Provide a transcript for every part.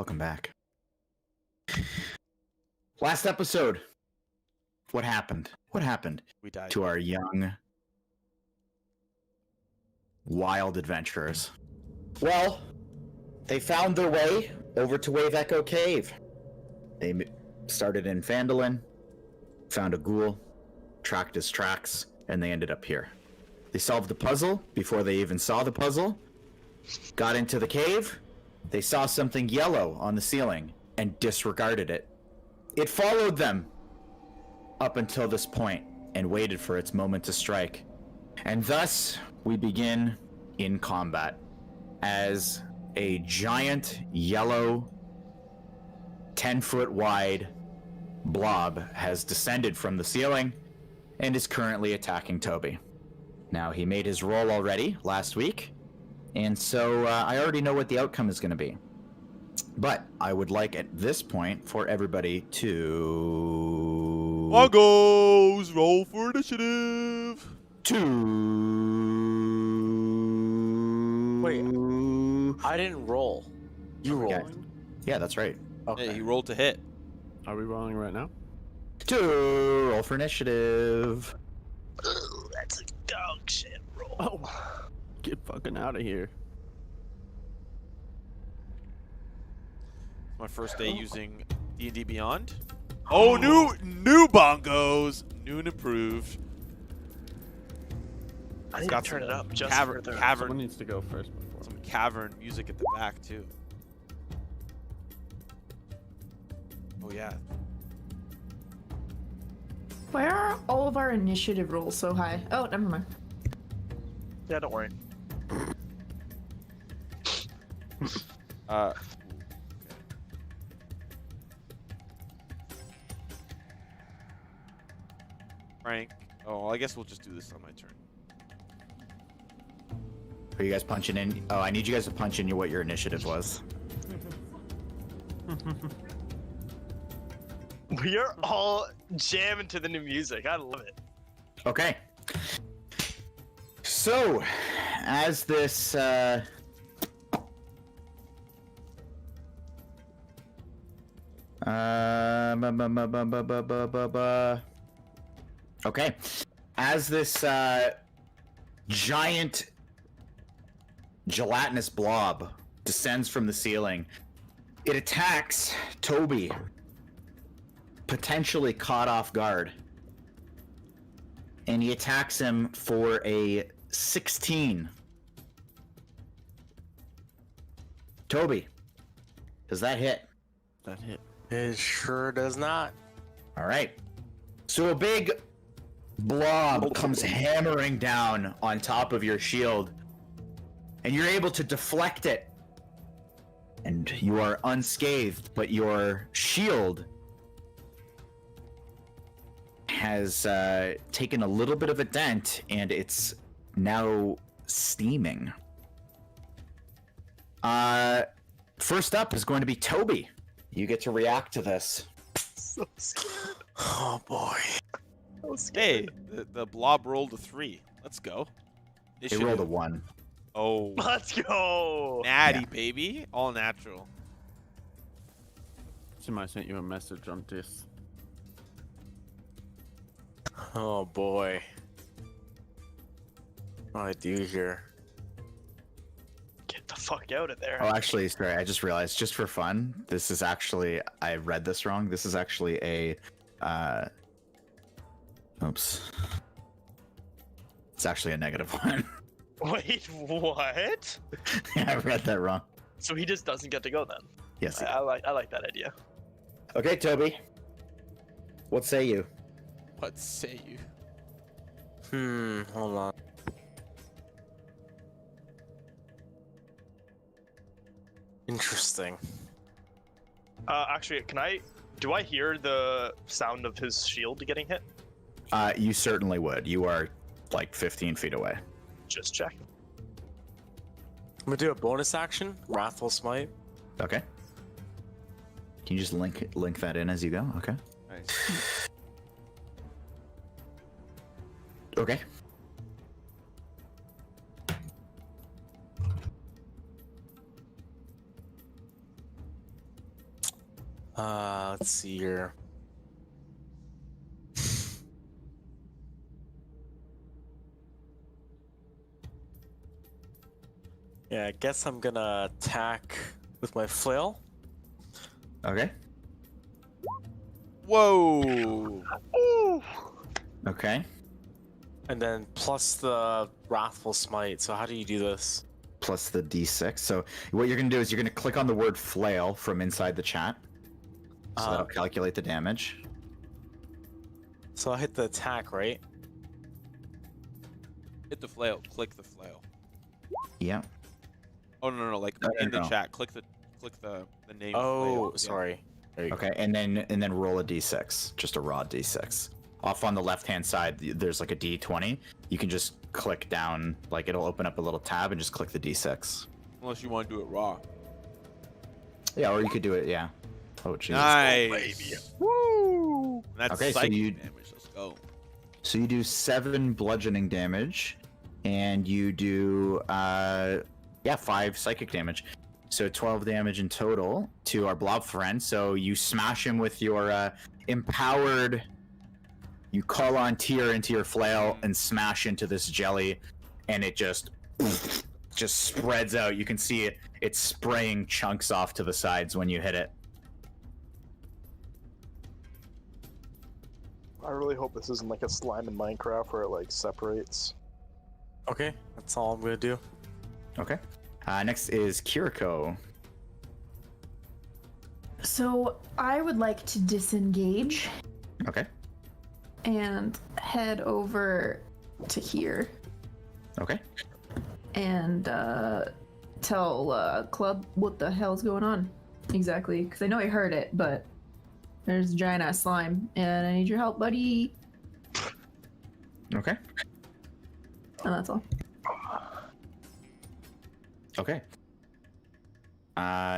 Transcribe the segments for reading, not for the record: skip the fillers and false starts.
Welcome back. Last episode. What happened? What happened? We died. To our young, wild adventurers. Well, They found their way over to Wave Echo Cave. They started in Phandelver, found a ghoul, tracked his tracks, and they ended up here. They solved the puzzle before they even saw the puzzle, got into the cave, they saw something yellow on the ceiling, and disregarded it. It followed them up until this point and waited for its moment to strike. And thus, we begin in combat as a giant yellow 10-foot wide blob has descended from the ceiling and is currently attacking Toby. Now, he made his roll already last week, and so I already know what the outcome is going to be. But I would like at this point for everybody to... Bongos! Roll for initiative! Wait, I didn't roll. You rolled. Yeah, that's right. Okay. Hey, he rolled to hit. Are we rolling right now? 2. Roll for initiative. Ooh, that's a dog shit roll. Oh, get fucking out of here. My first day using D&D Beyond. Oh, new bongos! New and improved. I need to turn it up just for the... Someone Cavern, needs to go first before. some cavern music at the back, too. Oh, yeah. Why are all of our initiative rolls so high? Oh, never mind. Yeah, don't worry. Phrank. Oh, I guess we'll just do this on my turn. Are you guys punching in? Oh, I need you guys to punch in what your initiative was. We are all jamming to the new music. I love it. Okay. So, as this okay, as this giant gelatinous blob descends from the ceiling, it attacks Toby, potentially caught off guard. And he attacks him for a 16. Toby, does that hit? That hit. It sure does not. All right. So a big blob comes hammering down on top of your shield, and you're able to deflect it. And you are unscathed, but your shield has taken a little bit of a dent, and it's now steaming. First up is going to be Toby. You get to react to this. So scared. Oh boy. So scared. Hey, the blob rolled a 3. Let's go. They rolled a 1. Oh, Let's go. natty, Yeah. baby. All natural. Simo sent you a message on this. Oh boy. What do I do here? Get the fuck out of there. Oh, actually, sorry, I just realized, just for fun, this is actually, I read this wrong. This is actually a, oops. It's actually a -1. Wait, what? I read that wrong. So he just doesn't get to go then. Yes. I like that idea. Okay, Toby. What say you? What say you? Hold on. Interesting. Actually, do I hear the sound of his shield getting hit? You certainly would. You are like 15 feet away. Just checking. I'm gonna do a bonus action, Wrathful Smite. Okay. Can you just link that in as you go? Okay. Nice. Okay. Let's see here. Yeah, I guess I'm gonna attack with my flail. Okay. Whoa! Ooh. Okay. And then plus the Wrathful Smite. So how do you do this? Plus the d6. So what you're going to do is you're going to click on the word flail from inside the chat. So that'll calculate the damage. So I hit the attack, right? Hit the flail. Click the flail. Yeah. Oh no, like No, in the no. chat. Click the name. Oh, flail. Yeah. sorry. There you go. Okay, and then roll a d6, just a raw d6. Off on the left-hand side, there's like a d20. You can just click down, like it'll open up a little tab and just click the d6. Unless you want to do it raw. Yeah, or you could do it, yeah. Oh, jeez. Nice. Woo! That's Okay, so psychic you- damage. Let's go. So you do 7 bludgeoning damage, and you do 5 psychic damage. So 12 damage in total to our blob friend. So you smash him with your empowered. You call on tear into your flail and smash into this jelly, and it just spreads out. You can see it's spraying chunks off to the sides when you hit it. I really hope this isn't like a slime in Minecraft where it like separates. Okay, that's all I'm gonna do. Okay. Next is Kiriko. So I would like to disengage Okay. and head over to here Okay. and tell Club what the hell's going on exactly. Because I know I heard it, but there's a giant ass slime and I need your help, buddy. Okay. And that's all. Okay.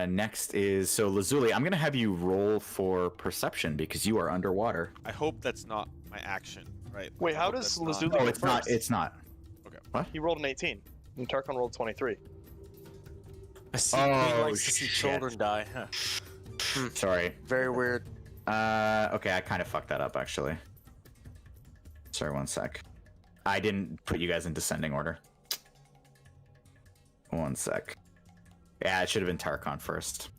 Next is so Lazuli. I'm gonna have you roll for perception because you are underwater. I hope that's not my action, right? Wait, I how hope does that's not- Lazuli- No, go it's not. first. It's not. He rolled an 18, and Tarkon rolled 23. I see Oh, Queen likes to see shit. children die. Huh. Sorry. Very weird. Okay, I kind of fucked that up actually. Sorry, one sec. I didn't put you guys in descending order. One sec. Yeah, it should have been Tarkon first.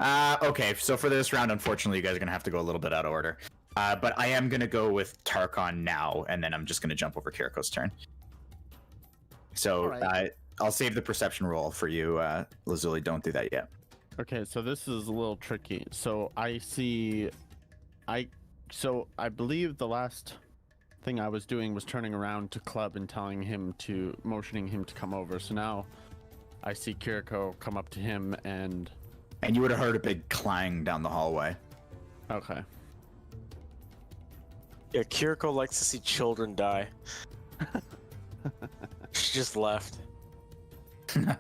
Okay, so for this round, unfortunately, you guys are gonna have to go a little bit out of order. But I am gonna go with Tarkon now, and then I'm just gonna jump over Kiriko's turn. So Alright. I'll save the perception roll for you, Lazuli. Don't do that yet. Okay, so this is a little tricky. So I believe the last thing I was doing was turning around to Club and motioning him to come over. So now I see Kiriko come up to him and And you would have heard a big clang down the hallway. okay. Yeah, Kiriko likes to see children die. She just left. I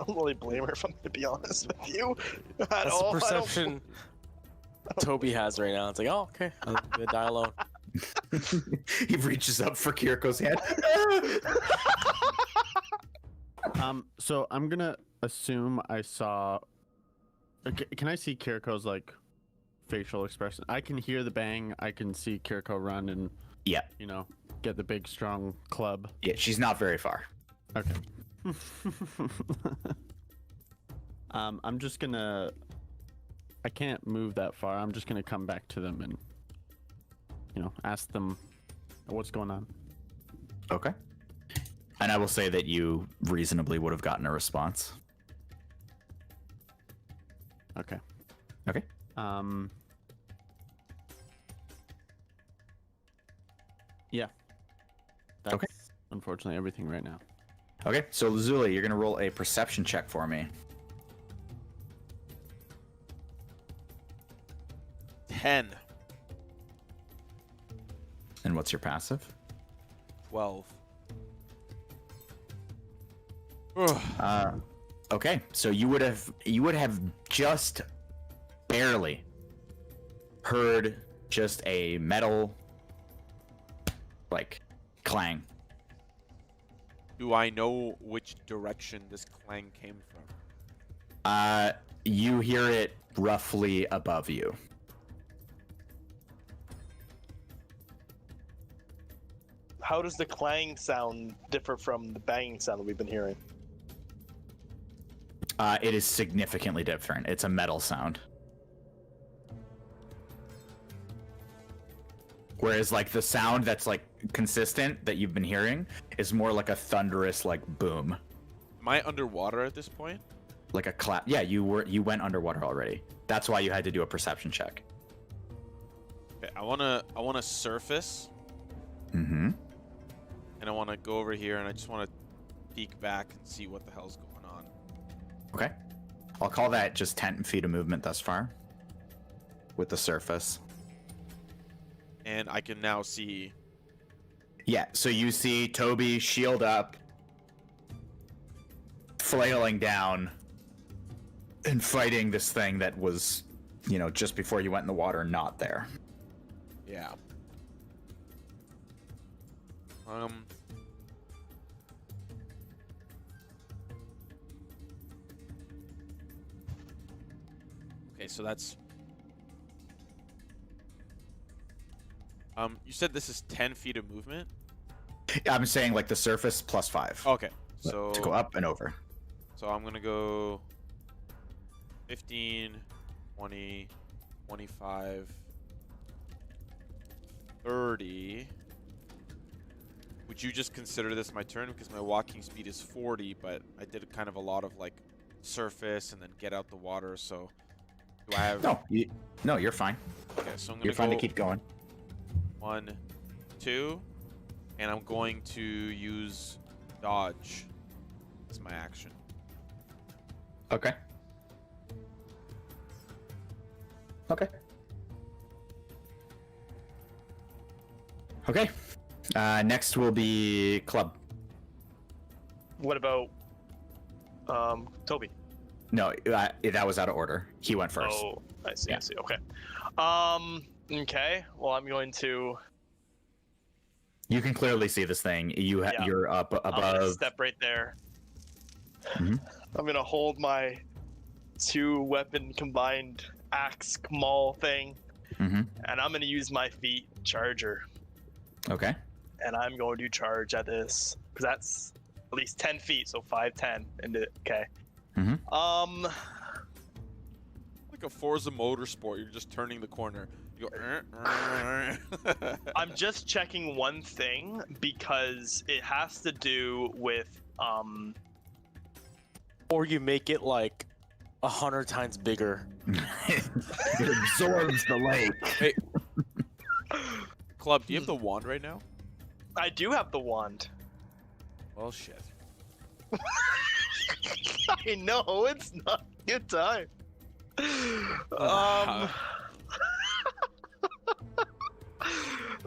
don't really blame her, if I'm to be honest with you. At That's all. the perception Toby has right now. It's like, oh, okay, I'm gonna die alone. He reaches up for Kiriko's hand. So I'm gonna assume I saw. Can I see Kiriko's like facial expression? I can hear the bang. I can see Kiriko run and Yeah, get the big strong club. yeah, she's not very far. Okay. I'm just gonna. I can't move that far. I'm just gonna come back to them and ask them what's going on. Okay. And I will say that you reasonably would have gotten a response. Okay. Okay. Yeah. That's Okay. unfortunately everything right now. Okay, so Lazuli, you're gonna roll a perception check for me. 10, And what's your passive? 12. Okay, so you would have just barely heard just a metal like clang. Do I know which direction this clang came from? You hear it roughly above you. How does the clang sound differ from the banging sound that we've been hearing? It is significantly different. It's a metal sound. Whereas like the sound that's like consistent that you've been hearing is more like a thunderous like boom. Am I underwater at this point? Like a clap. Yeah, you went underwater already. That's why you had to do a perception check. Okay, I wanna surface, Mm-hmm. and I wanna go over here, and I just wanna peek back and see what the hell's going on. Okay. I'll call that just 10 feet of movement thus far. With the surface. And I can now see. Yeah, so you see Toby shield up, flailing down, and fighting this thing that was, just before you went in the water, not there. Yeah. Okay, so that's. You said this is 10 feet of movement? I'm saying like the surface plus 5. Okay, so To go up and over. So I'm gonna go 15, 20, 25, 30. Would you just consider this my turn? Because my walking speed is 40, but I did kind of a lot of like surface and then get out the water, so do I have... No, you're fine. Okay, so I'm gonna You're fine go to keep going. 1, 2, and I'm going to use dodge as my action. Okay. Okay. Okay. Next will be Club. What about Toby? No, that was out of order. He went first. Oh, I see. Yeah. I see. Okay. Okay. Well, I'm going to. You can clearly see this thing. Yeah. You're up I'm gonna above. step right there. Mhm. I'm gonna hold my 2-weapon combined axe maul thing, Mhm. and I'm gonna use my feet charger, Okay. and I'm going to charge at this because that's at least 10 feet, so 5, 10 into. Okay. Mhm. Like a Forza Motorsport, you're just turning the corner. You go. I'm just checking one thing because it has to do with Or you make it like 100 times bigger. It absorbs the lake. Hey, Club, do you have the wand right now? I do have the wand. Well, shit. I know it's not a good time.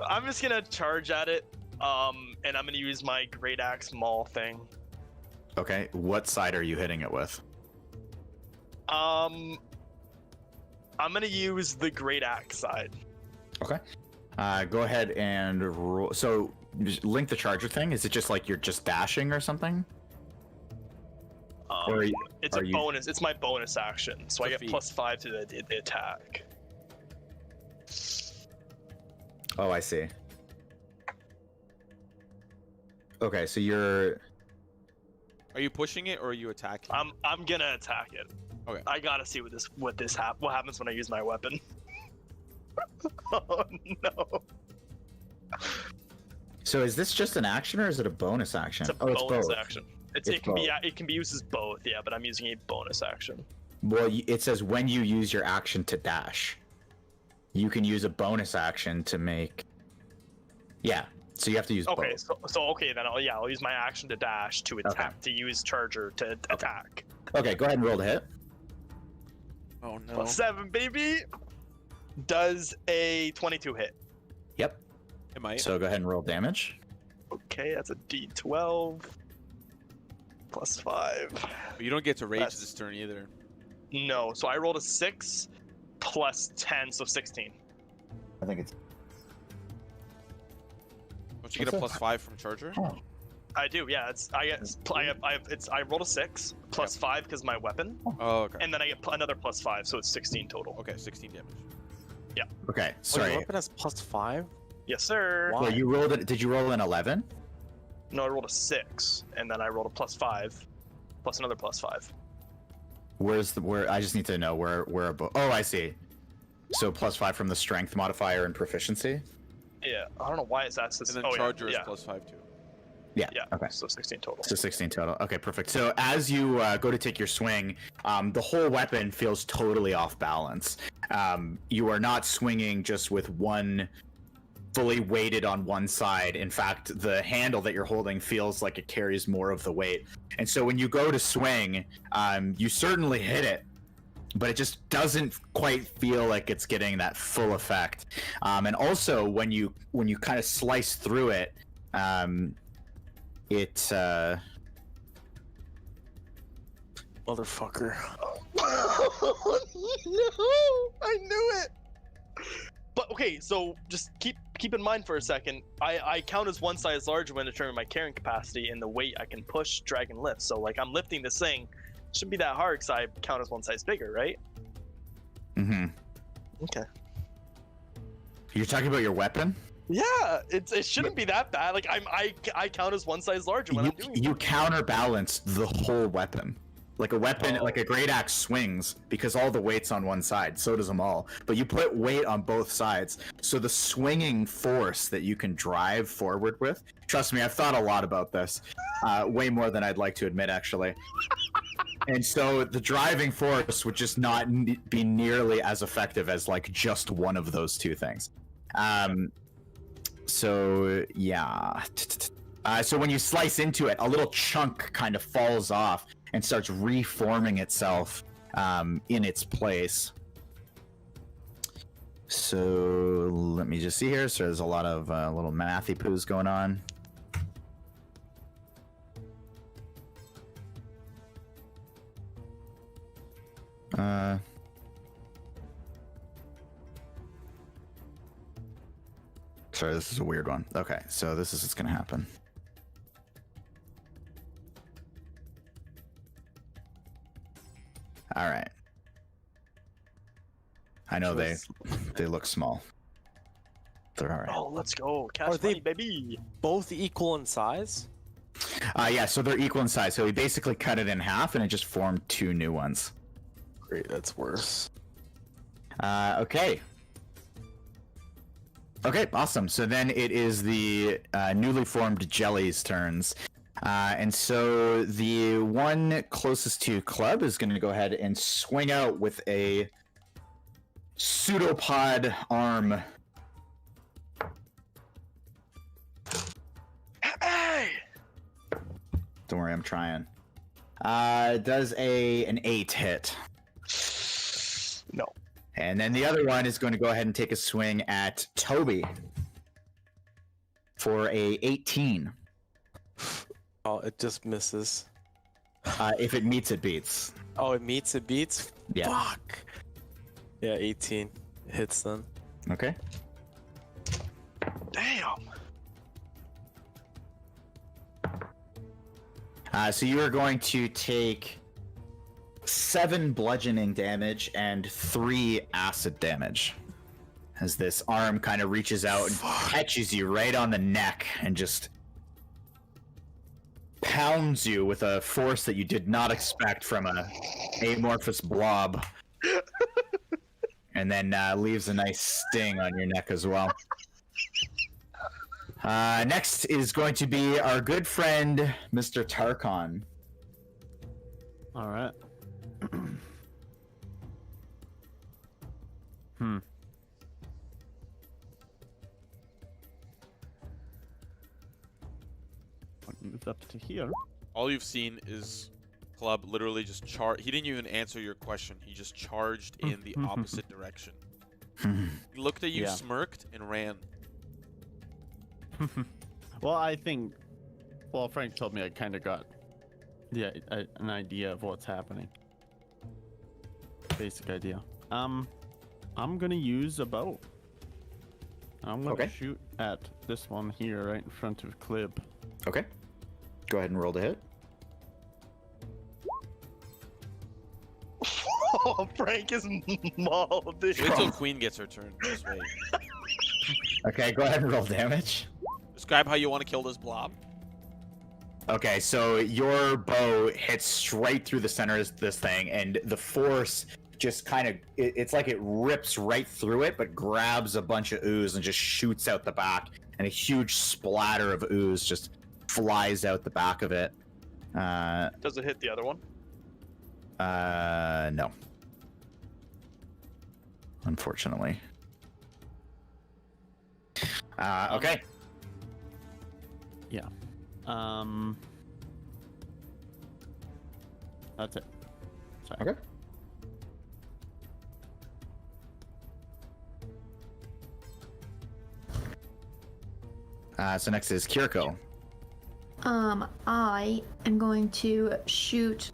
I'm just gonna charge at it, and I'm gonna use my great axe maul thing. Okay. What side are you hitting it with? I'm gonna use the great axe side. Okay. Go ahead and roll. So, just link the charger thing. Is it just like you're just dashing or something? Or It's are a you- bonus. It's my bonus action, so I It's a get feat. +5 to the attack. Oh, I see. Okay, so you're. Are you pushing it or are you attacking? I'm gonna attack it. Okay. I gotta see what happens when I use my weapon. Oh no! So is this just an action or is it a bonus action? It's a It's bonus both. action. It's It can be both. it can be used as both, yeah. But I'm using a bonus action. Well, it says when you use your action to dash, you can use a bonus action to make. Yeah, so you have to use Okay, both. so okay then I'll use my action to dash to attack to use charger to attack. Okay, go ahead and roll the hit. Oh no. +7, baby. Does a 22 hit? Yep. It might. So go ahead and roll damage. Okay, that's a D12 +5. But you don't get to rage That's- this turn either. No, so I rolled a 6 +10, so 16. I think it's. Don't you get a What's +5 from charger? Oh. I do, yeah. I rolled a 6 +5 because my weapon, Oh, okay. and then I get another +5, so it's 16 total. Okay, 16 damage. Okay, Oh, sorry. your weapon has +5? Yes, sir. Wow. Well, you rolled it. Did you roll an 11? No, I rolled a 6, and then I rolled a +5, plus another +5. where? I just need to know where Oh, I see. So +5 from the strength modifier and proficiency. Yeah, I don't know why it's that. And then Oh, charger yeah. is +5 too. Yeah. Yeah. Okay. So 16 total. So 16 total. Okay, perfect. So as you go to take your swing, the whole weapon feels totally off balance. You are not swinging just with one fully weighted on one side. In fact, the handle that you're holding feels like it carries more of the weight. And so when you go to swing, you certainly hit it, but it just doesn't quite feel like it's getting that full effect. And also when you kind of slice through it, Motherfucker. No, I knew it. But okay, so just keep in mind for a second. I count as one size larger when determining my carrying capacity and the weight I can push, drag, and lift. So like I'm lifting this thing, shouldn't be that hard because I count as one size bigger, right? Mm-hmm. Okay. You're talking about your weapon? Yeah, it shouldn't be that bad. Like I count as one size larger when I'm doing You counterbalance the whole weapon. Like a weapon, like a great axe swings because all the weight's on one side. So does them all. But you put weight on both sides. So the swinging force that you can drive forward with. Trust me, I've thought a lot about this. Way more than I'd like to admit, actually. And so the driving force would just not be nearly as effective as like just one of those two things. So yeah. So when you slice into it, a little chunk kind of falls off and starts reforming itself in its place. So let me just see here. So there's a lot of little mathy poos going on. Sorry, this is a weird one. Okay, so this is what's gonna happen. All right. I know they look small. They're all right. Oh, let's go. Cash Are they- money, baby. Both equal in size? Yeah, so they're equal in size. So we basically cut it in half, and it just formed two new ones. Great, that's worse. Okay. Okay, awesome. So then it is the newly formed jelly's turns. And so the one closest to Club is going to go ahead and swing out with a pseudopod arm. Hey! Don't worry, I'm trying. Does an 8 hit. No. And then the other one is going to go ahead and take a swing at Toby for a 18. Oh, it just misses. If it meets, it beats. Oh, it meets, it beats? Yeah. Fuck! Yeah, 18. Hits then. Okay. Damn. So you are going to take 7 bludgeoning damage and 3 acid damage. As this arm kind of reaches out and catches you right on the neck and just pounds you with a force that you did not expect from a amorphous blob. And then leaves a nice sting on your neck as well. Next is going to be our good friend, Mr. Tarkon. All right. Moved up to here. All you've seen is Club literally just he didn't even answer your question. He just charged in the opposite direction. He looked at you, Yeah. smirked, and ran. Well, I think. Well, Frank told me I kind of got an idea of what's happening. Basic idea. I'm gonna use a bow. I'm gonna Okay. shoot at this one here, right in front of Clib. Okay. Go ahead and roll to hit. Oh, Frank is mauled, dude. Wait till Queen gets her turn. Just wait. Okay, go ahead and roll damage. Describe how you want to kill this blob. Okay, so your bow hits straight through the center of this thing, and the force just kind of, it's like it rips right through it, but grabs a bunch of ooze and just shoots out the back, and a huge splatter of ooze just flies out the back of it. Does it hit the other one? No. Unfortunately. Okay. Yeah. That's it. Sorry. Okay. So next is Kiriko. I am going to shoot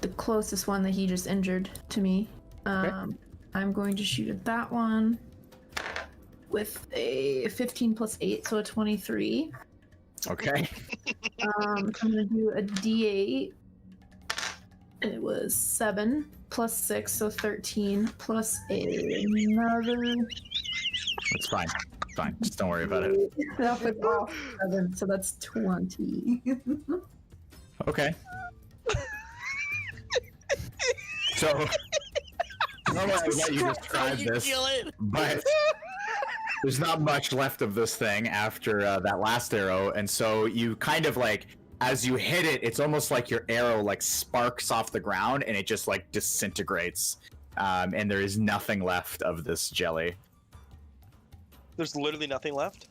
the closest one that he just injured to me. I'm going to shoot at that one with a 15 plus 8, so a 23. Okay. I'm gonna do a D8. It was 7 plus 6, so 13 plus another. That's fine. Fine. Just don't worry about it. That was all 7, so that's 20. Okay. So, normally I would let you describe this, but there's not much left of this thing after that last arrow, and so you kind of like, as you hit it, it's almost like your arrow like sparks off the ground and it just like disintegrates, and there is nothing left of this jelly. There's literally nothing left.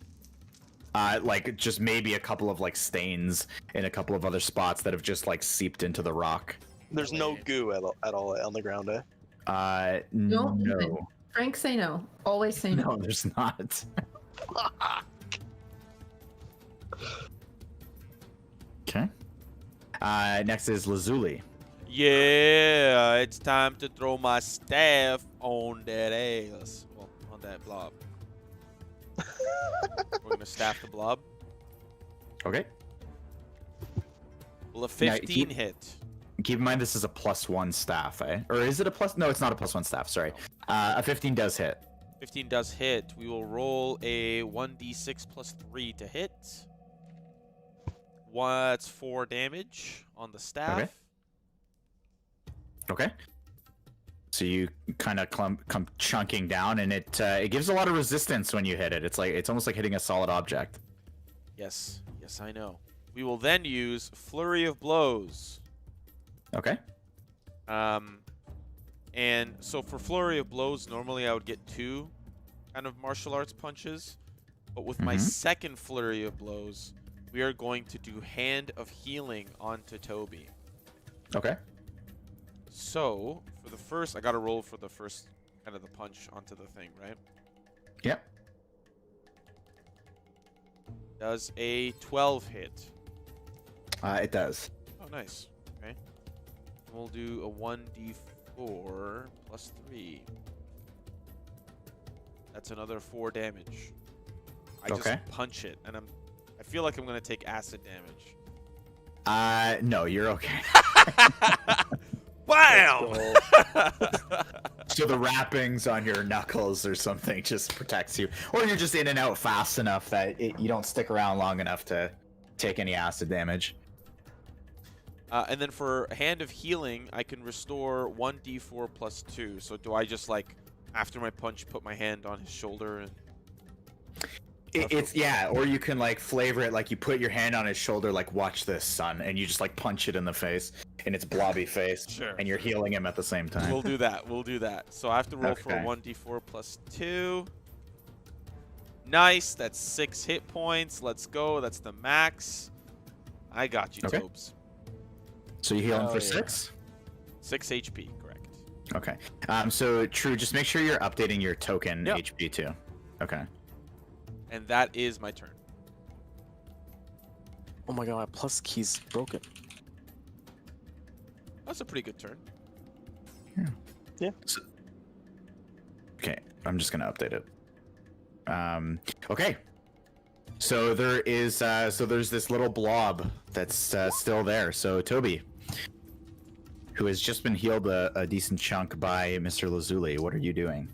Like just maybe a couple of like stains in a couple of other spots that have just like seeped into the rock. There's no goo at all on the ground, eh? No. No. Frank, say no. Always say no. No, there's not. Okay. Next is Lazuli. Yeah, it's time to throw my staff on that ass. Well, on that blob. We're gonna staff the blob. Okay. Will a 15 hit? Keep in mind this is a +1 staff, eh? Or is it a plus? No, it's not a +1 staff. Sorry. A 15 does hit. 15 does hit. We will roll a 1d6 plus 3 to hit. What's 4 damage on the staff? Okay. Okay. So you kind of come chunking down, and it gives a lot of resistance when you hit it. It's almost like hitting a solid object. Yes, yes, I know. We will then use Flurry of Blows. Okay. And so for Flurry of Blows, normally I would get 2 kind of martial arts punches, but with my second Flurry of Blows, we are going to do Hand of Healing onto Toby. Okay. So for the first, I got to roll for the first kind of the punch onto the thing, right? Yep. Does a 12 hit? It does. Oh, nice. Okay. We'll do a 1d4 plus 3. That's another 4 damage. I just punch it, and I feel like I'm gonna take acid damage. No, you're okay. Wow! So the wrappings on your knuckles or something just protects you, or you're just in and out fast enough that you don't stick around long enough to take any acid damage. And then for Hand of Healing, I can restore 1d4 plus 2. So do I just, like, after my punch, put my hand on his shoulder and... It's yeah, or you can like flavor it like you put your hand on his shoulder, like watch this, son, and you just like punch it in the face, in its blobby face, Sure. and you're healing him at the same time. We'll do that. We'll do that. So I have to roll for a Okay. 1d4 plus 2. Nice. That's 6 hit points. Let's go. That's the max. I got you, Okay. Tobes. So you heal him Oh, for yeah. 6? 6 HP, correct. Okay. So True, just make sure you're updating your token Yep. HP too. Okay. And that is my turn. Oh my god, my plus key's broken. That's a pretty good turn. Okay, I'm just gonna update it. Okay. So there is, there's this little blob that's still there. So Toby, who has just been healed a decent chunk by Mr. Lazuli, what are you doing?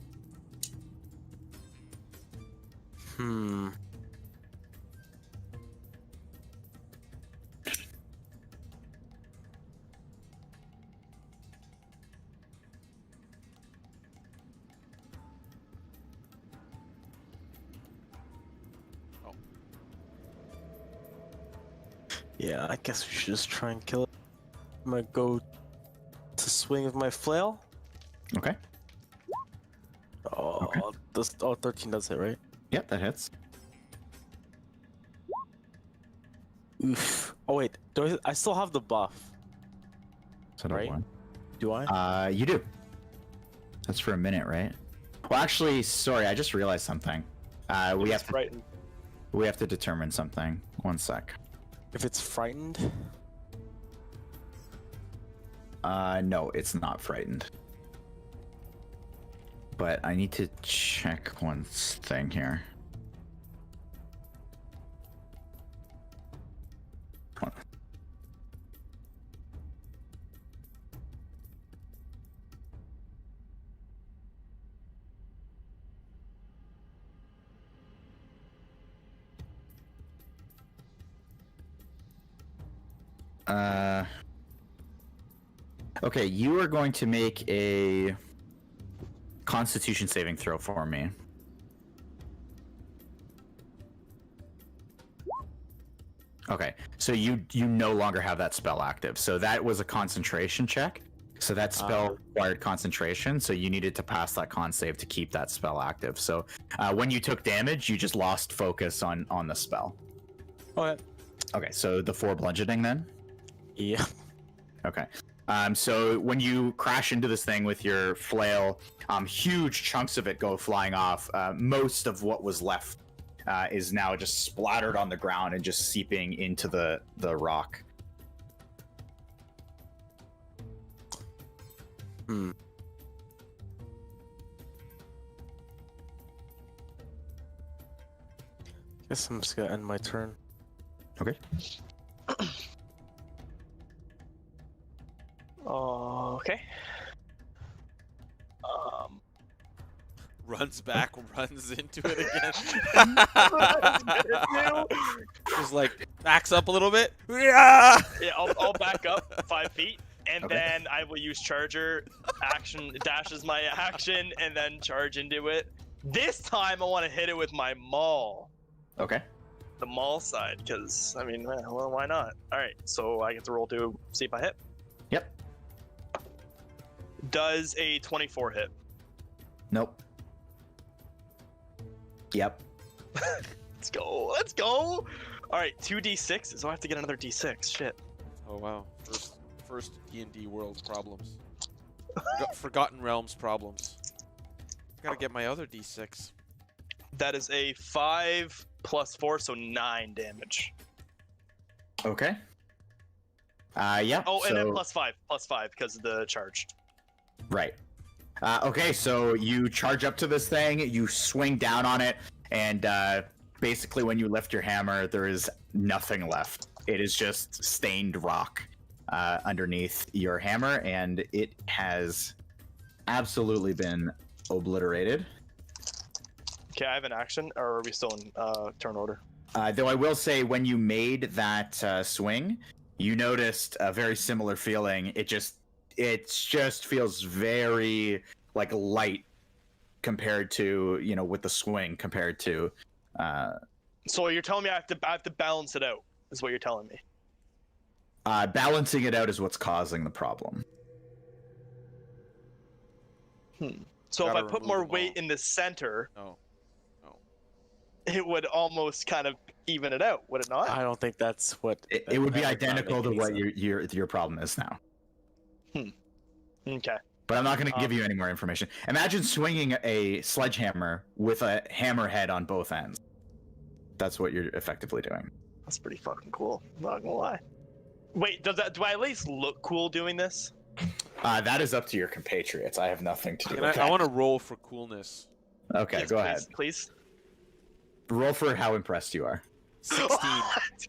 Yeah, I guess we should just try and kill it. I'm gonna go to swing with my flail. Okay. Oh, Okay. 13 does it, right? Yep, that hits. Oof. Oh wait, I still have the buff. So Right. Do I? You do. That's for a minute, right? Well, actually, sorry, I just realized something. We have to frightened. determine something. One sec. If it's frightened? No, it's not frightened. But I need to check one thing here. Hold on. Okay, you are going to make a Constitution saving throw for me. Okay, so you no longer have that spell active. So that was a concentration check. So that spell required concentration. So you needed to pass that con save to keep that spell active. So when you took damage, you just lost focus on the spell. Okay. Okay, so the 4 bludgeoning then. Yeah. Okay. So when you crash into this thing with your flail, huge chunks of it go flying off. Most of what was left is now just splattered on the ground and just seeping into the rock. Guess I'm just gonna end my turn. Okay. Okay. Runs back, runs into it again. Just like backs up a little bit. Yeah. Yeah, I'll back up 5 feet, and Okay. then I will use charger action, dashes my action, and then charge into it. This time I want to hit it with my maul, Okay. the maul side, because I mean, well, why not? All right, so I get to roll to see if I hit. Yep. Does a 24 hit? Nope. Yep. Let's go. Let's go. All right, 2d6. So I have to get another d6. Shit. Oh wow. First D&D world problems. Forgotten Realms problems. Gotta get my other D6. That is a 5 plus 4, so 9 damage. Okay. Yeah. Oh, and then so- plus 5 because of the charge. Right. Okay, so you charge up to this thing, you swing down on it, and basically when you lift your hammer, there is nothing left. It is just stained rock underneath your hammer, and it has absolutely been obliterated. Okay, I have an action, or are we still in turn order? Though I will say, when you made that swing, you noticed a very similar feeling. It just feels very like light compared to, with the swing compared to. So you're telling me I have to balance it out, is what you're telling me. Balancing it out is what's causing the problem. So if Gotta I put remove more them weight all. in the center, No. it would almost kind of even it out, would it not? I don't think that's what. It would be that would not identical to make what any sense. your problem is now. Okay. But I'm not going to give you any more information. Imagine swinging a sledgehammer with a hammerhead on both ends. That's what you're effectively doing. That's pretty fucking cool. I'm not gonna lie. Wait, do I at least look cool doing this? That is up to your compatriots. I have nothing to do And with that. I want to roll for coolness. Okay, Yes, go please, ahead. Please. Roll for how impressed you are. 16.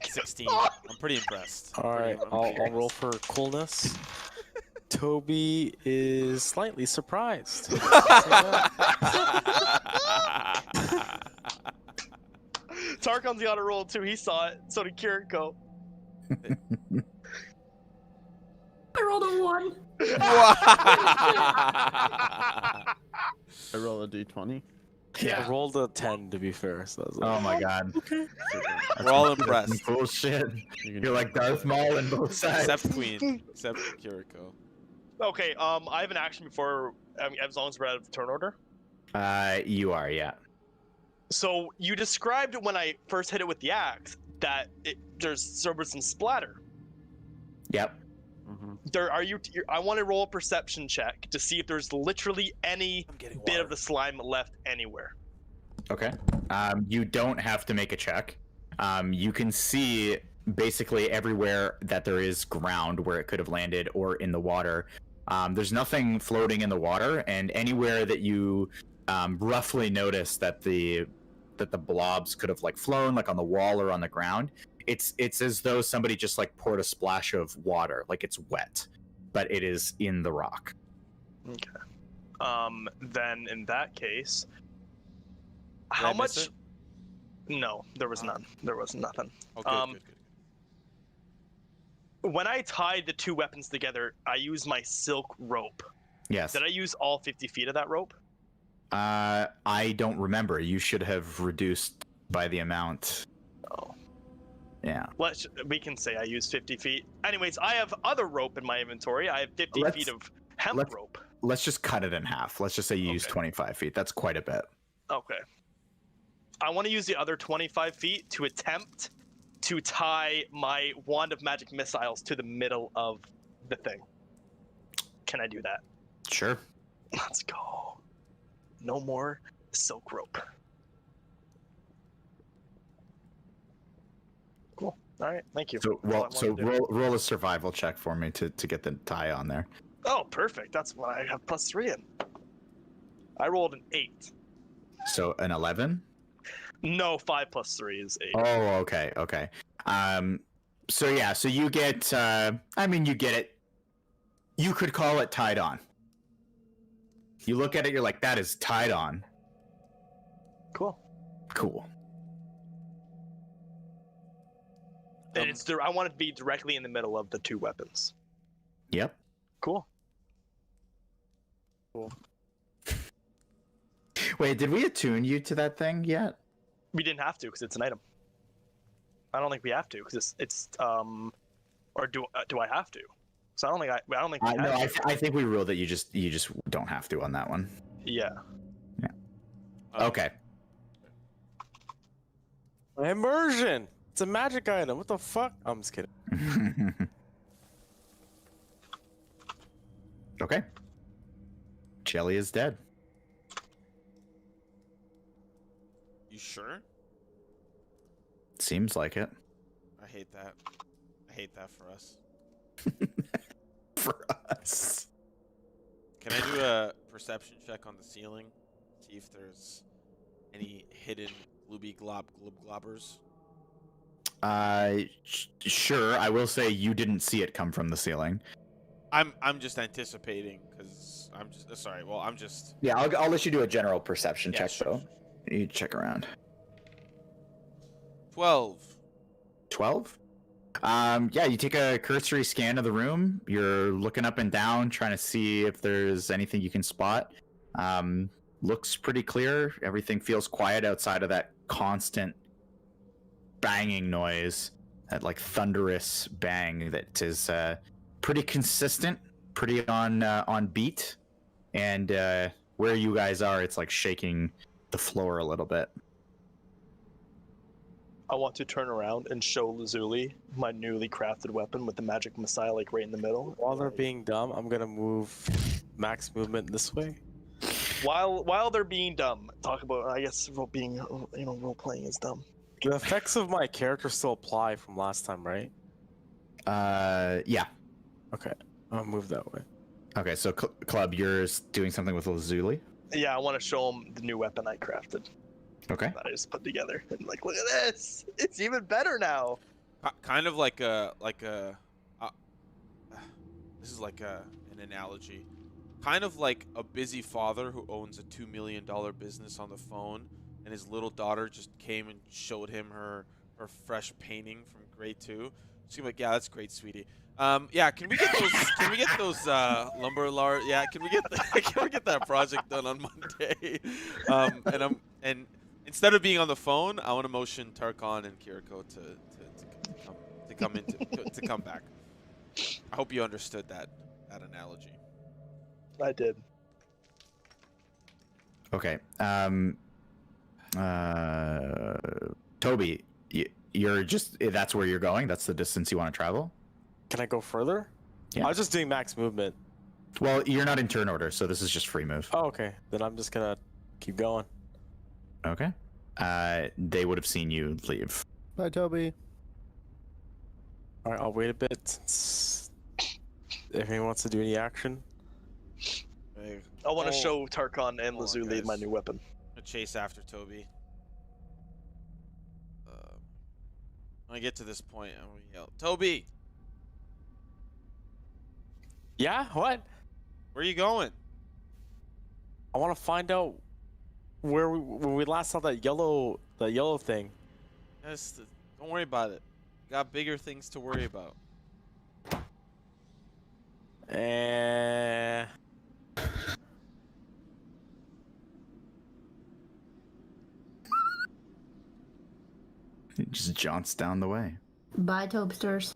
16. I'm pretty impressed. All right, I'll roll for coolness. Toby is slightly surprised. Tarkon's got a roll too. He saw it. So did Kiriko. I rolled a 1. I roll a d20. I rolled a 10 to be fair. So that was like, Oh my god. We're all impressed. Bullshit. You're like Darth Maul on both sides. Except Queen. Except Kiriko. Okay, I have an action before, as long as we're out of turn order. You are, yeah. So you described when I first hit it with the axe that there was some splatter. Yep. I want to roll a perception check to see if there's literally any bit of the slime left anywhere. Okay. You don't have to make a check. You can see basically everywhere that there is ground where it could have landed or in the water. There's nothing floating in the water, and anywhere that you roughly notice that the blobs could have like flown, like on the wall or on the ground, it's as though somebody just like poured a splash of water, like it's wet, but it is in the rock. Okay. Then in that case, Did how I miss much? it? No, there was none. There was nothing. Oh, good. When I tied the two weapons together, I used my silk rope. Yes. Did I use all 50 feet of that rope? I don't remember. You should have reduced by the amount. Oh. Yeah. We can say I used 50 feet. Anyways, I have other rope in my inventory. I have 50 feet of hemp rope. Let's just cut it in half. Let's just say you use 25 feet. That's quite a bit. Okay. I want to use the other 25 feet to attempt to tie my wand of magic missiles to the middle of the thing. Can I do that? Sure. Let's go. No more silk rope. Cool. All right. Thank you. So roll a survival check for me to get the tie on there. Oh, perfect. That's what I have +3 in. I rolled an 8. So an 11? No, 5 + 3 is 8. Oh, okay. So yeah, so you get you get it. You could call it tied on. You look at it, you're like, that is tied on. Cool. Cool. And I want it to be directly in the middle of the two weapons. Yep. Cool. Wait, did we attune you to that thing yet? We didn't have to because it's an item. I don't think we have to because it's or do I have to? So I don't think we No, have to. I think we ruled that you just don't have to on that one. Yeah. Okay. Immersion. It's a magic item. What the fuck? I'm just kidding. Okay. Jelly is dead. You sure? Seems like it. I hate that. I hate that for us. For us. Can I do a perception check on the ceiling? See if there's any hidden glooby globbers. Sure. I will say you didn't see it come from the ceiling. I'm just anticipating because I'm just sorry. Well, I'm just. Yeah, I'll let you do a general perception check sure, though. You check around. 12. 12? Yeah, you take a cursory scan of the room. You're looking up and down, trying to see if there's anything you can spot. Looks pretty clear. Everything feels quiet outside of that constant banging noise, that like thunderous bang that is pretty consistent, pretty on beat. And where you guys are, it's like shaking the floor a little bit. I want to turn around and show Lazuli my newly crafted weapon with the magic missile like right in the middle. While they're being dumb, I'm gonna move max movement this way. While they're being dumb, talk about role playing is dumb. The effects of my character still apply from last time, right? Yeah. Okay, I'll move that way. Okay, so Club, you're doing something with Lazuli? Yeah, I want to show him the new weapon I crafted. Okay. That I just put together and like, look at this! It's even better now. Kind of like a this is like an analogy. Kind of like a busy father who owns a $2 million business on the phone, and his little daughter just came and showed him her fresh painting from grade 2. She's like, yeah, that's great, sweetie. Yeah, can we get those? Can we get those lumber lar? Yeah, can we get can we get that project done on Monday? And instead of being on the phone, I want to motion Tarkon and Kiriko to come back. I hope you understood that analogy. I did. Okay. Toby, you're just that's where you're going. That's the distance you want to travel. Can I go further? Yeah. I was just doing max movement. Well, you're not in turn order, so this is just free move. Oh, okay. Then I'm just gonna keep going. Okay. They would have seen you leave. Bye, Toby. All right, I'll wait a bit since if anyone wants to do any action. I want to Oh. show Tarkon and Hold on, Lazuli my guys. new weapon. I'm gonna chase after Toby. When I get to this point, I'm gonna yell, "Toby, Yeah, what? where are you going?" I want to find out when we last saw that yellow thing. Yes, don't worry about it. Got bigger things to worry about. It just jaunts down the way. Bye, Tobsters.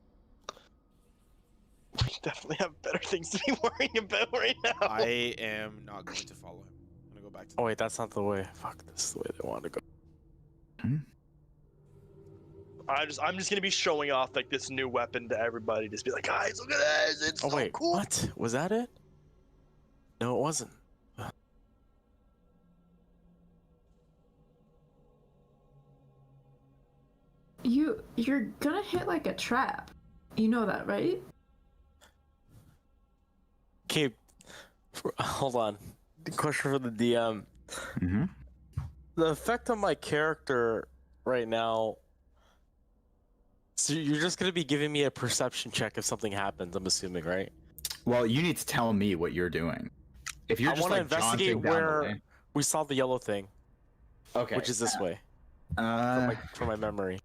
We definitely have better things to be worrying about right now. I am not going to follow him. I'm gonna go back to. Oh wait, that's not the way. Fuck, this is the way they want to go. I'm just gonna be showing off like this new weapon to everybody. Just be like, guys, look at this. It's Oh so wait, cool. what? Was that it? No, it wasn't. You're gonna hit like a trap. You know that, right? Okay, hold on. Question for the DM. Mm-hmm. The effect on my character right now. So you're just gonna be giving me a perception check if something happens. I'm assuming, right? Well, you need to tell me what you're doing. If you're I just want to like investigate jaunting down the where way- we saw the yellow thing, Okay. which is this way Uh, from my memory.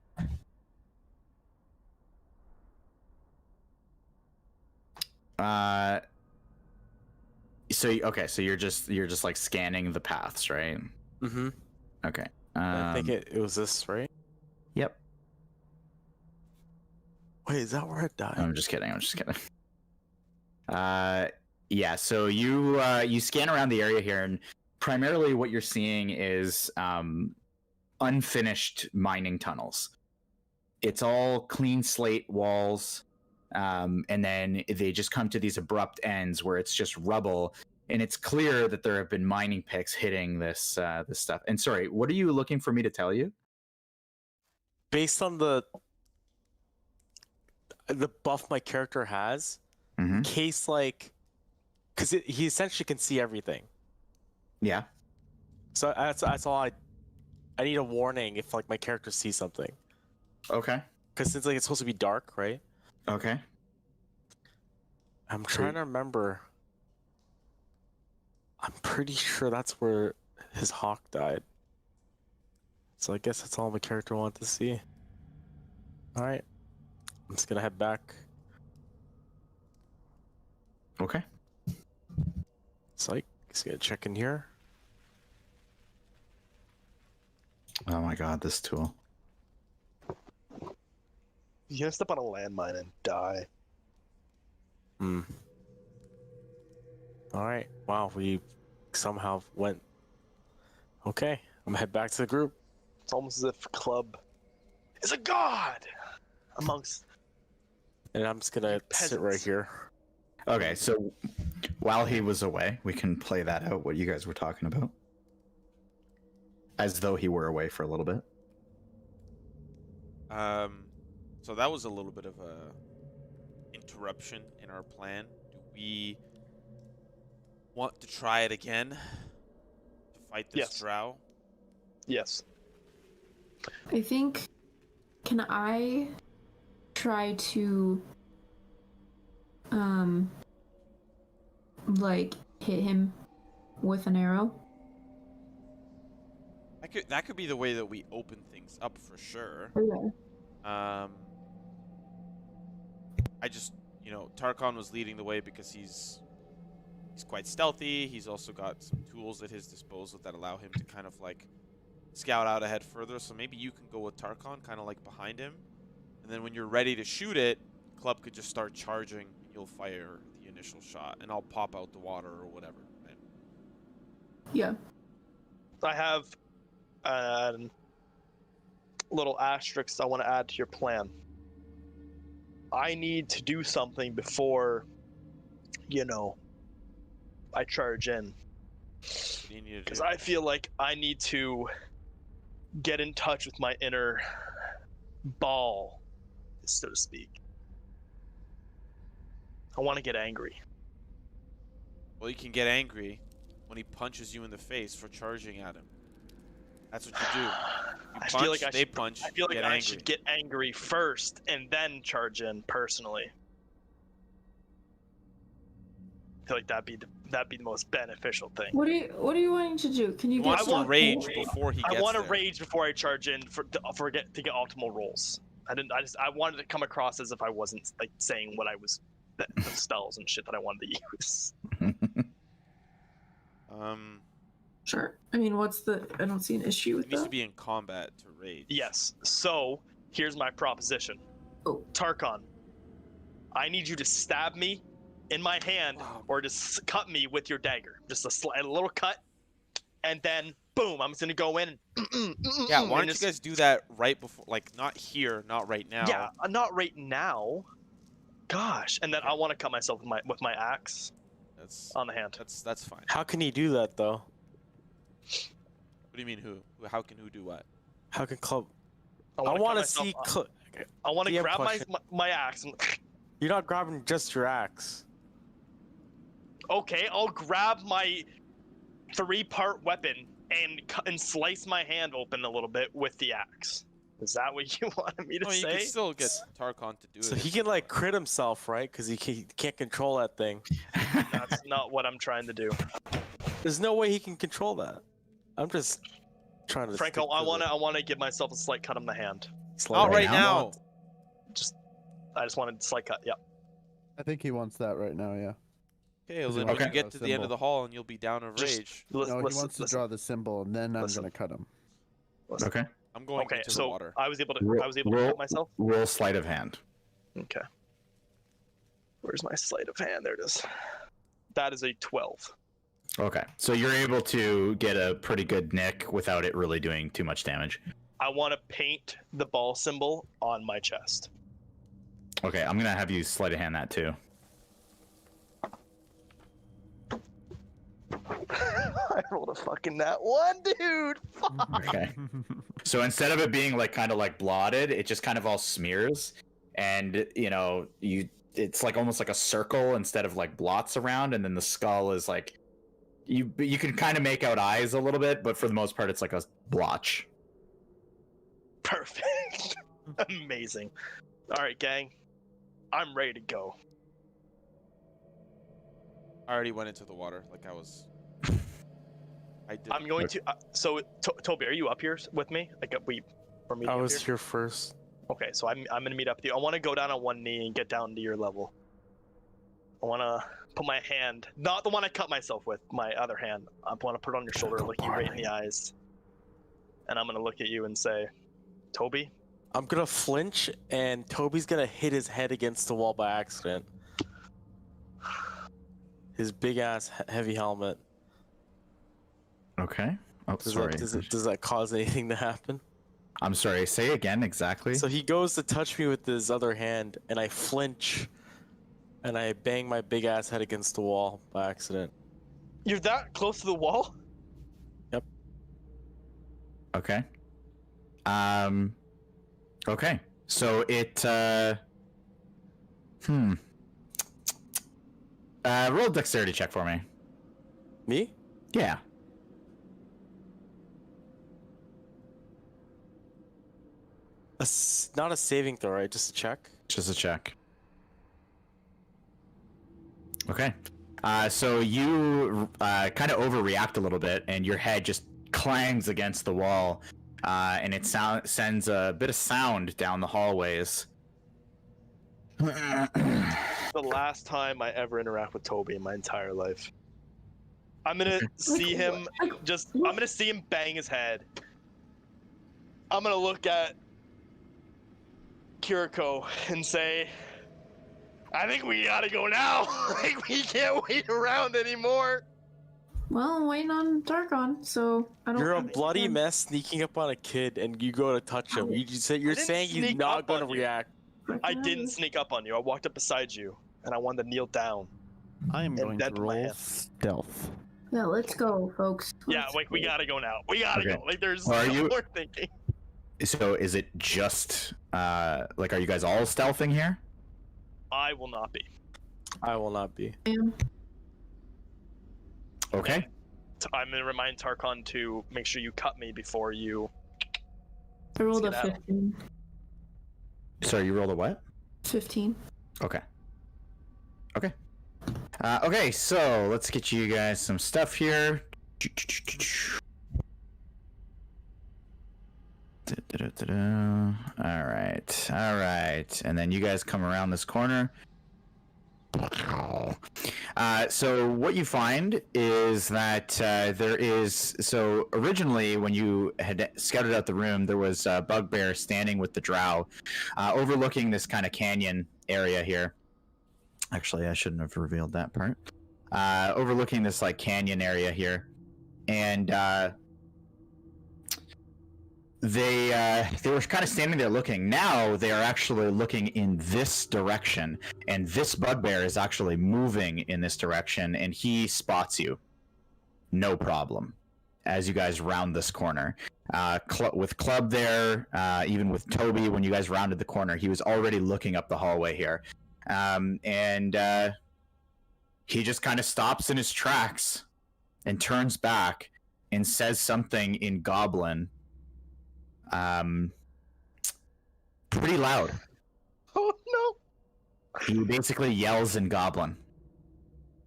So so you're just like scanning the paths, right? Mm-hmm. Okay. I think it was this, right? Yep. Wait, is that where it died? I'm just kidding. Yeah. So you scan around the area here, and primarily what you're seeing is unfinished mining tunnels. It's all clean slate walls, and then they just come to these abrupt ends where it's just rubble, and it's clear that there have been mining picks hitting this this stuff. And sorry, what are you looking for me to tell you? Based on the buff my character has, Mm-hmm. case like, because he essentially can see everything. Yeah. So that's all I need a warning if like my character sees something. Okay. Because since like it's supposed to be dark, right? Okay. I'm trying to remember. I'm pretty sure that's where his hawk died. So I guess that's all my character wanted to see. Alright. I'm just gonna head back. Okay. Psych. Just gonna check in here. Oh my god, this tool. You're gonna step on a landmine and die. Hmm. Alright. Wow, we somehow went. Okay. I'm gonna head back to the group. It's almost as if Club is a god amongst. And I'm just gonna sit right Peasants. here. Okay, so while he was away, we can play that out, what you guys were talking about. As though he were away for a little bit. So that was a little bit of a interruption in our plan. Do we want to try it again to fight this Yes. drow? Yes. I think. Can I try to like hit him with an arrow? That could be the way that we open things up for sure. Okay. I just, you know, Tarkon was leading the way because he's quite stealthy. He's also got some tools at his disposal that allow him to kind of like scout out ahead further. So maybe you can go with Tarkon kind of like behind him. And then when you're ready to shoot it, Club could just start charging. You'll fire the initial shot and I'll pop out the water or whatever. Right? Yeah. I have little asterisks I want to add to your plan. I need to do something before, you know, I charge in. What do you need to Because do? I feel like I need to get in touch with my inner ball, so to speak. I want to get angry. Well, you can get angry when he punches you in the face for charging at him. That's what you do. You I punch, feel like they punch, I feel like get I angry. should get angry first and then charge in personally. I feel like that'd be the most beneficial thing. What are you wanting to do? Can you He get wants to some- rage before he gets I want to there. rage before I charge in to get optimal rolls. I wanted to come across as if I wasn't like saying what I was, the spells and shit that I wanted to use. Sure. I mean, I don't see an issue He with needs to that. be in combat to rage. Yes. So here's my proposition. Oh. Tarkon, I need you to stab me in my hand or just cut me with your dagger. Just a little cut, and then boom, I'm just gonna go in. And, Yeah, why don't and you just- guys do that right before, like not here, not right now. Yeah, not right now. Gosh, and then I want to cut myself with my axe That's on the hand. that's fine. How can he do that though? What do you mean who? How can who do what? How can Club? I wanna cut want to myself see. up. I want to DM grab question. my axe. And, You're not grabbing just your axe. okay, I'll grab my 3-part weapon and slice my hand open a little bit with the axe. Is that what you wanted me to No, you say? can still get Tarkon to do So it. he can like crit himself, right? Because he can't control that thing. That's not what I'm trying to do. There's no way he can control that. I'm just trying to. Franco, stick I to the want to give myself a slight cut on the hand. sleight Not of right hand. now. I just wanted a slight cut. Yep. I think he wants that right now. Yeah. Okay, well Does he then want when to you draw get a to the end of symbol? the hall and you'll be down of Just- rage. No, he Listen, wants to listen, draw the symbol, and then Listen. I'm gonna cut him. listen. Okay. I'm going Okay, into the so water. I was able to Roll- cut myself. Roll sleight of hand. Okay. Where's my sleight of hand? There it is. That is a 12. Okay. So you're able to get a pretty good nick without it really doing too much damage. I want to paint the ball symbol on my chest. Okay, I'm gonna have you sleight of hand that too. I rolled a fucking nat 1, dude. Fuck. Okay. So instead of it being like kind of like blotted, it just kind of all smears, and it's like almost like a circle instead of like blots around, and then the skull is like you can kind of make out eyes a little bit, but for the most part, it's like a blotch. Perfect. Amazing. All right, gang. I'm ready to go. I already went into the water, like I was. I did. I'm going to. Toby, are you up here with me? Like we're meeting I up was here? here first. Okay, so I'm gonna meet up with you. I want to go down on one knee and get down to your level. I want to put my hand, not the one I cut myself with, my other hand. I want to put it on your shoulder, look you right in the eyes, and I'm gonna look at you and say, Toby, I'm gonna flinch, and Toby's gonna hit his head against the wall by accident. His big ass heavy helmet. Okay. Oh, sorry. Does that cause anything to happen? I'm sorry. Say again exactly. So he goes to touch me with his other hand, and I flinch, and I bang my big ass head against the wall by accident. you're that close to the wall? Okay. Okay. So it roll a dexterity check for me. Me? Yeah. Not a saving throw, right? Just a check. Just a check. Okay. So you kind of overreact a little bit, and your head just clangs against the wall, and it sends a bit of sound down the hallways. The last time I ever interact with Toby in my entire life. I'm gonna see him I'm gonna see him bang his head. I'm gonna look at Kiriko and say, I think we gotta go now. Like, we can't wait around anymore. Well, I'm waiting on Tarkon, so I don't. You're a understand. bloody mess sneaking up on a kid, and you go to touch him. You're didn't saying he's sneak not up going to on you. react. I didn't sneak up on you. I walked up beside you, and I wanted to kneel down. I am And going that to to my roll hand. stealth. Yeah, let's go, folks. Yeah, Let's like, we go. gotta go now. We gotta Okay. go. Like, there's Well, are no you- more thinking. So is it just like, are you guys all stealthing here? I will not be. I will not be. Okay. I'm gonna remind Tarkon to make sure you cut me before you. I rolled a Let's get 15. Sorry, you rolled a what? 15. Okay. Okay. Okay, so let's get you guys some stuff here. All right. And then you guys come around this corner. So what you find is that so originally when you had scouted out the room, there was a bugbear standing with the drow, overlooking this kind of canyon area here. Actually, I shouldn't have revealed that part. Overlooking this like canyon area here, and they were kind of standing there looking. Now they are actually looking in this direction, and this bugbear is actually moving in this direction, and he spots you. No problem. As you guys round this corner, with Club there, even with Toby, when you guys rounded the corner, he was already looking up the hallway here, and he just kind of stops in his tracks and turns back and says something in Goblin. Pretty loud. Oh no! He basically yells in Goblin.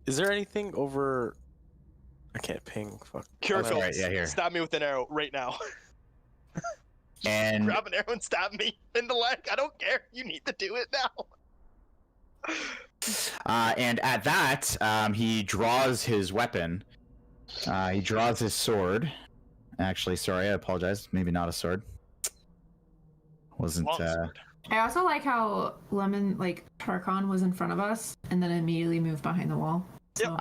Is there anything over? I can't ping. Fuck. Kiriko, right, yeah, here. stab me with an arrow right now. And Grab an arrow and stab me in the leg. I don't care. You need to do it now. and at that, he draws his weapon. He draws his sword. Actually, sorry, I apologize. Maybe not a sword. Wasn't. Long sword. I also like how Tarkon was in front of us and then immediately moved behind the wall. So,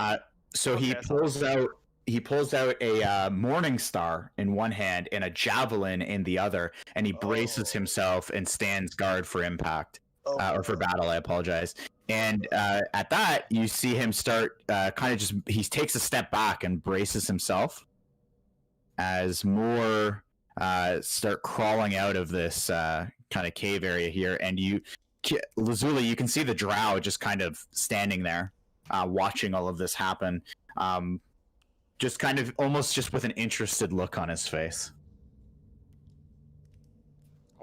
So he Okay, I saw pulls out. He pulls out a morning star in one hand and a javelin in the other, and he braces himself and stands guard for impact. Or for battle, I apologize. And at that, you see him start kind of just. He takes a step back and braces himself as more start crawling out of this kind of cave area here. And Lazuli, you can see the drow just kind of standing there, watching all of this happen. Just kind of almost just with an interested look on his face.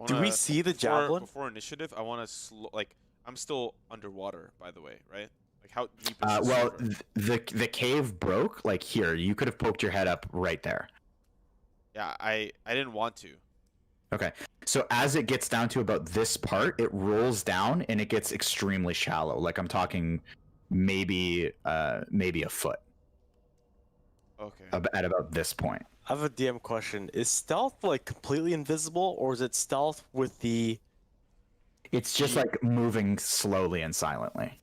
Do we see the javelin? Before initiative, I want to I'm still underwater, by the way, right? Like, how deep is this Well, river? the cave broke like here. You could have poked your head up right there. Yeah, I didn't want to. Okay. So as it gets down to about this part, it rolls down and it gets extremely shallow. Like I'm talking maybe a foot Okay. at about this point. I have a DM question. Is stealth like completely invisible, or is it stealth with the? It's just like moving slowly and silently.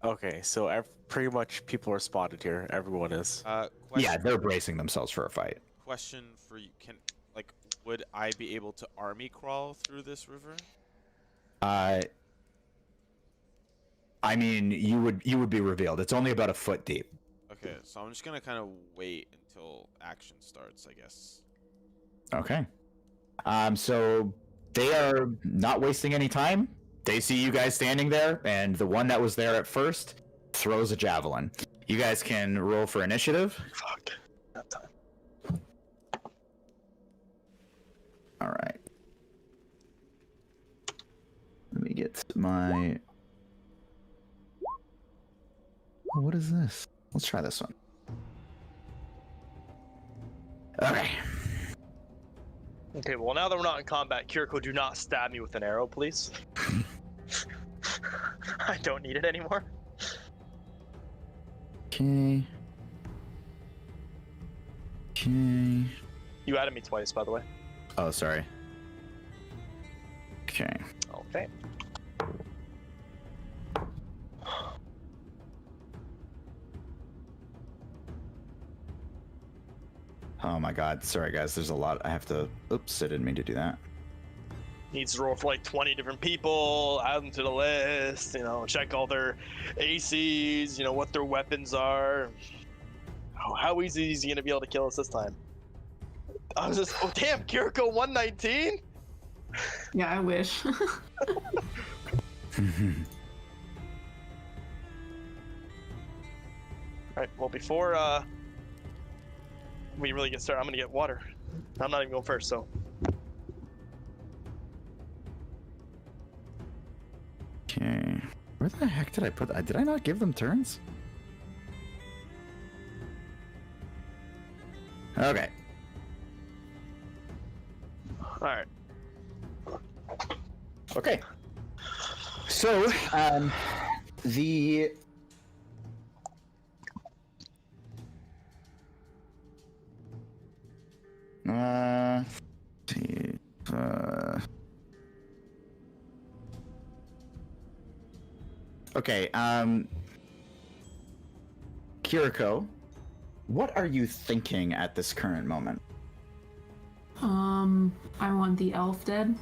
Okay, so pretty much people are spotted here. Everyone is. Yeah, they're bracing themselves for a fight. Question for you: would I be able to army crawl through this river? I mean, you would be revealed. It's only about a foot deep. Okay, so I'm just gonna kind of wait until action starts, I guess. Okay. So they are not wasting any time. They see you guys standing there, and the one that was there at first throws a javelin. You guys can roll for initiative. Fuck. That time. All right. Let me get my. What is this? Let's try this one. Okay. Okay, well, now that we're not in combat, Kiriko, do not stab me with an arrow, please. I don't need it anymore. Okay. Okay. You added me twice, by the way. Oh, sorry. Okay. Okay. Oh my god. Sorry, guys. There's a lot. I have to. Oops, I didn't mean to do that. Needs to roll for like 20 different people, add them to the list, you know, check all their ACs, you know, what their weapons are. Oh, how easy is he going to be able to kill us this time? I was just, oh damn, Kiriko 119? Yeah, I wish. Alright, well before we really get started, I'm going to get water. I'm not even going first, so. Okay. Where the heck did I put that? Did I not give them turns? Okay. Alright. Okay. So, the okay, Kiriko, what are you thinking at this current moment? I want the elf dead.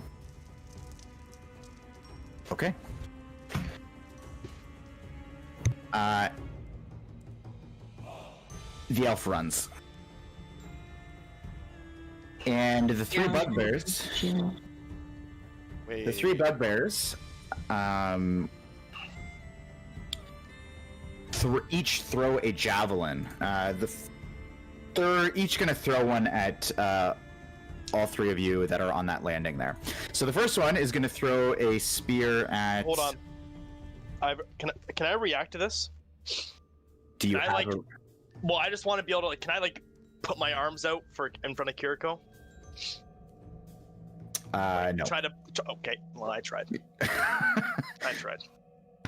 Okay. The elf runs. And the three bugbears, Wait. the three bugbears, each throw a javelin. They're each gonna throw one at all three of you that are on that landing there. So the first one is gonna throw a spear at. Hold on. Can I react to this? Do you Can have I, like, Well, I just want to be able to, like, can I, like, put my arms out in front of Kiriko? No. Try to. Okay, well, I tried. I tried.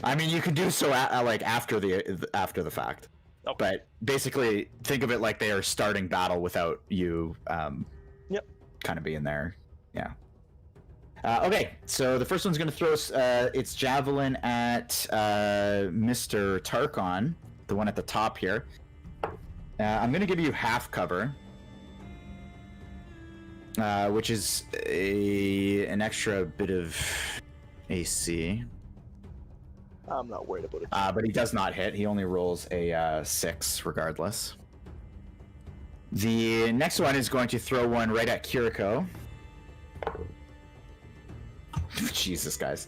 I mean, you can do so like after the fact. Okay. But basically, think of it like they are starting battle without you. Yep. Kind of being there. Yeah. Okay, so the first one's going to throw its javelin at Mr. Tarkon, the one at the top here. I'm going to give you half cover, which is an extra bit of AC. I'm not worried about it. But he does not hit. He only rolls a 6 regardless. The next one is going to throw one right at Kiriko. Jesus, guys.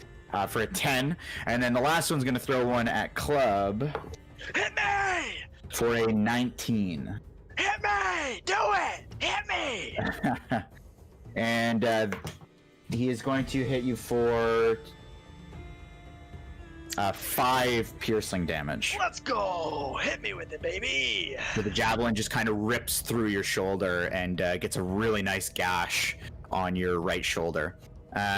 For a 10. And then the last one's going to throw one at Club. Hit me! For a 19. Hit me! Do it! Hit me! And he is going to hit you for 5 piercing damage. Let's go! Hit me with it, baby! So the javelin just kind of rips through your shoulder and gets a really nice gash on your right shoulder.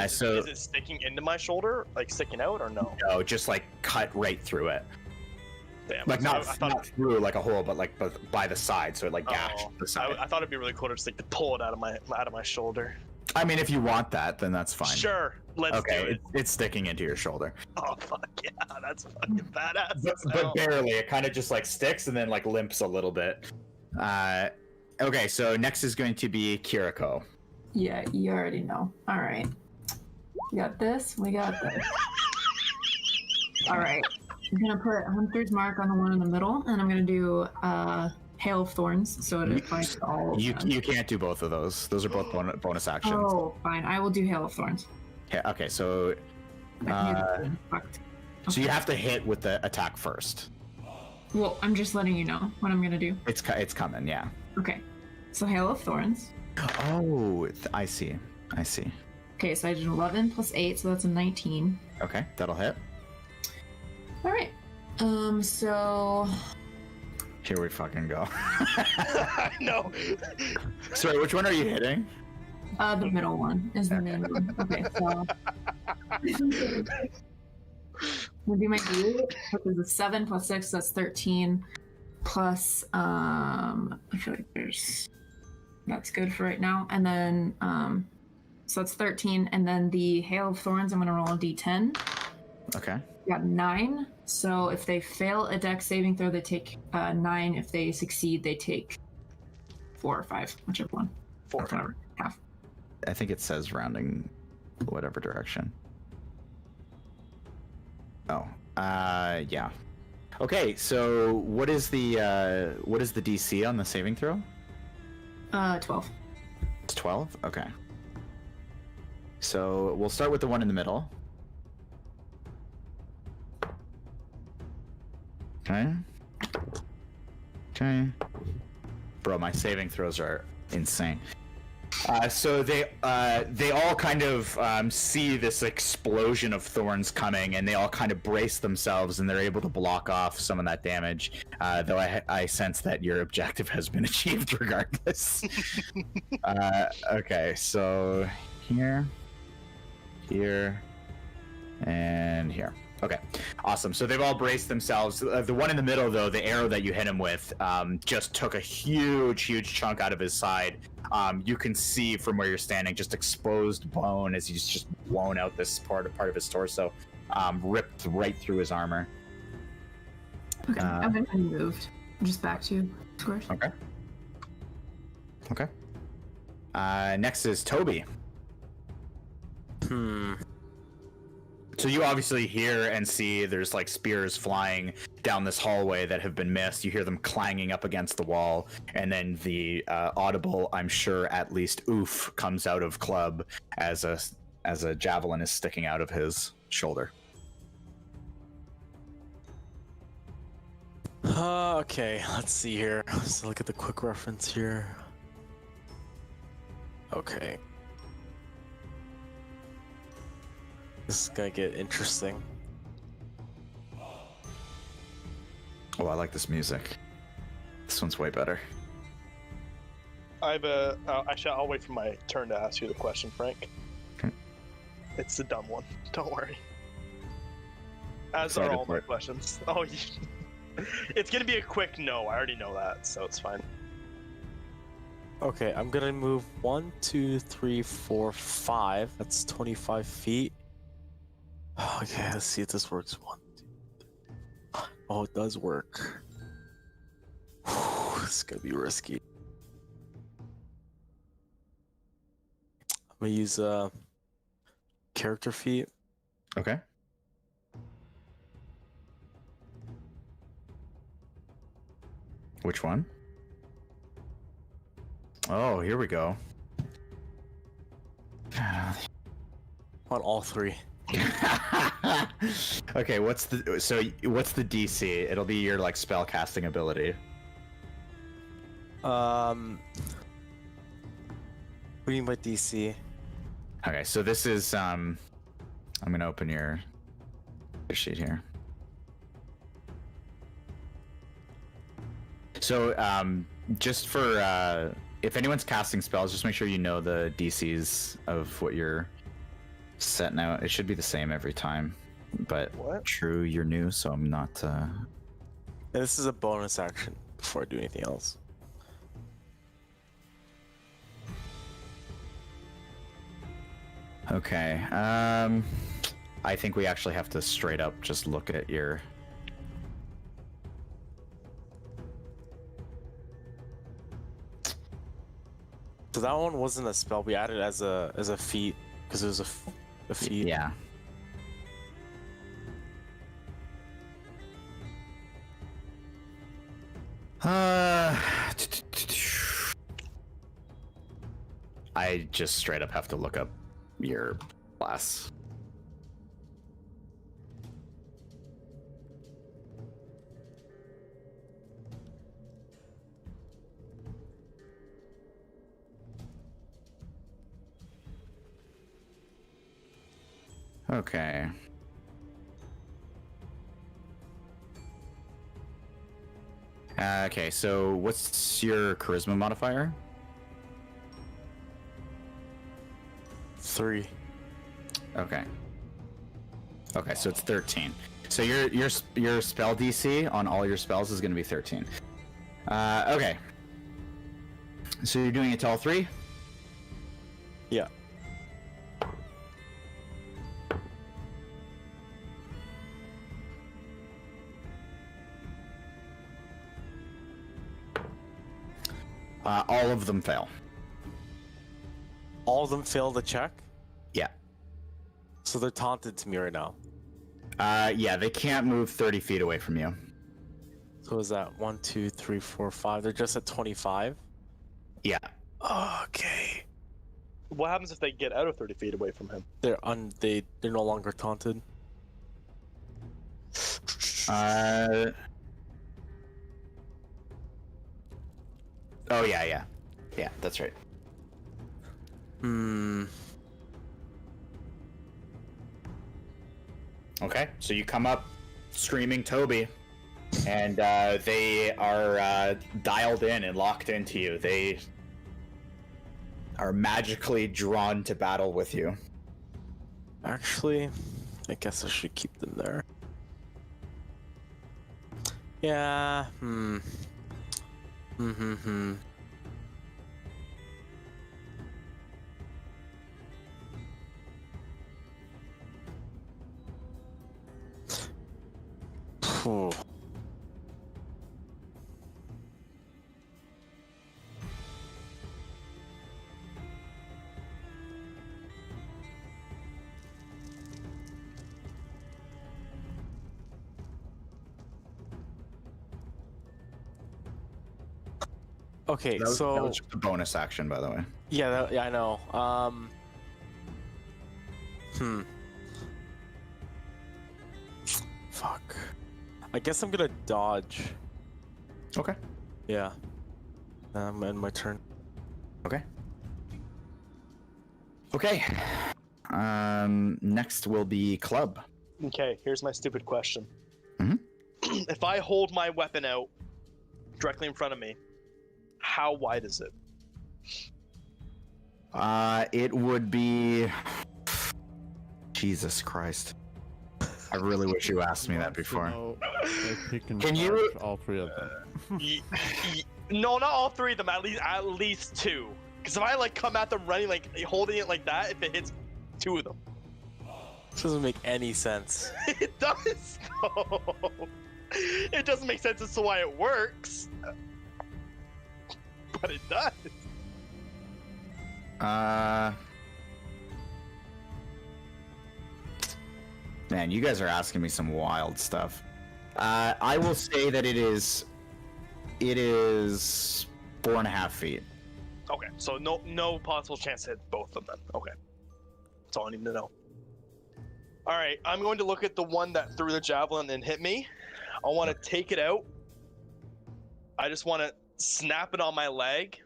So is it sticking into my shoulder, like sticking out, or no? No, just like cut right through it. Damn. Like so not through like a hole, but like by the side, so it like gashed the side. I thought it'd be really cool to just like to pull it out of my shoulder. I mean, if you want that, then that's fine. Sure, let's do it. It's sticking into your shoulder. Oh fuck yeah, that's fucking badass. But barely. It kind of just like sticks and then like limps a little bit. Okay, so next is going to be Kiriko. Yeah, you already know. All right. We got this. We got this. All right. I'm going to put Hunter's Mark on the one in the middle, and I'm going to do Hail of Thorns, so it applies to all of them. You can't do both of those. Those are both bonus actions. Oh, fine. I will do Hail of Thorns. Yeah, okay, so... So you have to hit with the attack first. Well, I'm just letting you know what I'm going to do. It's coming, yeah. Okay. So Hail of Thorns. Oh, I see. Okay, so I did 11 plus 8, so that's a 19. Okay, that'll hit. All right. So... Here we fucking go. I know. Sorry, which one are you hitting? The middle one is the main one. Okay, so... I'm gonna do my D8, which is a 7 plus 6, that's 13. Plus, I feel like that's good for right now. And then, so that's 13. And then the Hail of Thorns, I'm gonna roll a D10. Okay. Got 9. So if they fail a dex saving throw, they take 9. If they succeed, they take 4 or 5, whichever one. 4. Whatever. Half. I think it says rounding whatever direction. Oh, yeah. Okay, so what is the DC on the saving throw? 12. It's 12? Okay. So we'll start with the one in the middle. Okay. Okay. Bro, my saving throws are insane. So they all kind of see this explosion of thorns coming, and they all kind of brace themselves, and they're able to block off some of that damage. Though I sense that your objective has been achieved regardless. Okay, so here, and here. Okay, awesome. So they've all braced themselves. The one in the middle, though, the arrow that you hit him with, just took a huge chunk out of his side. You can see from where you're standing, just exposed bone as he's just blown out this part of his torso, ripped right through his armor. Okay, I've been moved. Just back to squares. Okay. Okay. Next is Toby. So you obviously hear and see there's like spears flying down this hallway that have been missed. You hear them clanging up against the wall, and then the audible, I'm sure at least oof, comes out of Club as a javelin is sticking out of his shoulder. Okay, let's see here. Let's look at the quick reference here. Okay. This is gonna get interesting. Oh, I like this music. This one's way better. Actually, I'll wait for my turn to ask you the question, Frank. Okay. It's the dumb one. Don't worry. As Excited are all for my it. questions. Oh, it's gonna be a quick no. I already know that, so it's fine. Okay, I'm gonna move 1, 2, 3, 4, 5. That's 25 feet. Okay, let's see if this works. 1, 2, 3. Oh, it does work. Whew, this is gonna be risky. I'm gonna use character feat. Okay. Which one? Oh, here we go. On all 3. Okay, what's the DC? It'll be your like spell casting ability. What do you mean by DC? Okay, so this is I'm gonna open your sheet here. So just for if anyone's casting spells, just make sure you know the DCs of what you're setting out. It should be the same every time, but What? true, you're new, so I'm not. This is a bonus action before I do anything else. Okay. I think we actually have to straight up just look at your. So that one wasn't a spell. We added as a feat because it was a feat. Yeah. I just straight up have to look up your class. Okay. Okay, so what's your charisma modifier? 3. Okay. Okay, so it's 13. So your spell DC on all your spells is going to be 13. Okay. So you're doing it to all three? Yeah. All of them fail. All of them fail the check? Yeah. So they're taunted to me right now. Yeah, they can't move 30 feet away from you. So is that 1, 2, 3, 4, 5? They're just at 25? Yeah. Okay. What happens if they get out of 30 feet away from him? They're no longer taunted. Oh yeah. Yeah, that's right. Okay, so you come up screaming Toby, and they are dialed in and locked into you. They are magically drawn to battle with you. Actually, I guess I should keep them there. Yeah, Phew. Okay, That was so just a bonus action, by the way. yeah, I know. Fuck. I guess I'm gonna dodge. Okay. Yeah. I'm end my turn. Okay. Okay. Next will be Club. Okay, here's my stupid question. Mhm. If I hold my weapon out directly in front of me, how wide is it? It would be... Jesus Christ. I really wish you asked me that before. Can you- all three of them? No, not all three of them. At least two. Because if I like come at them running, like holding it like that, if it hits two of them, This doesn't make any sense. it does. No. It doesn't make sense as to why it works, but it does. Man, you guys are asking me some wild stuff. I will say that it is 4.5 feet. Okay, so no possible chance to hit both of them. Okay, that's all I need to know. All right, I'm going to look at the one that threw the javelin and hit me. I want to take it out. I just want to snap it on my leg,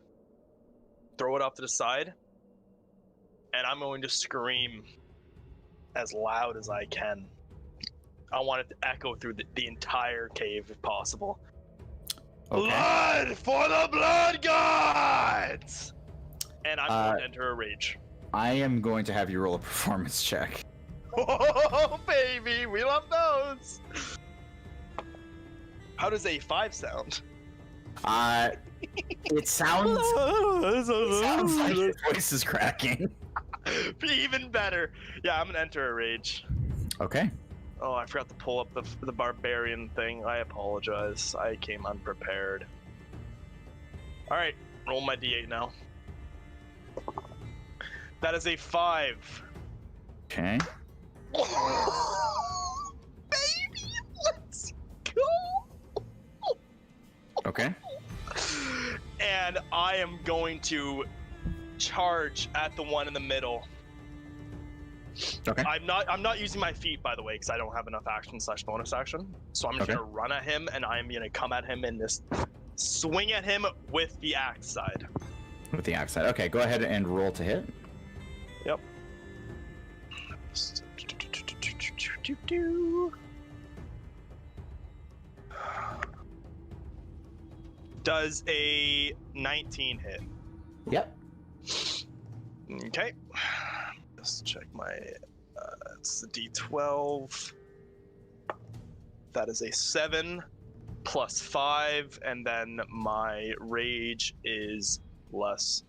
throw it off to the side, and I'm going to scream as loud as I can. I want it to echo through the entire cave if possible. Okay. Blood for the blood gods! And I'm going to enter a rage. I am going to have you roll a performance check. Oh, baby, we love those. How does a 5 sound? It sounds like your voice is cracking. Even better. Yeah, I'm gonna enter a rage. Okay. Oh, I forgot to pull up the barbarian thing. I apologize. I came unprepared. All right, roll my d8 now. That is a 5. Okay. Baby, let's go. Okay. And I am going to charge at the one in the middle. Okay. I'm not using my feet, by the way, because I don't have enough action / bonus action. So I'm just Okay. gonna run at him, and I'm gonna come at him and just swing at him with the axe side. With the axe side. Okay, go ahead and roll to hit. Yep. Does a 19 hit? Yep. Okay. Let's check my. It's the D12. That is a 7 plus 5, and then my rage is plus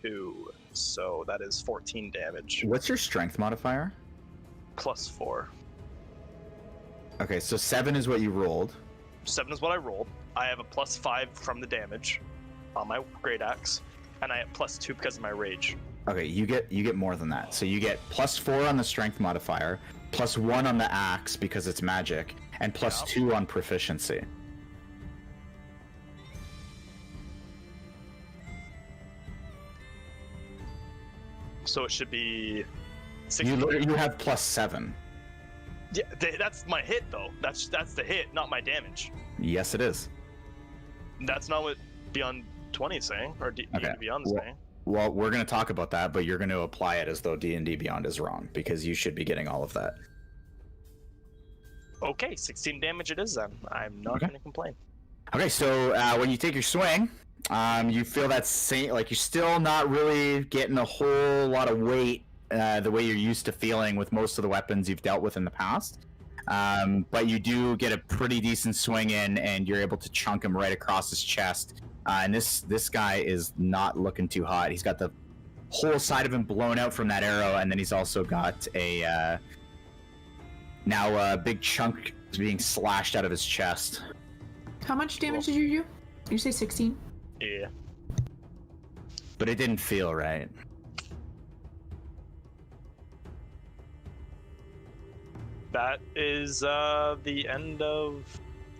2. So that is 14 damage. What's your strength modifier? Plus 4. Okay, so 7 is what you rolled. 7 is what I rolled. I have a plus 5 from the damage on my great axe, and I have plus 2 because of my rage. Okay, you get more than that. So you get plus 4 on the strength modifier, plus 1 on the axe because it's magic, and plus 2 on proficiency. So it should be 6. You have plus 7. Yeah, that's my hit though. That's the hit, not my damage. Yes, it is. That's not what Beyond 20 is saying, or D&D Beyond is saying. Well, we're going to talk about that, but you're going to apply it as though D&D Beyond is wrong, because you should be getting all of that. Okay, 16 damage it is then. I'm not going to complain. Okay, so when you take your swing, you feel that same, like you're still not really getting a whole lot of weight the way you're used to feeling with most of the weapons you've dealt with in the past. But you do get a pretty decent swing in, and you're able to chunk him right across his chest. And this guy is not looking too hot. He's got the whole side of him blown out from that arrow, and then he's also got a now a big chunk being slashed out of his chest. How much damage did you do? You say 16? Yeah. But it didn't feel right. That is the end of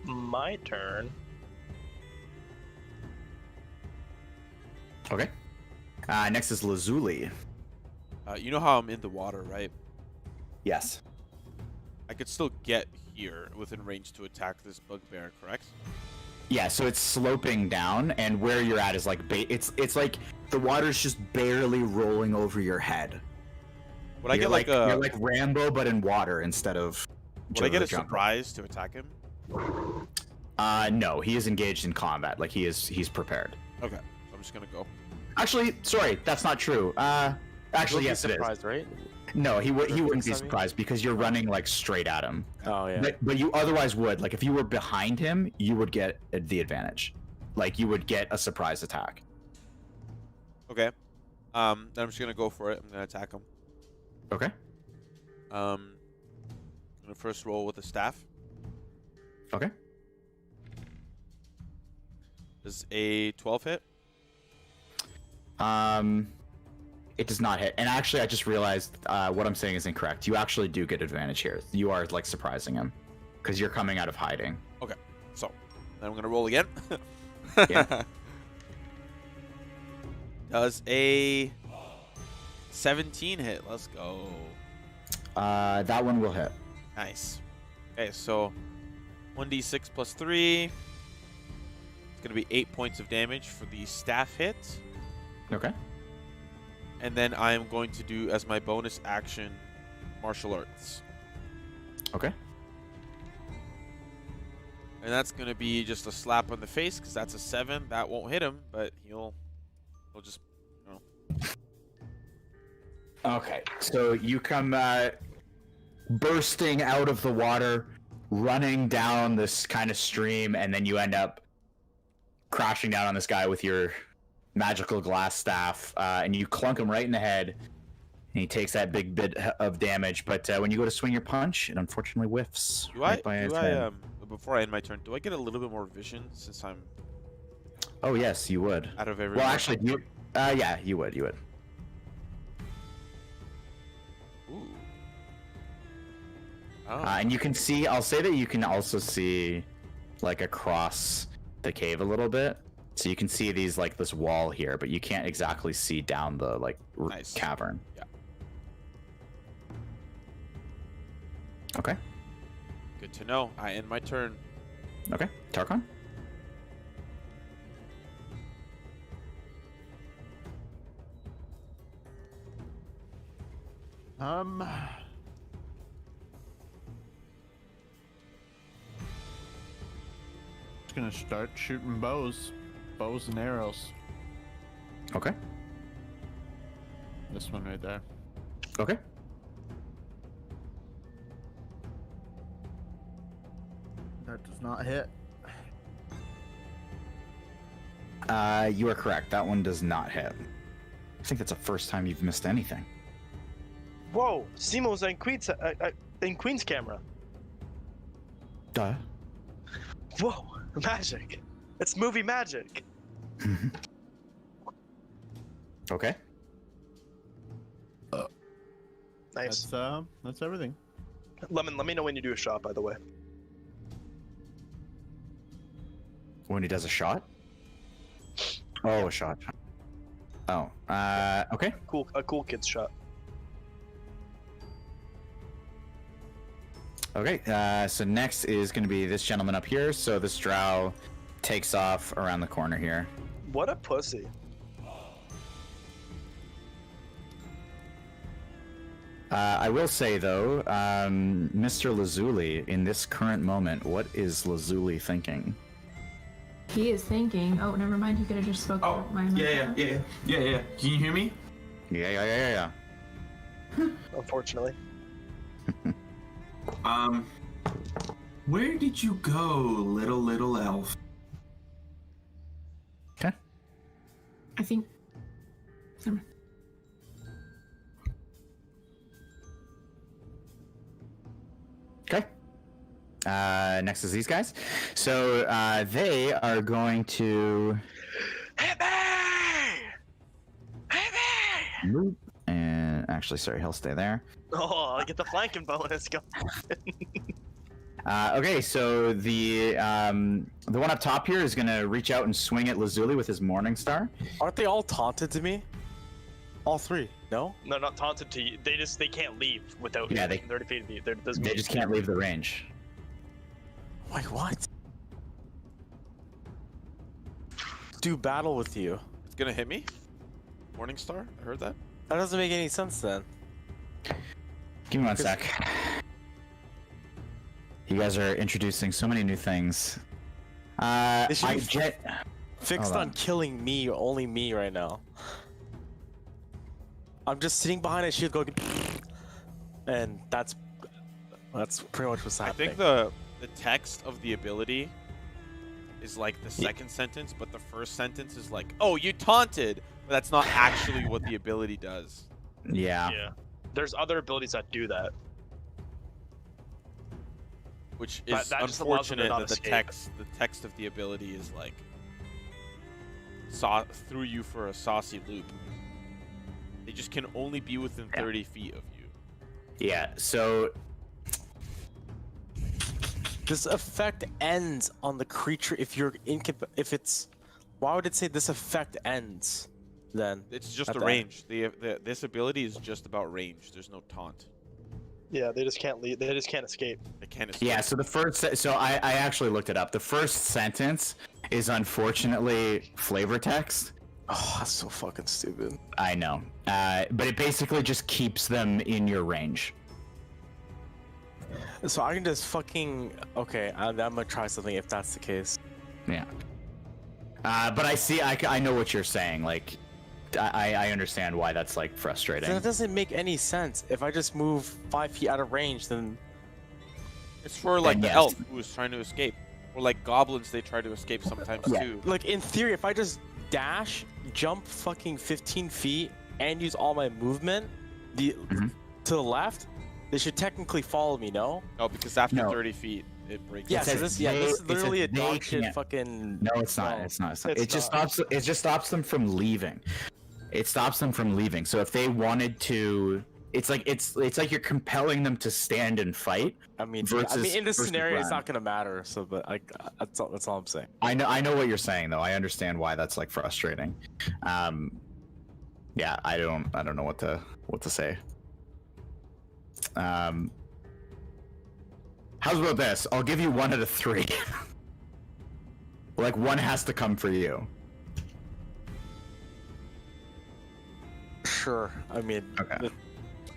my turn. Okay. Next is Lazuli. You know how I'm in the water, right? Yes. I could still get here within range to attack this bugbear, correct? Yeah, so it's sloping down, and where you're at is like it's like the water's just barely rolling over your head. Would I get like a? You're like Rambo, but in water instead of. Would I get a Jojo surprise to attack him? No, he is engaged in combat. Like he's prepared. Okay, so I'm just gonna go. Actually, sorry, that's not true. Actually, yes, it is. Surprised, right? No, he wouldn't be I mean? surprised because you're running like straight at him. Oh yeah. But you otherwise would. Like if you were behind him, you would get the advantage. Like you would get a surprise attack. Okay. Then I'm just gonna go for it. I'm gonna attack him. Okay. I'm gonna first roll with a staff. Okay. Does a 12 hit? It does not hit. And actually, I just realized what I'm saying is incorrect. You actually do get advantage here. You are like surprising him because you're coming out of hiding. Okay. So then I'm gonna roll again. Yeah. Does a 17 hit? Let's go. That one will hit. Nice. Okay, so 1d6 plus 3. It's gonna be 8 points of damage for the staff hit. Okay. And then I am going to do, as my bonus action, martial arts. Okay. And that's going to be just a slap on the face, because that's a 7. That won't hit him, but he'll just, you know. Okay. So you come bursting out of the water, running down this kind of stream, and then you end up crashing down on this guy with your magical glass staff, and you clunk him right in the head, and he takes that big bit of damage. But when you go to swing your punch, it unfortunately whiffs. Before I end my turn, do I get a little bit more vision since I'm Oh yes, you would. out of every? Well, actually, you. Yeah, you would. You would. Ooh. Oh. And you can see. I'll say that you can also see, like across the cave a little bit. So you can see these like this wall here, but you can't exactly see down the like Nice. cavern. Yeah. Okay. Good to know. I end my turn. Okay. Tarkon. Just gonna start shooting bows and arrows. Okay. This one right there. Okay. That does not hit. You are correct. That one does not hit. I think that's the first time you've missed anything. Whoa, Simo's in Queen's camera. Duh. Whoa, magic. It's movie magic. Okay. Nice. That's everything. Lemon, let me know when you do a shot, by the way. When he does a shot? Oh, a shot. Oh, okay. A cool kid's shot. Okay, so next is going to be this gentleman up here. So this drow takes off around the corner here. What a pussy. I will say, though, Mr. Lazuli, in this current moment, what is Lazuli thinking? He is thinking. Oh, never mind. He could have just spoken. Oh, yeah. Can you hear me? Yeah. Unfortunately. Where did you go, little elf? Okay. I think. Okay. Next is these guys. So they are going to Hit me! Hit me! move. And actually, sorry, he'll stay there. Oh, I get the flanking bonus. Go. Okay, so the one up top here is gonna reach out and swing at Lazuli with his Morning Star. Aren't they all taunted to me? All three? No? No, not taunted to you. They can't leave without Yeah, hitting 30 feet of you. They just can't leave the range. Wait, what? Do battle with you. It's gonna hit me. Morningstar. I heard that. That doesn't make any sense then. Give me one sec. You guys are introducing so many new things. They should be fixed Hold on killing me, only me right now. I'm just sitting behind a shield going, and that's pretty much what's I happening. think the text of the ability is like the second sentence, but the first sentence is like, "Oh, you taunted," but that's not actually what the ability does. Yeah. Yeah. There's other abilities that do that. Which But is that just allows them to unfortunate not that the escape. text of the ability is like threw you for a saucy loop. They just can only be within 30 feet of you. Yeah. So This effect ends on the creature if you're if it's. Why would it say this effect ends? Then It's just At the the- range. This ability is just about range. There's no taunt. Yeah, they just can't leave. They just can't escape. They can't escape. yeah. So the first. So I actually looked it up. The first sentence is unfortunately flavor text. oh, that's so fucking stupid. I know. But it basically just keeps them in your range. So I can just fucking okay. I'm gonna try something if that's the case. Yeah. But I see. I know what you're saying. Like, I understand why that's like frustrating. That doesn't make any sense. If I just move 5 feet out of range, then It's for like Then the yes. elf who is trying to escape, or like goblins. They try to escape sometimes Yeah. too. like in theory, if I just dash, jump fucking 15 feet, and use all my movement, Mhm. to the left, they should technically follow me. No? No, because after No. 30 feet, it breaks. Yeah. It So says this, they- this is it says literally a they dog shit can't. fucking. No, it's not. No. It's not. It's It just not. stops. It just stops them from leaving. It stops them from leaving. So if they wanted to, it's like you're compelling them to stand and fight. I mean, versus- in this versus scenario, it's run. not gonna matter. So, but that's all I'm saying. I know what you're saying though. I understand why that's like frustrating. Yeah, I don't know what to say. How's about this? I'll give you 1 out of 3. Like 1 has to come for you. Sure. I mean, Okay.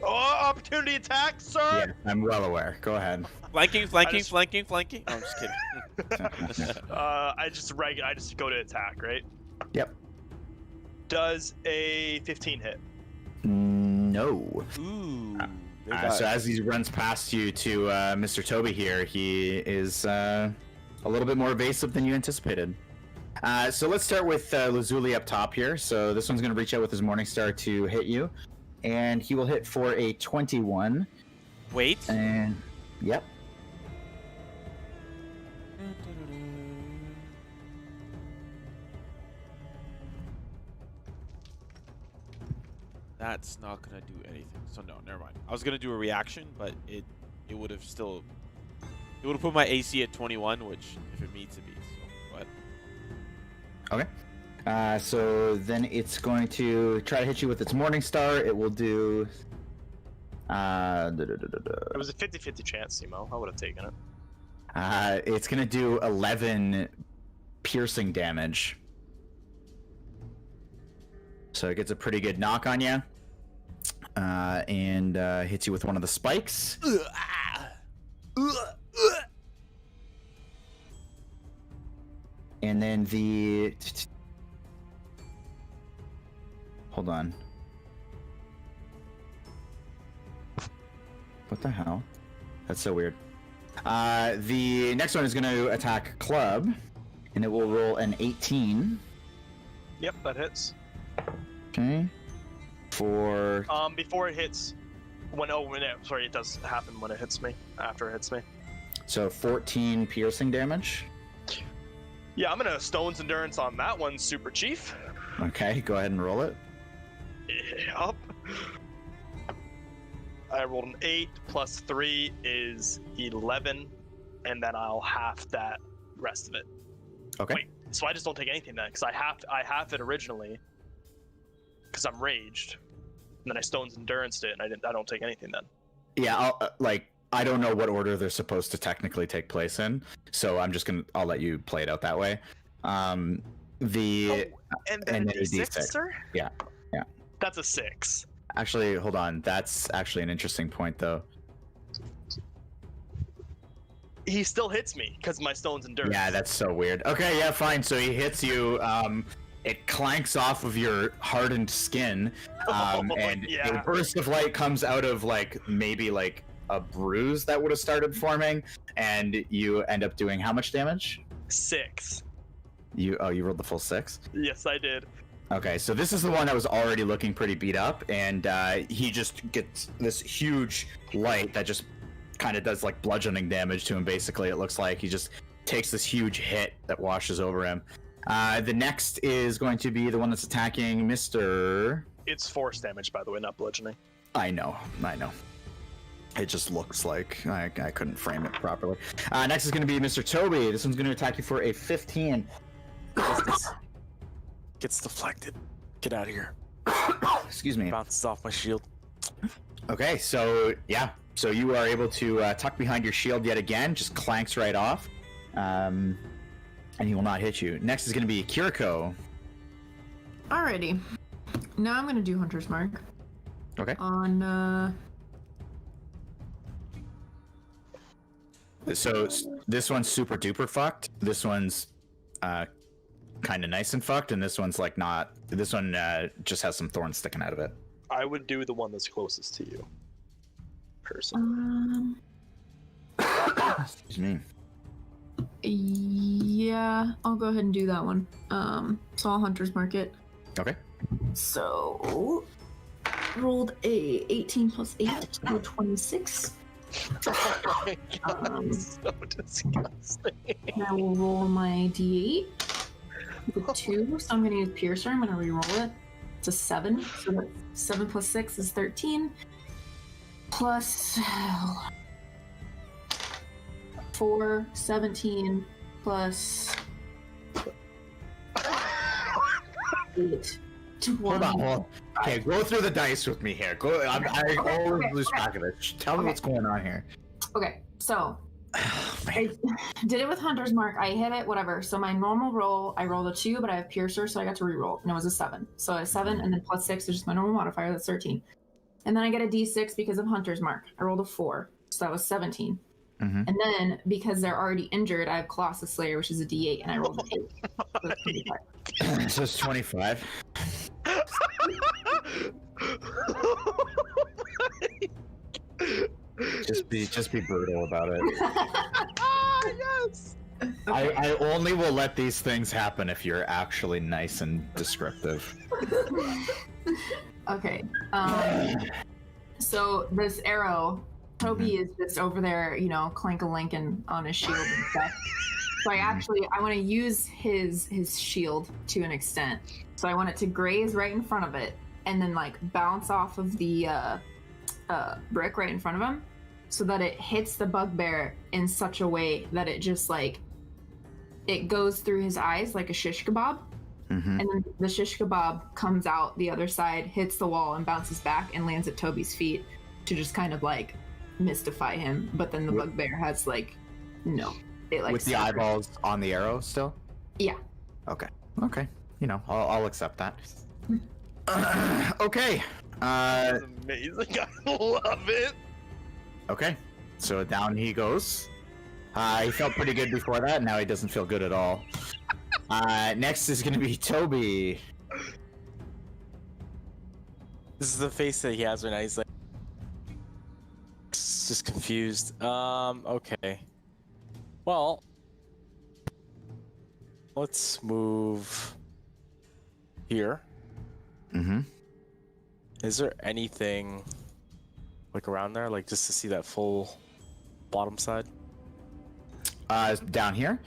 Oh, opportunity attack, sir! Yeah, I'm well aware. Go ahead. Flanking. I just- Oh, I'm just kidding. I just go to attack, right? Yep. Does a 15 hit? No. Ooh. they So got- as he runs past you to Mr. Toby here, he is a little bit more evasive than you anticipated. So let's start with Lazuli up top here. So this one's going to reach out with his Morningstar to hit you, and he will hit for a 21. Wait. And yep. That's not gonna do anything. So no, never mind. I was gonna do a reaction, but it would have still put my AC at 21, which if it meets it beats. So, but Okay. So then it's going to try to hit you with its Morningstar. It will do. It was a 50-50 chance, Simo. I would have taken it. It's gonna do 11 piercing damage. So it gets a pretty good knock on you, and hits you with one of the spikes. And then the... Hold on. What the hell? That's so weird. The next one is going to attack Club, and it will roll an 18. Yep, that hits. Okay. For... Before it hits, sorry, it does happen when it hits me. After it hits me. So 14 piercing damage. Yeah, I'm gonna Stone's Endurance on that one, Super Chief. Okay, go ahead and roll it. Yup. I rolled an 8 plus 3 is 11, and then I'll half that rest of it. Okay. Wait, so I just don't take anything then, because I half it originally, because I'm raged, and then I Stone's Enduranced it, and I don't take anything then. Yeah, I don't know what order they're supposed to technically take place in, so I'll let you play it out that way. And then and a D6, D6. sir? Yeah. That's a 6. Actually, hold on. That's actually an interesting point, though. He still hits me because my Stone's Endurance. Yeah, that's so weird. Okay, yeah, fine. So he hits you. It clanks off of your hardened skin, and yeah. a burst of light comes out of maybe a bruise that would have started forming, and you end up doing how much damage? 6. You rolled the full 6? Yes, I did. Okay, so this is the one that was already looking pretty beat up, and he just gets this huge light that just kind of does bludgeoning damage to him. Basically, it looks like he just takes this huge hit that washes over him. The next is going to be the one that's attacking Mr. It's force damage, by the way, not bludgeoning. I know. It just looks like I couldn't frame it properly. Next is going to be Mr. Toby. This one's going to attack you for a 15. Gets deflected. Get out of here. Excuse me. Bounces off my shield. Okay, so yeah. So you are able to tuck behind your shield yet again. Just clanks right off. And he will not hit you. Next is going to be Kiriko. Alrighty. Now I'm gonna do Hunter's Mark. Okay. On So this one's super duper fucked. This one's kind of nice and fucked, and this one's not. This one just has some thorns sticking out of it. I would do the one that's closest to you. Person. Excuse me. Yeah, I'll go ahead and do that one. So I'll Hunter's Mark it. Okay. So rolled a 18 plus 8, so 26. Oh my God, so disgusting. And I will roll my d8 with 2, so I'm going to use Piercer. I'm going to re-roll it. It's a 7, so that's 7 plus 6 is 13. Plus 4, 17, plus 8, 20. Hold on. Okay, go through the dice with me here. I always lose track of it. Tell me what's going on here. Okay, so Oh, I man. did it with Hunter's Mark. I hit it, whatever. So my normal roll, I rolled a 2, but I have Piercer, so I got to re-roll, and it was a 7. So a 7, and then plus 6 is just my normal modifier. That's 13. And then I get a D6 because of Hunter's Mark. I rolled a 4, so that was 17. Mhm. And then because they're already injured, I have Colossus Slayer, which is a D8, and I rolled an 8. So that's 25. So it's 25. Just be brutal about it. Ah, yes. I only will let these things happen if you're actually nice and descriptive. Okay. So this arrow, Toby is just over there, clink-a-linking on his shield and stuff. So I want to use his shield to an extent. So I want it to graze right in front of it, and then like bounce off of the brick right in front of him, so that it hits the bugbear in such a way that it just like it goes through his eyes like a shish kebab. And then the shish kebab comes out the other side, hits the wall, and bounces back and lands at Toby's feet to just kind of like mystify him. But then the bugbear has like it like with the eyeballs on the arrow still. Yeah. Okay. I'll accept that. Okay. That's amazing. I love it. Okay. So down he goes. He felt pretty good before that. Now he doesn't feel good at all. Next is going to be Toby. This is the face that he has right now. He's like just confused. Okay. Well, let's move here. Is there anything like around there, like just to see that full bottom side? Down here?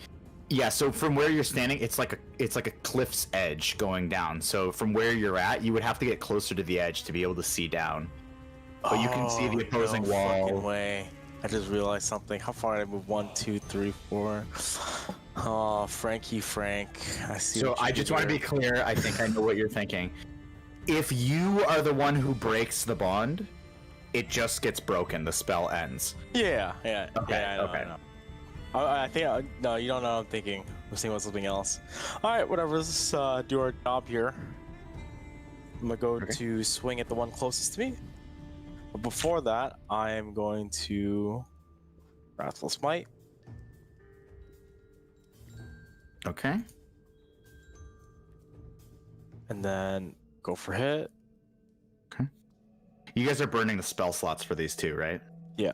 Yeah, so from where you're standing, it's like a cliff's edge going down. So from where you're at, you would have to get closer to the edge to be able to see down. But you can see the opposing no wall. Fucking way. I just realized something. How far did I move? 1, 2, 3, 4. Oh, Phrank. I see. So what you I did just want to there. be clear. I think I know what you're thinking. If you are the one who breaks the bond, it just gets broken. The spell ends. Yeah. Okay, Yeah, I know. I think no, you don't know what I'm thinking. I'm thinking about something else. All right, whatever. Let's do our job here. I'm gonna go to swing at the one closest to me. But before that, I am going to Wrathful Smite. Okay. And then go for hit. You guys are burning the spell slots for these two, right? Yeah.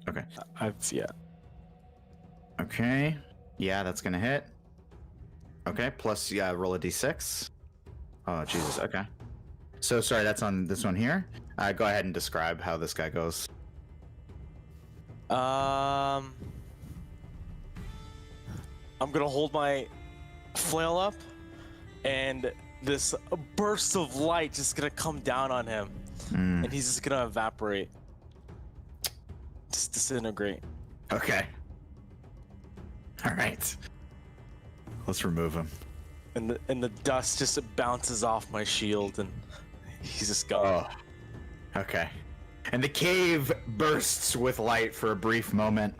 Okay. Yeah. Okay. Yeah, that's gonna hit. Okay. Plus, roll a d6. Oh, Jesus. Okay. So sorry, that's on this one here. Go ahead and describe how this guy goes. I'm gonna hold my flail up, and this burst of light just gonna come down on him, and he's just gonna evaporate, just disintegrate. Okay. All right. Let's remove him. And the dust just bounces off my shield, and he's just gone. Oh. Okay. And the cave bursts with light for a brief moment,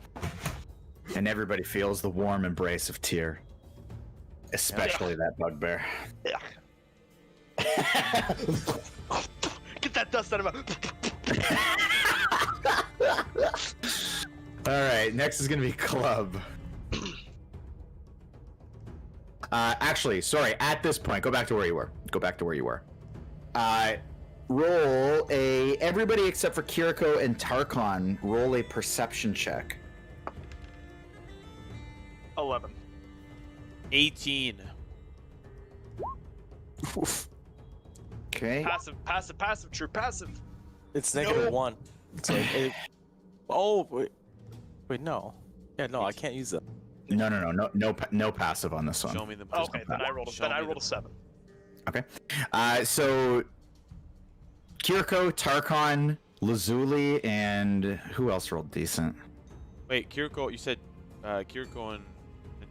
and everybody feels the warm embrace of Tyr, especially that bugbear. Yeah. Get that dust out of my. All right. Next is gonna be Club. Actually, sorry. At this point, go back to where you were. Roll a. Everybody except for Kiriko and Tarkon, roll a perception check. 11. 18. Okay. Passive, true passive. It's -1. So oh wait, no. Yeah, no, I can't use that. No passive on this one. Show me the. Okay, then I rolled a 7. Okay. So Kiriko, Tarkon, Lazuli, and who else rolled decent? Wait, Kiriko. You said Kiriko and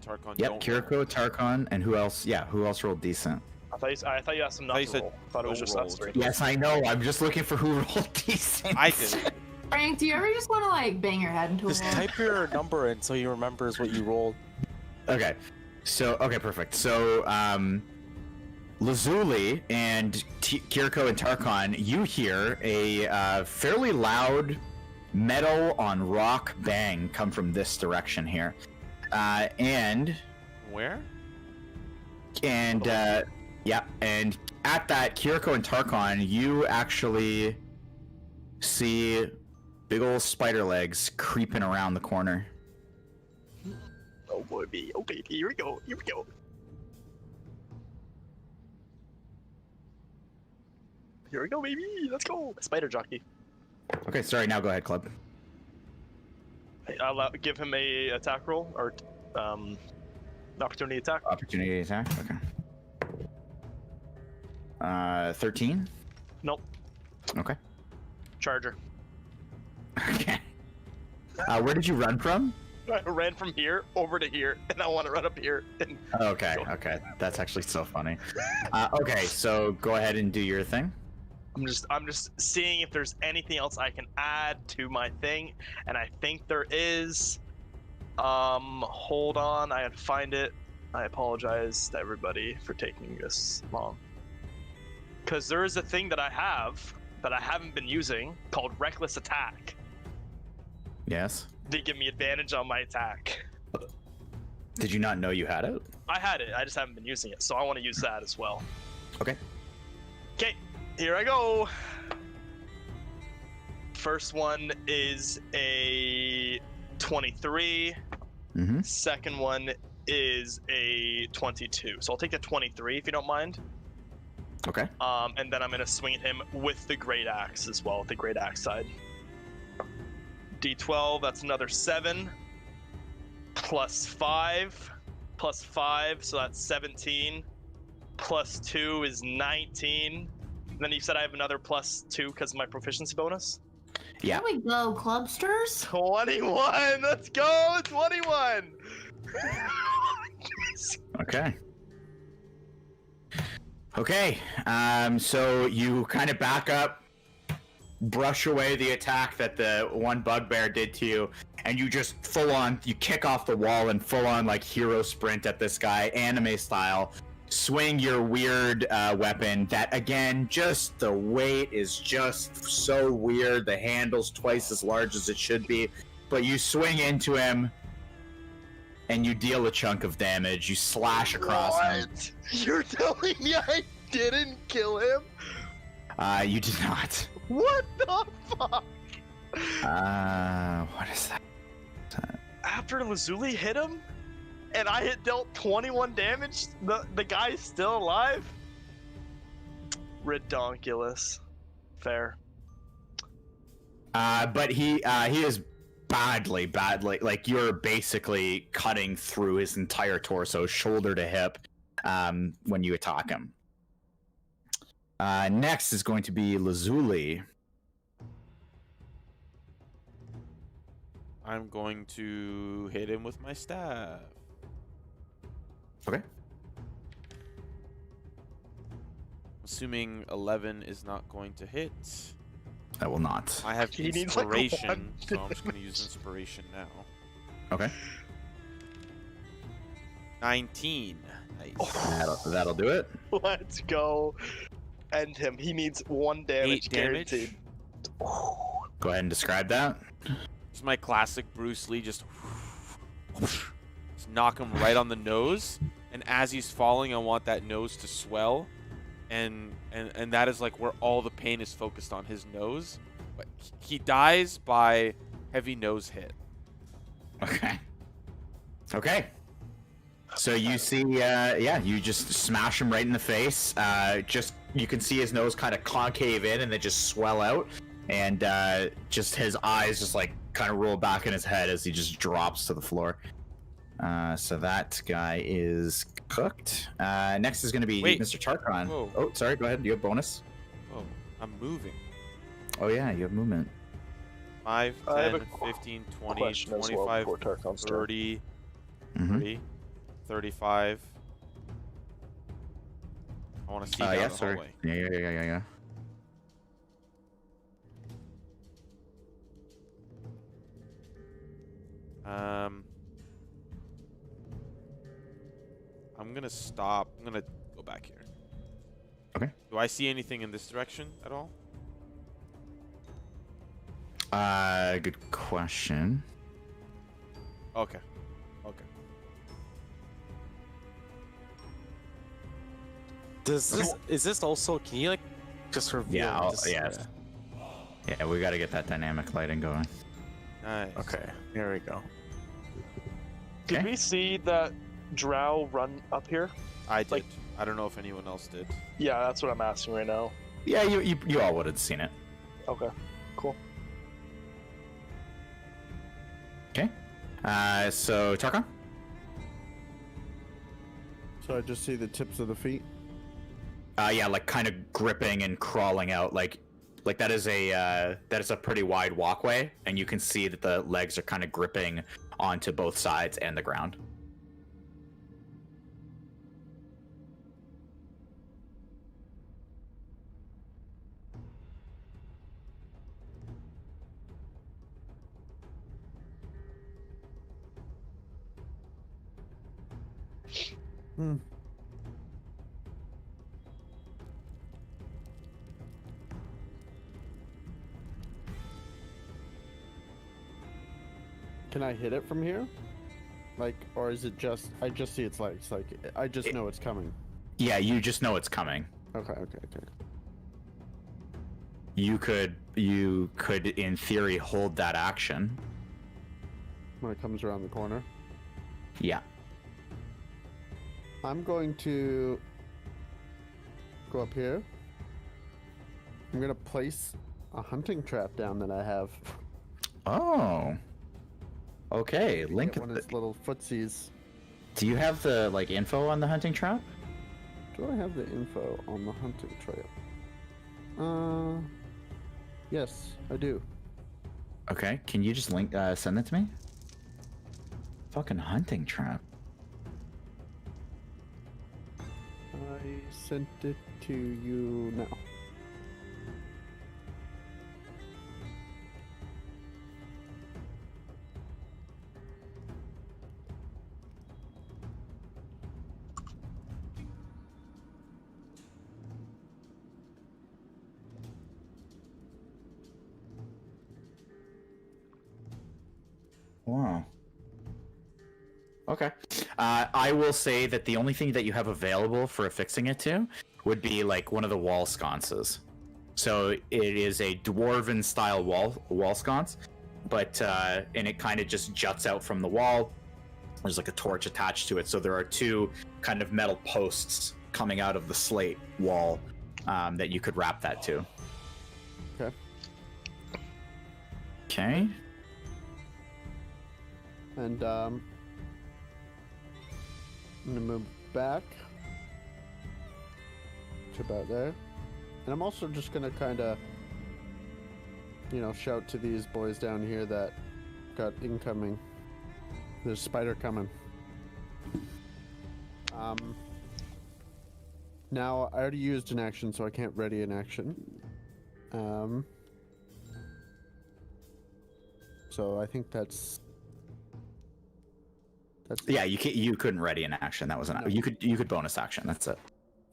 Tarkon. Yep, don't Kiriko, Tarkon, and who else? Yeah, who else rolled decent? I thought you asked him not to roll. I thought it was don't just roll. us three. Yes, I know. I'm just looking for who rolled decent. I did. Phrank, do you ever just want to like bang your head into a Just wall? type your number in so he remembers what you rolled. Okay. So, okay, perfect. So, Lazuli and Kiriko and Tarkon, you hear a fairly loud metal on rock bang come from this direction here. And Where? yeah, and at that, Kiriko and Tarkon, you actually see big old spider legs creeping around the corner. Oh boy, me. Okay, here we go. Here we go. Here we go, baby. Let's go. Spider jockey. Okay, sorry. Now go ahead, Club. I'll give him a attack roll or opportunity attack. Opportunity attack. Okay. 13. Nope. Okay. Charger. Okay. Where did you run from? I ran from here over to here, and I want to run up here. And Okay. Okay. That's actually so funny. Okay, so go ahead and do your thing. I'm just seeing if there's anything else I can add to my thing, and I think there is. Hold on, I had to find it. I apologize to everybody for taking this long. Because there is a thing that I have that I haven't been using called Reckless Attack. Yes. They give me advantage on my attack. Did you not know you had it? I had it, I just haven't been using it, so I want to use that as well. Okay. Okay, here I go. First one is a 23. Mm-hmm. Second one is a 22. So I'll take the 23 if you don't mind. Okay. And then I'm gonna swing at him with the great axe as well, with the great axe side. D12, that's another 7. Plus 5. Plus 5, so that's 17. Plus 2 is 19. And then you said I have another plus 2 because of my proficiency bonus? Yeah. Here we go, clubsters. 21! Let's go! 21! Okay. Okay. So you kind of back up, brush away the attack that the one bugbear did to you, and you just full on, you kick off the wall and full on like hero sprint at this guy, anime style. Swing your weird weapon that, again, just the weight is just so weird. The handle's twice as large as it should be, but you swing into him and you deal a chunk of damage. You slash across him. What? You're telling me I didn't kill him? You did not. What the fuck? What is that? After Lazuli hit him, and I had dealt 21 damage, the guy's still alive? Redonkulous. Fair. But he is badly, like you're basically cutting through his entire torso, shoulder to hip, when you attack him. Next is going to be Lazuli. I'm going to hit him with my staff. Okay. Assuming 11 is not going to hit. I will not. I have He needs, like, inspiration, one so I'm just going to use inspiration now. Okay. 19. Nice. That'll do it. Let's go. End him. He needs 1 damage 8 damage. guaranteed. Go ahead and describe that. It's my classic Bruce Lee, just knock him right on the nose, and as he's falling, I want that nose to swell, and that is like where all the pain is focused on his nose. But he dies by heavy nose hit. Okay. Okay. So you see, you just smash him right in the face. Just you can see his nose kind of concave in and then just swell out, and just his eyes just like kind of roll back in his head as he just drops to the floor. So that guy is cooked. Next is going to be Mr. Tarkon. Whoa. Oh, sorry. Go ahead. Do you have bonus? Oh, I'm moving. Oh yeah, you have movement. 5, I have 10, a 15, 20, question as well 25, before Tarkon starts. 30, Mm-hmm. 30, 35. I want to see down Yeah, the sorry. hallway. Yeah. I'm gonna stop. I'm gonna go back here. Okay. Do I see anything in this direction at all? Good question. Okay. Okay. Is this also? Can you like just reveal? Yeah. this? Yes. Yeah, we got to get that dynamic lighting going. Nice. Okay. Here we go. Did Okay. we see that drow run up here? I did. Like- I don't know if anyone else did. Yeah, that's what I'm asking right now. Yeah, you all would have seen it. Okay, cool. Okay. So Tarkon? So I just see the tips of the feet. Yeah, like kind of gripping and crawling out, like that is a pretty wide walkway, and you can see that the legs are kind of gripping onto both sides and the ground. Hmm. Can I hit it from here? Like, or is it just, I just see its legs, like, I just know it's coming. Yeah, you just know it's coming. Okay. You could in theory hold that action. When it comes around the corner. Yeah. I'm going to go up here. I'm gonna place a hunting trap down that I have. Oh. Okay, Link. Get one of its little footsies. Do you have the like info on the hunting trap? Do I have the info on the hunting trap? Yes, I do. Okay, can you just send that to me? Fucking hunting trap. I sent it to you now. Wow. Okay. I will say that the only thing that you have available for affixing it to would be like one of the wall sconces. So it is a dwarven style wall sconce, but and it kind of just juts out from the wall. There's like a torch attached to it, so there are two kind of metal posts coming out of the slate wall that you could wrap that to. Okay. Okay. And I'm gonna move back to about there. And I'm also just gonna kind of, shout to these boys down here that got incoming. There's a spider coming. Now I already used an action, so I can't ready an action. So I think that's. Yeah, you couldn't ready an action. That was an No. you could bonus action. That's it.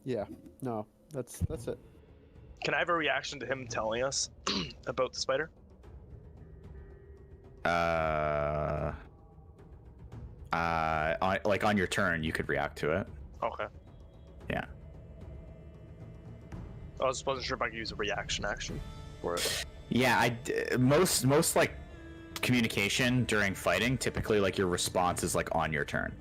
Yeah. No, that's it. Can I have a reaction to him telling us about the spider? On your turn, you could react to it. Okay. Yeah. I just wasn't sure if I could use a reaction action for it. Yeah, most like communication during fighting, typically like your response is like on your turn.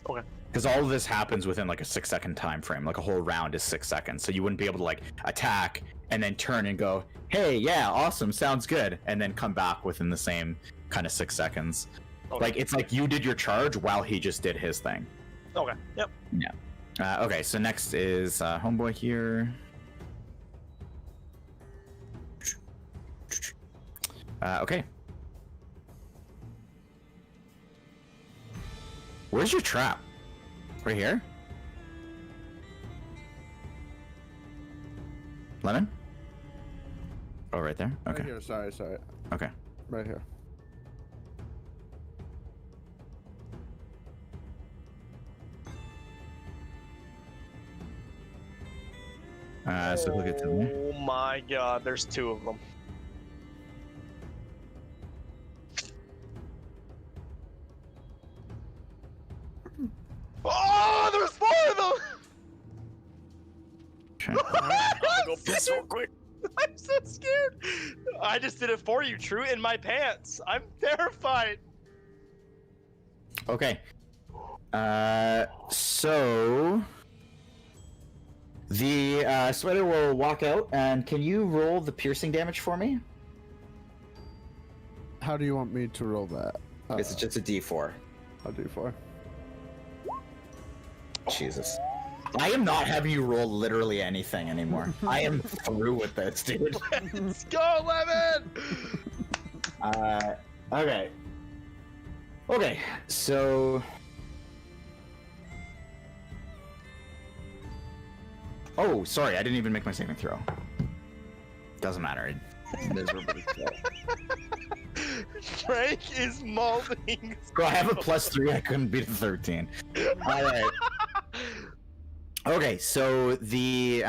Okay. Because all of this happens within like a 6-second time frame. Like a whole round is 6 seconds, so you wouldn't be able to like attack and then turn and go, "Hey, yeah, awesome, sounds good," and then come back within the same kind of 6 seconds. Okay. Like it's like you did your charge while he just did his thing. Okay. Yep. Yeah. Okay, so next is homeboy here. Okay. Where's your trap? Right here? Lemon? Oh, right there? Okay. Right here. Sorry. Okay. Right here. So look at them. Oh my god, there's two of them. Oh, there's four of them! Okay. I'm gonna go piss real quick. I'm so scared. I just did it for you, True, in my pants. I'm terrified. Okay. So the spider will walk out, and can you roll the piercing damage for me? How do you want me to roll that? It's just a D4. I'll do 4. Jesus. I am not having you roll literally anything anymore. I am through with this, dude. Let's go, Lemon! Okay. Okay, so... Oh, sorry, I didn't even make my saving throw. Doesn't matter. Miserably fail. Phrank is molding. Bro, I have a +3, I couldn't beat a 13. Alright. Okay, so the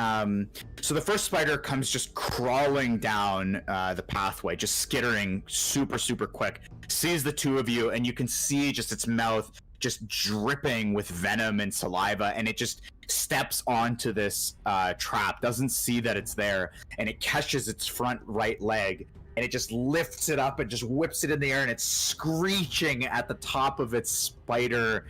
first spider comes just crawling down the pathway, just skittering super quick, sees the two of you, and you can see just its mouth just dripping with venom and saliva, and it just steps onto this trap, doesn't see that it's there, and it catches its front right leg, and it just lifts it up and just whips it in the air, and it's screeching at the top of its spider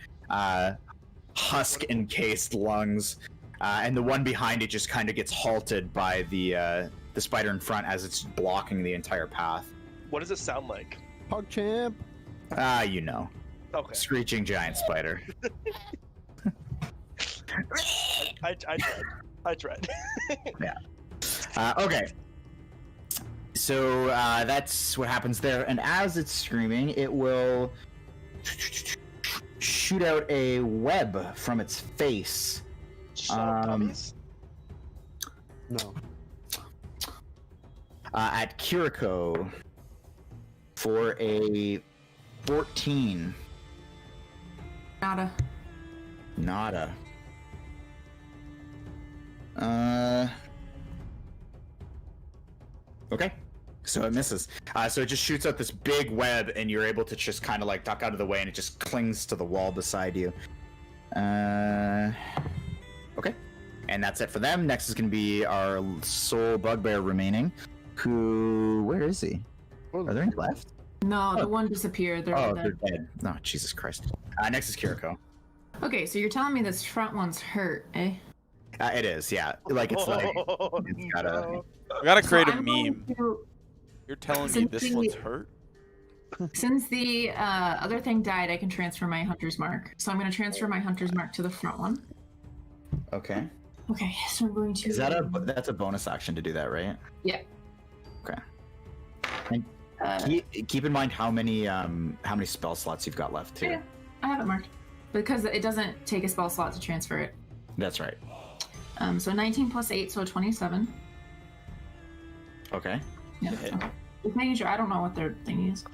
husk encased lungs, and the one behind it just kind of gets halted by the spider in front as it's blocking the entire path. What does it sound like? Hog champ. You know, Okay. screeching giant spider. I tried. Okay. So that's what happens there, and as it's screaming, it will shoot out a web from its face. Shut up, dummies. No. At Kiriko for a 14. Nada. Nada. Okay. So it misses. So it just shoots out this big web, and you're able to just kind of like duck out of the way, and it just clings to the wall beside you. Okay. And that's it for them. Next is going to be our sole bugbear remaining. Where is he? Are there any left? No, the one disappeared. They're all They're dead. dead. Oh, Jesus Christ. Next is Kiriko. Okay, so you're telling me this front one's hurt, eh? It is, yeah. Like it's like Oh, it's got a. no. I gotta create a I'm going meme. You're telling me Since this the- one's hurt? Since the other thing died, I can transfer my hunter's mark. So I'm going to transfer my hunter's mark to the front one. Okay. Okay, so I'm going to. Is that that's a bonus action to do that, right? Yeah. Okay. And keep in mind how many spell slots you've got left too. Yeah, I have it marked because it doesn't take a spell slot to transfer it. That's right. So 19 plus 8, so 27. Okay. Yeah. hit. Okay. Just making sure. I don't know what their thing is.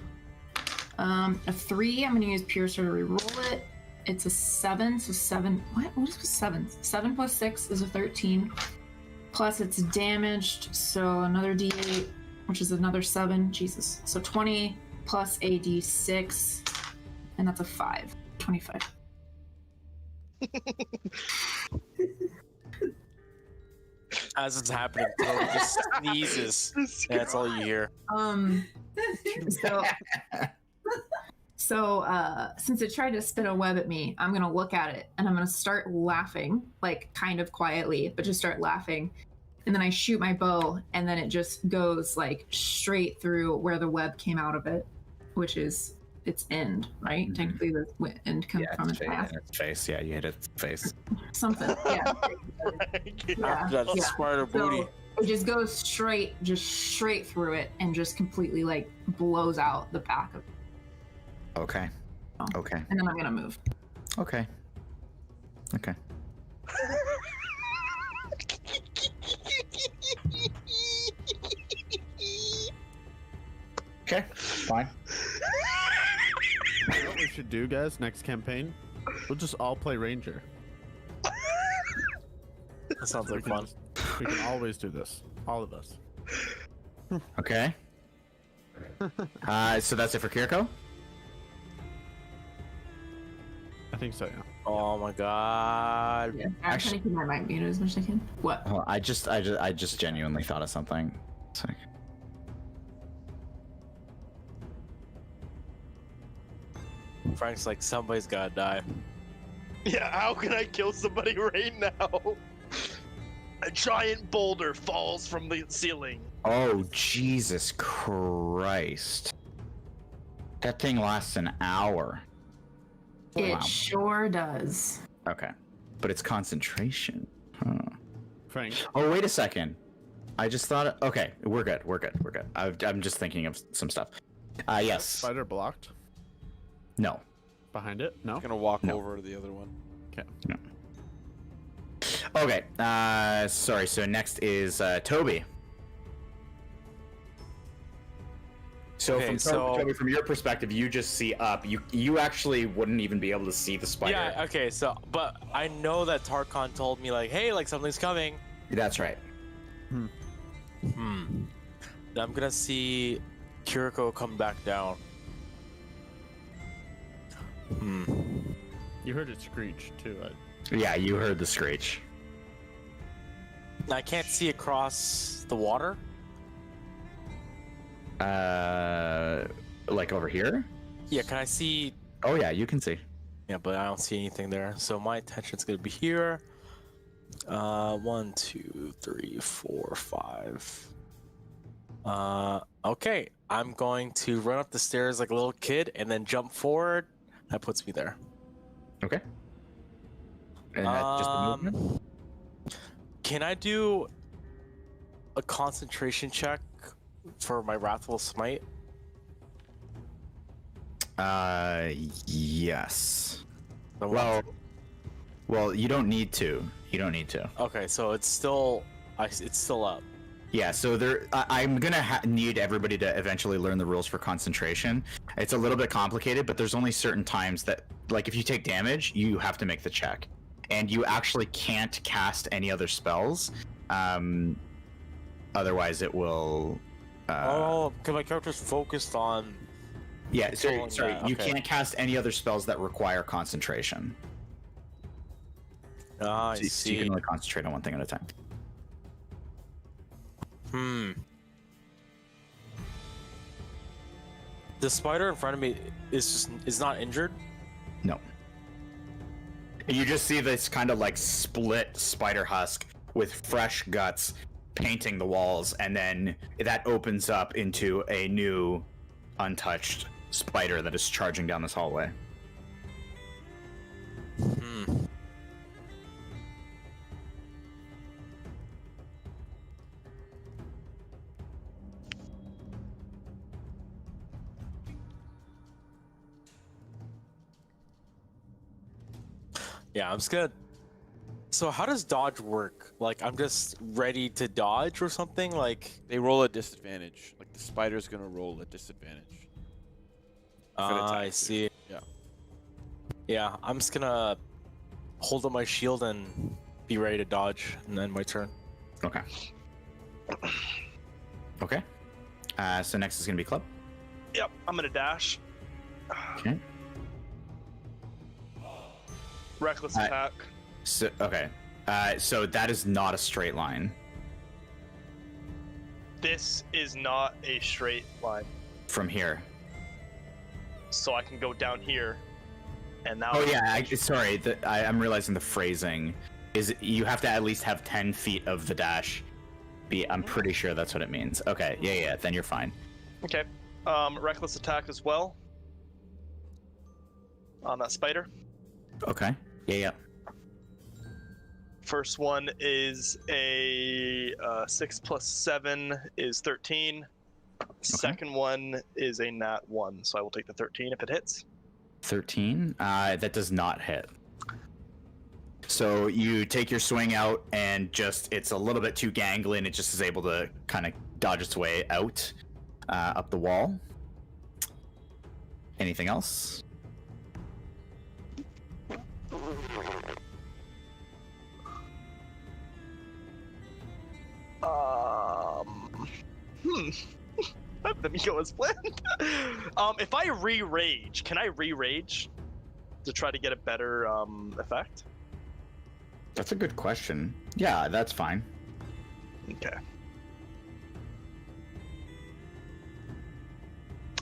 A 3. I'm going to use Piercer to reroll it. It's a 7. So 7. What is 7? 7 plus 6 is a 13. Plus it's damaged, so another D8, which is another 7. Jesus. So 20 plus a D6, and that's a 5. 25. As it's happening, Toby just sneezes. And that's all you hear. So since it tried to spin a web at me, I'm gonna look at it and I'm gonna start laughing, like kind of quietly, but just start laughing. And then I shoot my bow, and then it just goes like straight through where the web came out of it, which is its end, right? Mhm. Technically, the end comes from its mouth. Its face. Yeah, you hit its face. Something, yeah. Yeah, That yeah. spider booty. So it just goes straight through it, and just completely like blows out the back of it. Okay. Oh. Okay. And then I'm gonna move. Okay. Okay. Okay. Fine. You know what we should do, guys? Next campaign, we'll just all play Ranger. That sounds like fun. We can always do this. All of us. Okay. So that's it for Kiriko? I think so, yeah. Oh my god. Yeah. I'm Actually- trying to keep my mind muted as much as I can. What? Well, I just genuinely thought of something. It's like, Frank's like, somebody's gotta die. Yeah, how can I kill somebody right now? A giant boulder falls from the ceiling. Oh, Jesus Christ. That thing lasts an hour. It Wow. sure does. Okay. But it's concentration. Huh. Phrank. Oh, wait a second. I just thought... Okay, we're good. I'm just thinking of some stuff. Yes. Spider blocked No. behind it. No. I'm gonna walk No. over to the other one. Okay. No. Okay. Sorry. So next is Toby. So Okay, from Toby, from your perspective, you just see up. You actually wouldn't even be able to see the spider. Yeah, okay, so, but I know that Tarkon told me, like, hey, like, something's coming. That's right. I'm gonna see Kiriko come back down. You heard it screech too. Yeah, you heard the screech. I can't see across the water. Like over here? Yeah, can I see? Oh yeah, you can see. Yeah, but I don't see anything there. So my attention's gonna be here. 1, 2, 3, 4, 5. Okay, I'm going to run up the stairs like a little kid and then jump forward. That puts me there. Okay. And that's just the movement? Can I do a concentration check for my Wrathful Smite? Yes. The one- Well, you don't need to. You don't need to. Okay, so it's still, it's still up. Yeah, so I'm gonna need everybody to eventually learn the rules for concentration. It's a little bit complicated, but there's only certain times that, like, if you take damage, you have to make the check, and you actually can't cast any other spells. Otherwise, it will. Because my character's focused on. Yeah, sorry. that, You okay. can't cast any other spells that require concentration. Ah, I So you see. can only concentrate on one thing at a time. The spider in front of me is not injured. No. You just see this kind of like split spider husk with fresh guts painting the walls, and then that opens up into a new, untouched spider that is charging down this hallway. Yeah, I'm just gonna. So how does dodge work? Like, I'm just ready to dodge or something? Like, They roll a disadvantage. Like the spider's gonna roll a disadvantage. I see. Yeah. Yeah, I'm just gonna hold up my shield and be ready to dodge, and then my turn. Okay. Okay. So next is gonna be Club. Yep, I'm gonna dash. Okay. Reckless attack. So okay. So that is not a straight line. This is not a straight line, From here. so I can go down here, and now. Oh yeah, sorry. I'm realizing the phrasing is you have to at least have 10 feet of the dash. I'm pretty sure that's what it means. Okay, yeah. Then you're fine. Okay. Reckless attack as well. On that spider. Okay. Yeah. First one is a 6 plus 7 is 13. Second one is a nat 1, so I will take the 13 if it hits. 13. That does not hit. So you take your swing out, and it's a little bit too gangly, and it just is able to kind of dodge its way out up the wall. Anything else? Let me go as planned. If I re-rage, can I re-rage to try to get a better effect? That's a good question. Yeah, that's fine. Okay.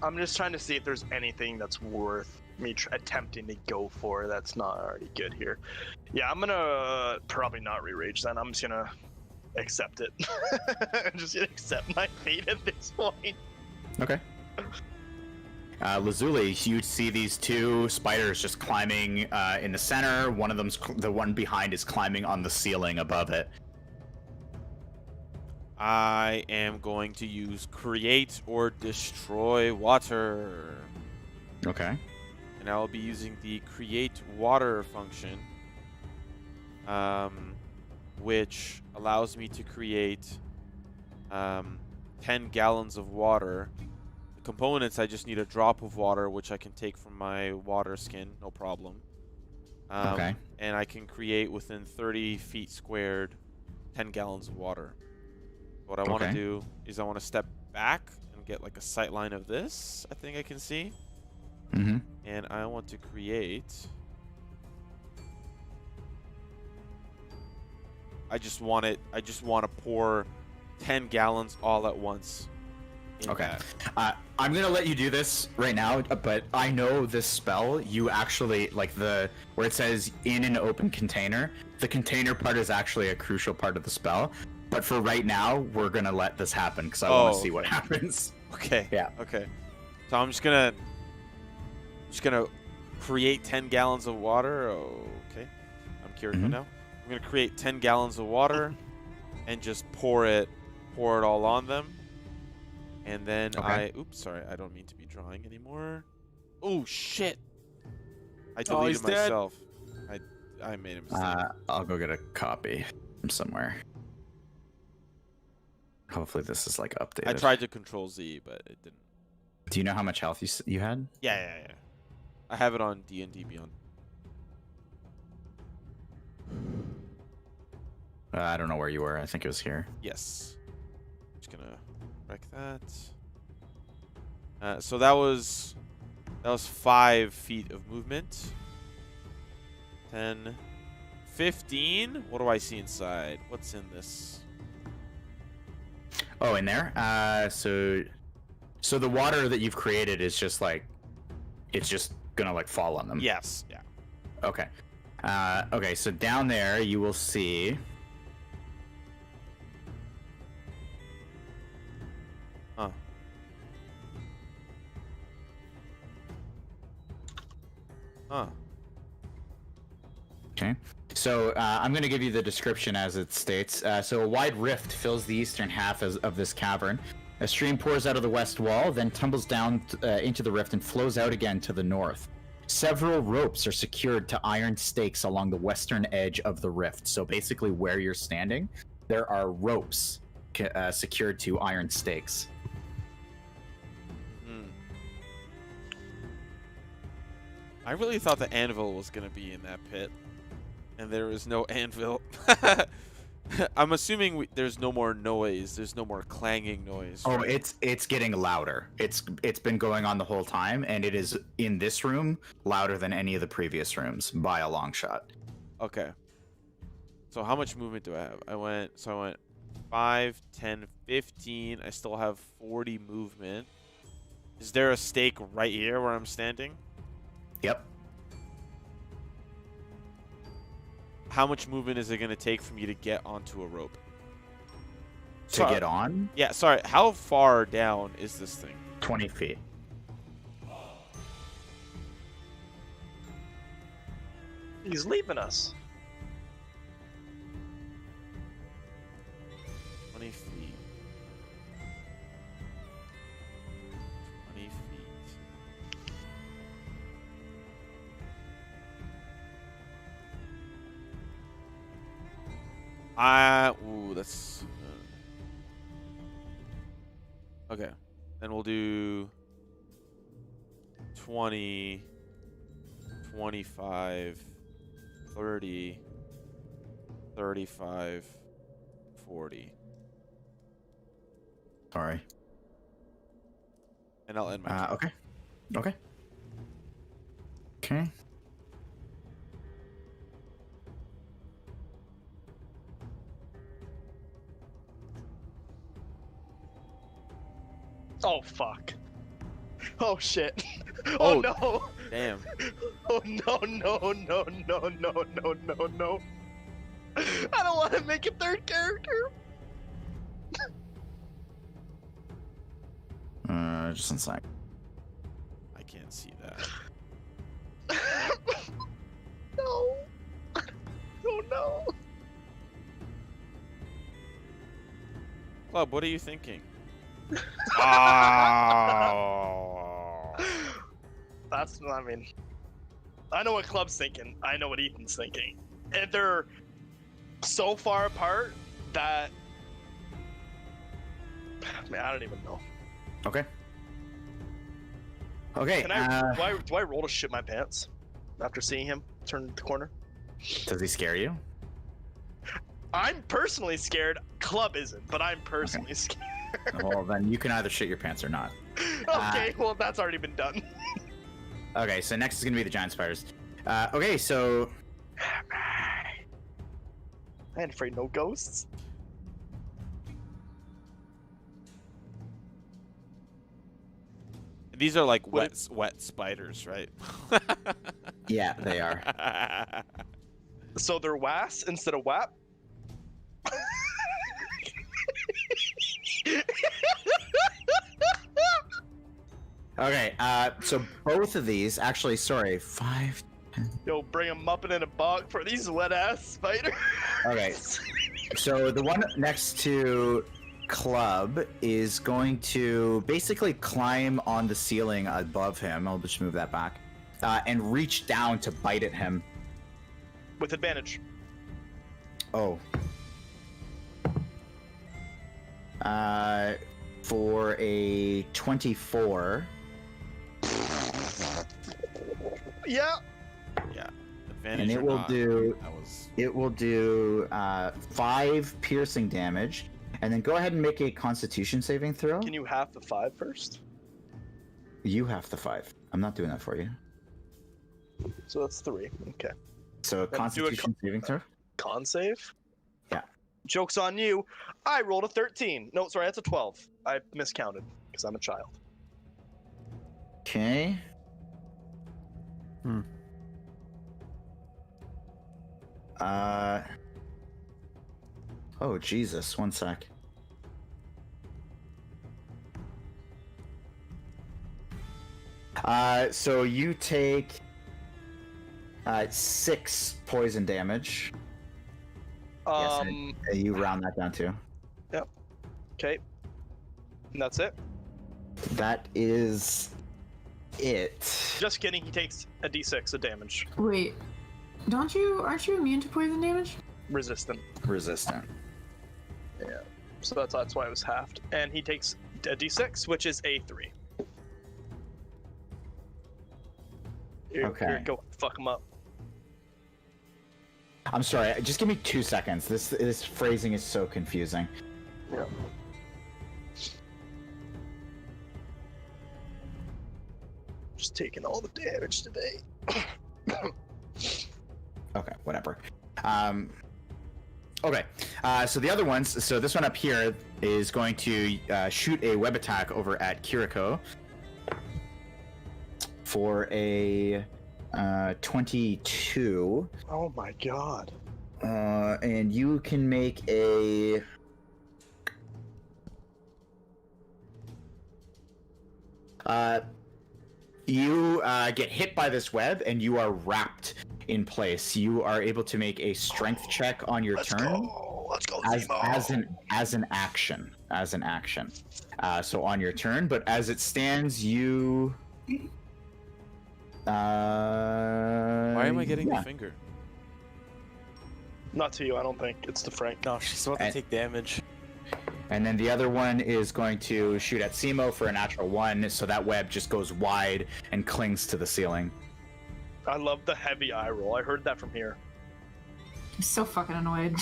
I'm just trying to see if there's anything that's worth me attempting to go for that's not already good here. Yeah, I'm gonna probably not re-rage then. I'm just gonna accept it. I'm just gonna accept my fate at this point. Okay. Lazuli, you see these two spiders just climbing in the center. One of them's the one behind is climbing on the ceiling above it. I am going to use create or destroy water. Okay. And I will be using the create water function, which allows me to create 10 gallons of water. The components, I just need a drop of water, which I can take from my water skin, no problem. Okay. And I can create within 30 feet squared 10 gallons of water. What I want to do is I want to step back and get like a sight line of this, I think I can see. Mm-hmm. And I want to create... I just want to pour 10 gallons all at once. Okay. I'm gonna let you do this right now, but I know this spell, you actually, like where it says in an open container, the container part is actually a crucial part of the spell. But for right now, we're gonna let this happen because I want to see what happens. Okay. Yeah. Okay. So I'm just gonna create 10 gallons of water. Okay. I'm Kiriko now. I'm gonna create 10 gallons of water and just pour it all on them. And then oops, sorry, I don't mean to be drawing anymore. Oh shit! I deleted myself. I made a mistake. I'll go get a copy from somewhere. Hopefully this is like updated. I tried to control Z, but it didn't. Do you know how much health you had? Yeah. I have it on DnD Beyond. I don't know where you were. I think it was here. Yes. Just gonna wreck that. So that was 5 feet of movement. 10, 15. What do I see inside? What's in this? Oh, in there. So the water that you've created is just like, it's just gonna like fall on them. Yes. Yeah. Okay. Okay. So down there you will see. Okay. So I'm going to give you the description as it states. So a wide rift fills the eastern half of this cavern. A stream pours out of the west wall, then tumbles down into the rift and flows out again to the north. Several ropes are secured to iron stakes along the western edge of the rift. So basically where you're standing, there are ropes secured to iron stakes. I really thought the anvil was going to be in that pit. And there is no anvil. I'm assuming there's no more noise. There's no more clanging noise. Oh, right? it's getting louder. It's been going on the whole time, and it is in this room louder than any of the previous rooms by a long shot. Okay. So how much movement do I have? I went 5, 10, 15. I still have 40 movement. Is there a stake right here where I'm standing? Yep. How much movement is it going to take for me to get onto a rope? To get on? Yeah, sorry. How far down is this thing? 20 feet. He's leaving us. 20 feet. 20 feet. Ooh, that's... okay. Then we'll do 20, 25, 30, 35, 40. Sorry. And I'll end my turn. Okay. Okay. Okay. Oh fuck. Oh shit. Oh no. Damn. Oh no. I don't want to make a third character. Just one sec. I can't see that. No. Oh no. Club, what are you thinking? Oh. That's, I mean, I know what Club's thinking. I know what Ethan's thinking. And they're so far apart that, man, I don't even know. Okay. Okay. Can do I roll to shit my pants after seeing him turn the corner? Does he scare you? I'm personally scared. Club isn't, but I'm personally scared. Well, then you can either shit your pants or not. Okay, well, that's already been done. Okay, so next is gonna be the giant spiders. Okay, so I ain't afraid no ghosts. These are like What- wet spiders, right? yeah, they are. So they're was instead of wap. Okay, so both of these, actually, sorry, 5. Yo, bring them up in a bog for these wet ass spiders. Okay, so the one next to Club is going to basically climb on the ceiling above him. I'll just move that back, and reach down to bite at him. With advantage. Oh. For a 24. Yeah. Yeah. Advantage And it or will not, do that was... it will do 5 piercing damage, and then go ahead and make a Constitution saving throw. Can you half the 5 first? You have the 5. I'm not doing that for you. So that's 3. Okay. So do a Constitution saving throw. Con save? Yeah. Joke's on you. I rolled a 13. No, sorry, that's a 12. I miscounted because I'm a child. Okay. Oh Jesus! One sec. So you take 6 poison damage. Yes, and you round that down too. Okay. And that's it. That is it. Just kidding, he takes a d6 of damage. Wait, aren't you immune to poison damage? Resistant. Resistant. So that's why it was halved. And he takes a d6, which is a 3. Here, go fuck him up. I'm sorry. Just give me 2 seconds. This phrasing is so confusing. Yeah. Just taking all the damage today. Okay, whatever. Okay, so the other ones, so this one up here is going to shoot a web attack over at Kiriko for a 22. Oh my god. And you can make a... You get hit by this web and you are wrapped in place. You are able to make a strength check on your turn. Let's go, As Simo. an action. So on your turn, but as it stands, you. Why am I getting the finger? Not to you, I don't think. It's to Phrank. No, she's about to take damage. And then the other one is going to shoot at Simo for a natural 1, so that web just goes wide and clings to the ceiling. I love the heavy eye roll. I heard that from here. I'm so fucking annoyed.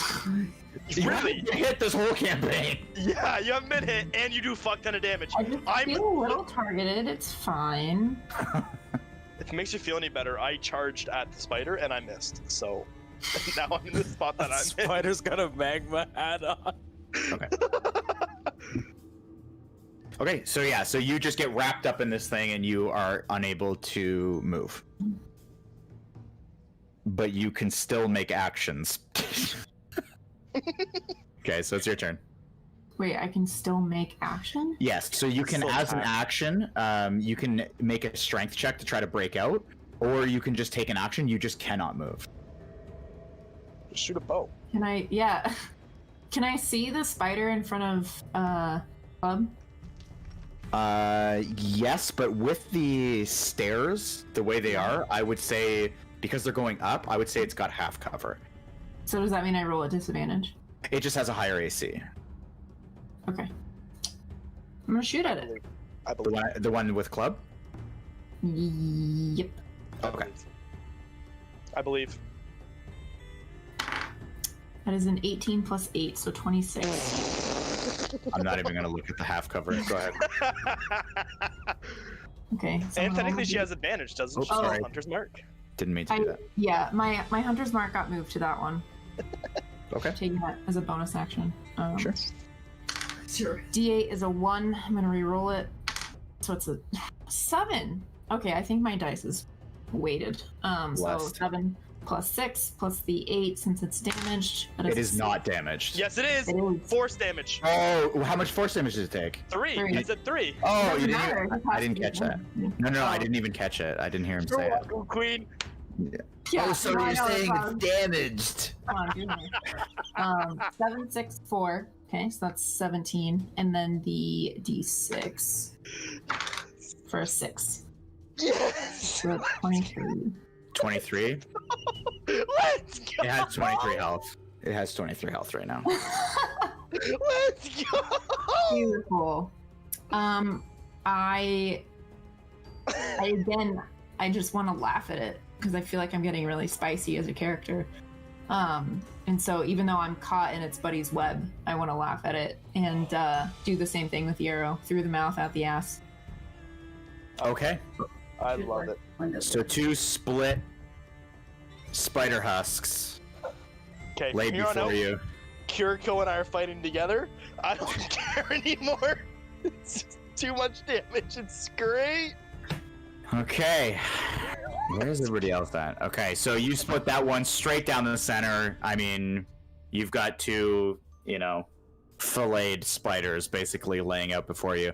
Really? You hit this whole campaign. Yeah, you haven't been hit, and you do fuck ton of damage. I just feel a little targeted. It's fine. If it makes you feel any better, I charged at the spider and I missed. So now I'm in the spot that I'm in. Spider's got a magma hat on. Okay. Okay, so yeah, so you just get wrapped up in this thing and you are unable to move. But you can still make actions. Okay, so it's your turn. Wait, I can still make action? Yes, so you can, Still as an attack. action, you can make a strength check to try to break out, or you can just take an action, you just cannot move. Just shoot a bow. Can I? Yeah. Can I see the spider in front of Club? Yes, but with the stairs, the way they are, I would say, because they're going up, I would say it's got half cover. So does that mean I roll at disadvantage? It just has a higher AC. Okay. I'm gonna shoot at it. I The believe. one, the one with club? Yep. Okay. I believe. That is an 18 plus 8, so 26. I'm not even gonna look at the half cover. Go ahead. Okay. so And I'm technically gonna she has advantage, doesn't Oh, she? sorry. Hunter's mark. Didn't mean to do that. Yeah, my hunter's mark got moved to that one. Okay. Taking that as a bonus action. Sure. D8 is a 1. I'm gonna re-roll it. So it's a 7. Okay, I think my dice is weighted. So Blessed. 7 plus 6 plus the 8 since it's damaged. But It it's is a not damaged. Yes, it is. It is. Force damage. Oh, how much force damage does it take? 3. Three. I said 3. Oh, Doesn't you didn't. matter, Even, it I has didn't to be catch that. one. No, I Oh. didn't even catch it. I didn't hear him You're say it. welcome, Queen. Yeah, Oh, so no, I you're know, that's saying why I it's was- damaged? Come on, do me. 7, 6, 4. Okay, so that's 17. And then the D6 for a 6. Yes. So 23. 23. Let's go. It has 23 health. It has 23 health right now. Let's go. Beautiful. I just want to laugh at it because I feel like I'm getting really spicy as a character. And so even though I'm caught in its buddy's web, I want to laugh at it and do the same thing with the arrow through the mouth, out the ass. Okay. I love it. So 2 split spider husks Okay, laid from here on before out, you. Kiriko and I are fighting together. I don't care anymore. It's just too much damage. It's great. Okay. Where's everybody else at? Okay, so you split that one straight down the center. I mean, you've got 2, filleted spiders basically laying out before you.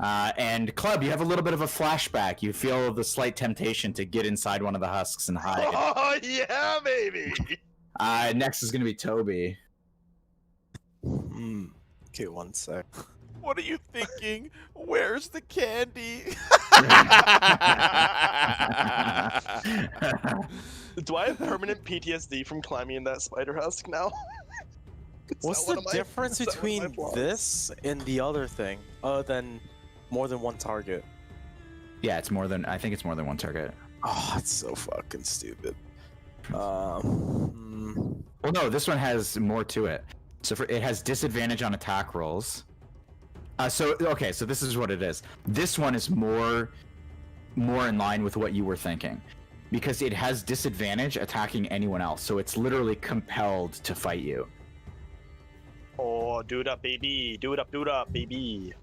And Club, you have a little bit of a flashback. You feel the slight temptation to get inside one of the husks and hide. Oh yeah, baby. Next is going to be Toby. Okay, one sec. What are you thinking? Where's the candy? Do I have permanent PTSD from climbing in that spider husk now? Is What's that the one of my- difference is that one of my between flaws? this and the other thing, other than more than one target? Yeah, I think it's more than one target. Oh, it's so fucking stupid. Well, no, this one has more to it. So it has disadvantage on attack rolls. So this is what it is. This one is more in line with what you were thinking, because it has disadvantage attacking anyone else. So it's literally compelled to fight you. Oh, do it up, baby. Do it up, baby.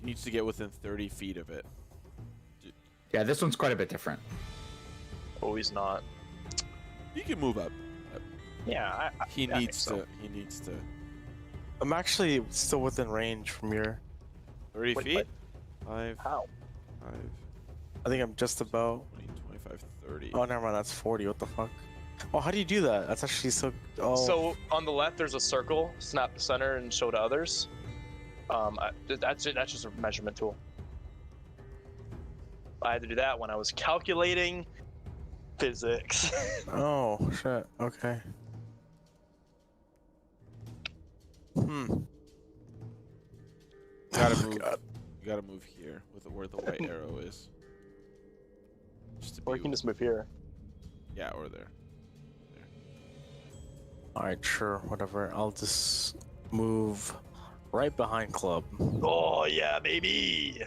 He needs to get within 30 feet of it. Yeah, this one's quite a bit different. Oh, he's not. He can move up. Yeah, He I needs think to. He needs to. I'm actually still within range from your. 30 Wait, feet. what? 5, How? 5, I think I'm just about. 20, 25, 30. Oh, never mind. That's 40. What the fuck? Oh, how do you do that? That's actually so. Oh. So on the left, there's a circle. Snap the center and show to others. That's just a measurement tool. I had to do that when I was calculating physics. Oh shit. Okay. You gotta Oh, move. God. You gotta move here with where the white arrow is. Just to Or be. you can just move here. Yeah, or there. All right, sure, whatever. I'll just move right behind Club. Oh yeah, baby.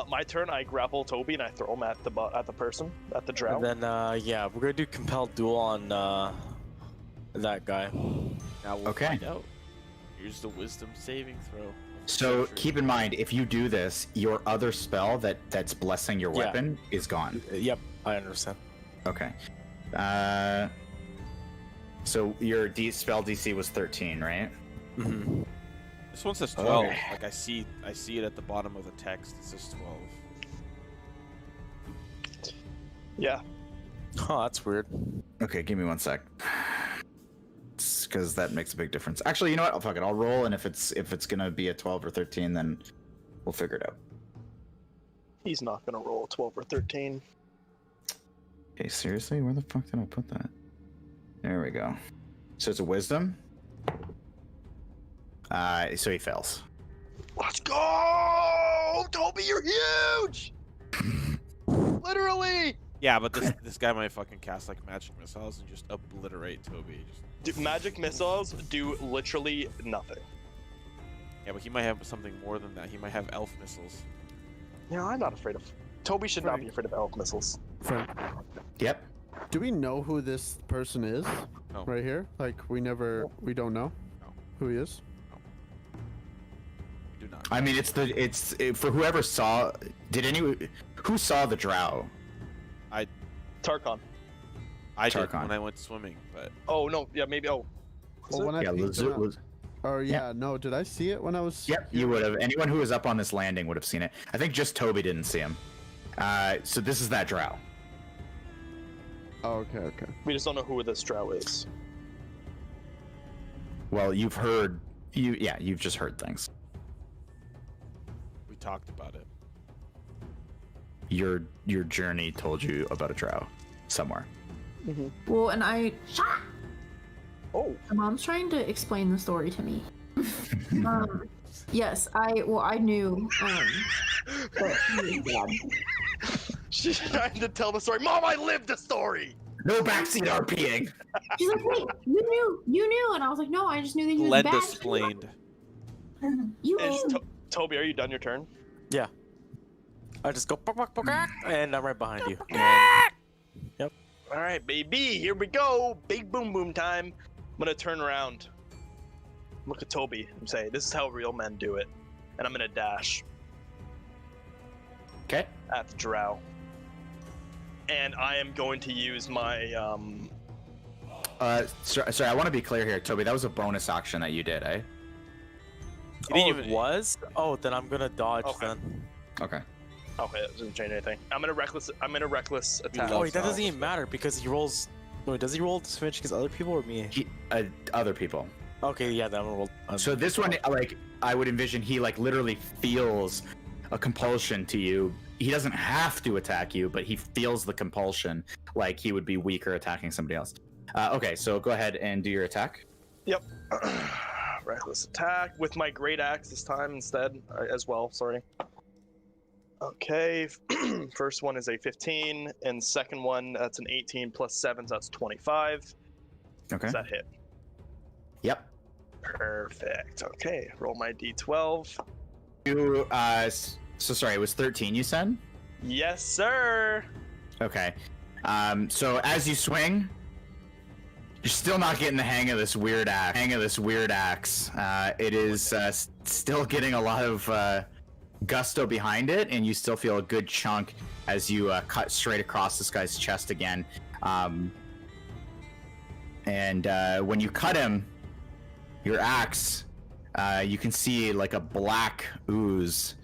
My turn. I grapple Toby and I throw him at the person, at the drow. And then, yeah, we're gonna do compelled duel on that guy. Now we'll Okay. find out. Here's the wisdom saving throw. So keep in mind, if you do this, your other spell that's blessing your Yeah. weapon is gone. Yep, I understand. Okay. So your spell DC was 13, right? Mm-hmm. This one says 12. Okay. Like I see it at the bottom of the text. It says 12. Yeah. Oh, that's weird. Okay, give me 1 sec. Because that makes a big difference. Actually, you know what? Fuck it. I'll roll, and if it's gonna be a 12 or 13, then we'll figure it out. He's not gonna roll 12 or 13. Okay, seriously? Where the fuck did I put that? There we go. So it's a wisdom. So he fails. Let's go! Toby, you're huge! Literally! Yeah, but this guy might fucking cast like magic missiles and just obliterate Toby. Magic missiles do literally nothing. Yeah, but he might have something more than that. He might have elf missiles. Yeah, I'm not afraid of. Toby should not Right. be afraid of elf missiles. Frank, Yep. do we know who this person is? No. Right here? Like, we don't know No. who he is? Do not. I mean, for whoever saw. Who saw the drow? Tarkon. I did Tarkon. when I went swimming, but Oh, no. Yeah, maybe. Oh. Was Well, it? when I Yeah, peeked in Lazuli. or yeah, no, did I see it when I was? Yep, you would have. Anyone who was up on this landing would have seen it. I think just Toby didn't see him. So this is that drow. Oh, okay. We just don't know who this drow is. Well, you've just heard things. we talked about it. Your journey told you about a drow somewhere. Well, and Oh. my mom's trying to explain the story to me. Yes, I knew. That he was dead. She's trying to tell the story. Mom, I lived the story! No backseat RPing. She's like, wait, you knew, and I was like, no, I just knew that he was Lend bad. explained. You Is knew. Toby, are you done your turn? Yeah. I just go and I'm right behind you. And All right, baby, here we go. Big boom boom time. I'm gonna turn around, look at Toby, and say, "This is how real men do it." And I'm gonna dash Okay. at the drow. And I am going to use my Sorry, I want to be clear here, Toby. That was a bonus action that you did, eh? He didn't oh, even it was? Oh, then I'm gonna dodge Okay. then. Okay. Okay, that doesn't change anything. I'm gonna reckless attack. Oh, wait, that Lost doesn't even matter because he rolls. Wait, does he roll disadvantage against other people or me? Other people. Okay, yeah, then I'm gonna roll. So this one, like, I would envision he like literally feels a compulsion to you. He doesn't have to attack you, but he feels the compulsion, like he would be weaker attacking somebody else. Okay, so go ahead and do your attack. Yep. Reckless attack with my great axe this time instead as well. Sorry. Okay. First one is a 15, and second one that's an 18 plus 7, so that's 25. Okay. Does that hit? Yep. Perfect. Okay. Roll my d12. You so sorry, it was 13 you said? Yes, sir. Okay. So as you swing, you're still not getting the hang of this weird axe. It is still getting a lot of gusto behind it, and you still feel a good chunk as you cut straight across this guy's chest again. And when you cut him, your axe, you can see like a black ooze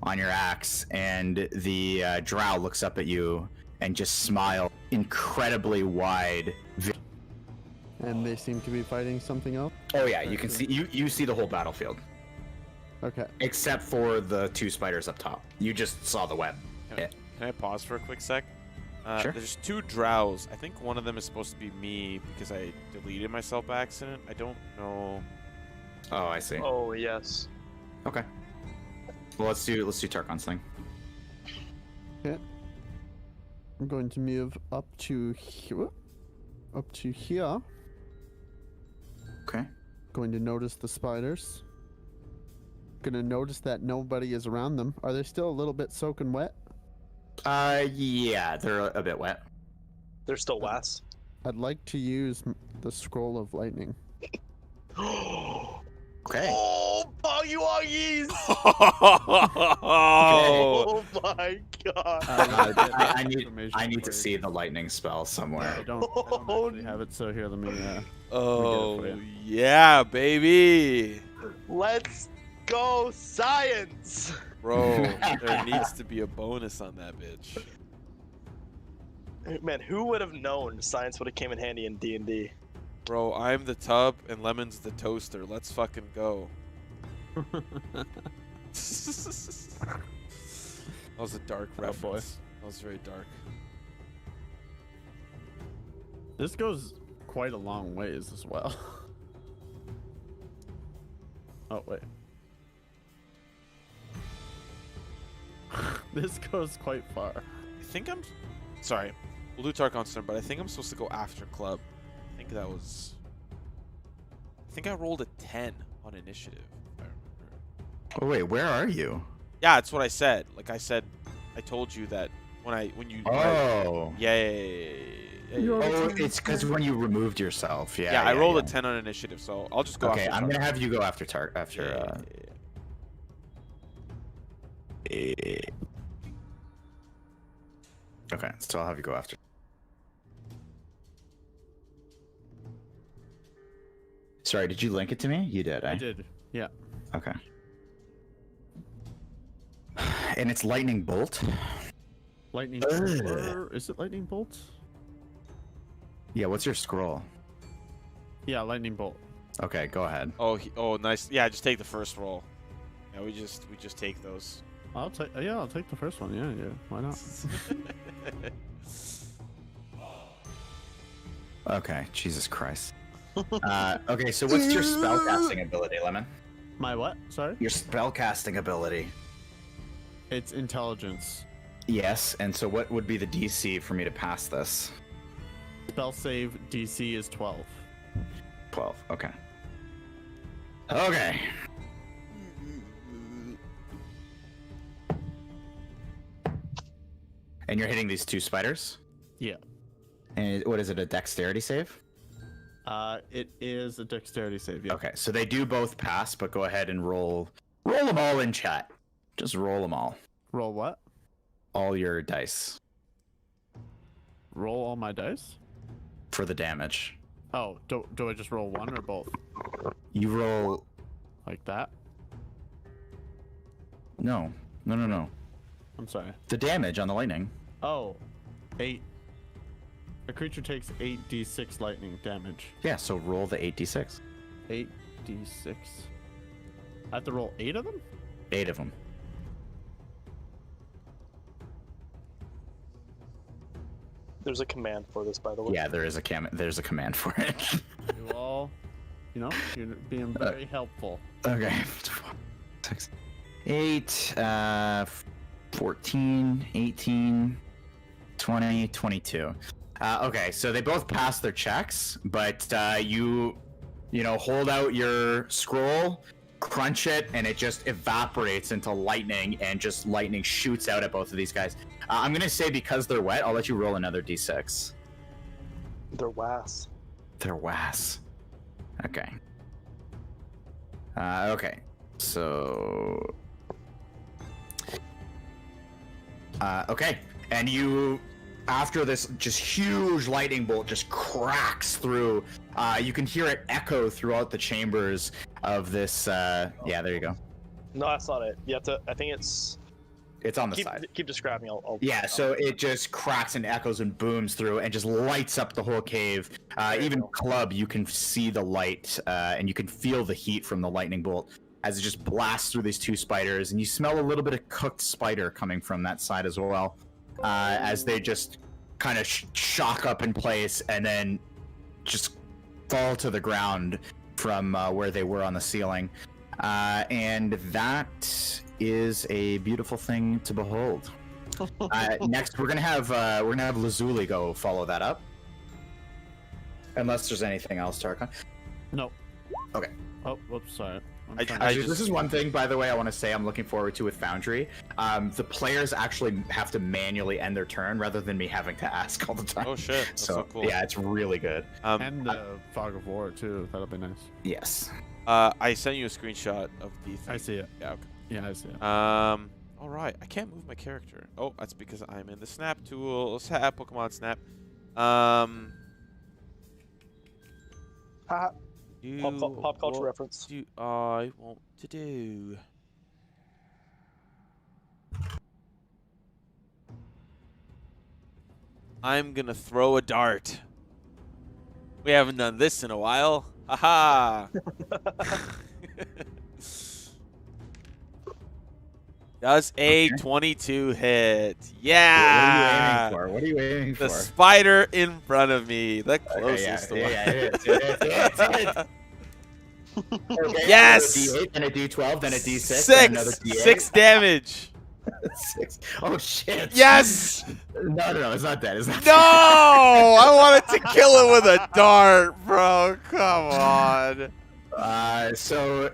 on your axe, and the drow looks up at you and just smile incredibly wide. And they seem to be fighting something else. Oh yeah, you can see you see the whole battlefield Okay. except for the two spiders up top. You just saw the web. Can I pause for a quick sec? Sure. There's two drows. I think one of them is supposed to be me because I deleted myself by accident. I don't know. Oh, I see. Oh, yes. Okay. Well, let's do Tarkon's thing. Okay. I'm going to move up to here. Up to here. Okay. Going to notice the spiders. Gonna notice that nobody is around them. Are they still a little bit soaking wet? Yeah, they're a bit wet. They're still last. I'd like to use the scroll of lightning. Okay. Oh, Poggy Woggies! Oh, Oh my god. I need to see the lightning spell somewhere. I don't actually have it, so here, let me oh for you. yeah, baby. Let's go science! Bro, there needs to be a bonus on that bitch. Man, who would have known science would have came in handy in D&D? Bro, I'm the tub and Lemon's the toaster. Let's fucking go. That was a dark reference. boy. That was very dark. This goes quite a long ways as well. Oh, wait. This goes quite far. I think I'm... Sorry. We'll do Tarkon's turn, but I think I'm supposed to go after club. I think that was... I think I rolled a 10 on initiative, if I remember. Oh wait, where are you? Yeah, that's what I said. Like I said, I told you that when you... Oh. Yeah. Oh, it's because when you removed yourself. Yeah. Yeah, I rolled a 10 on initiative, so I'll just go Okay, after I'm Tarkon. gonna have you go after Okay, so I'll have you go after. Sorry, did you link it to me? You did, eh? I did. Yeah. Okay. And it's lightning bolt. Lightning Ugh. bolt. Or is it lightning bolt? Yeah, what's your scroll? Yeah, lightning bolt. Okay, go ahead. Oh, nice. Yeah, just take the first roll. Yeah, we just take those. I'll take. Yeah, I'll take the first one. Yeah. Why not? Okay, Jesus Christ. Okay, so what's your spellcasting ability, Lemon? My what? Sorry. Your spellcasting ability. It's intelligence. Yes, and so what would be the DC for me to pass this? Spell save DC is 12. 12, okay. Okay. And you're hitting these two spiders? Yeah. And what is it, a dexterity save? It is a dexterity save. Yeah. Okay, so they do both pass, but go ahead and roll them all in chat. Just roll them all. Roll what? All your dice Roll all my dice. for the damage. Oh, do I just roll one or both? You roll... Like that? No. I'm sorry. The damage on the lightning. Oh, 8. A creature takes 8d6 lightning damage. Yeah, so roll the 8d6. 8d6. I have to roll 8 of them? 8 of them. There's a command for this, by the way. Yeah, there's a command for it. You all, you're being very helpful. Okay. 6, 8, 14, 18, 20, 22. Okay, so they both pass their checks, but you hold out your scroll, crunch it, and it just evaporates into lightning, and just lightning shoots out at both of these guys. I'm gonna say because they're wet, I'll let you roll another d6. They're was. They're was. Okay. Okay. So. Okay. And you, after this just huge lightning bolt just cracks through, you can hear it echo throughout the chambers of this. Yeah, there you go. No, that's not it. You have to. I think it's. It's on the side. Keep describing. Yeah, so it just cracks and echoes and booms through and just lights up the whole cave. Even Club, you can see the light and you can feel the heat from the lightning bolt as it just blasts through these two spiders. And you smell a little bit of cooked spider coming from that side as well, as they just kind of shock up in place and then just fall to the ground from where they were on the ceiling. And that is a beautiful thing to behold. Next, we're gonna have Lazuli go follow that up. Unless there's anything else, Tarkon. No. Okay. Oh, whoops, sorry. This is one thing, by the way, I want to say I'm looking forward to with Foundry. The players actually have to manually end their turn rather than me having to ask all the time. Oh shit! That's so cool. Yeah, it's really good. And the Fog of War too. That'll be nice. Yes. I sent you a screenshot of the thing. I see it. Yeah. Okay. Yeah, I see it. All right. I can't move my character. Oh, that's because I'm in the snap tool. Snap Pokemon Snap. Haha. You Pop culture what reference. do I want to do? I'm gonna throw a dart. We haven't done this in a while. Haha. Does a 22 hit? Yeah. What are you aiming for? The spider in front of me, the closest one. Okay, Yes! So a D8, then a D12, then a D6, then Six. another D8. 6 damage. 6. Oh shit! Yes. No, it's not that. It's not. No, I wanted to kill it with a dart, bro. Come on. So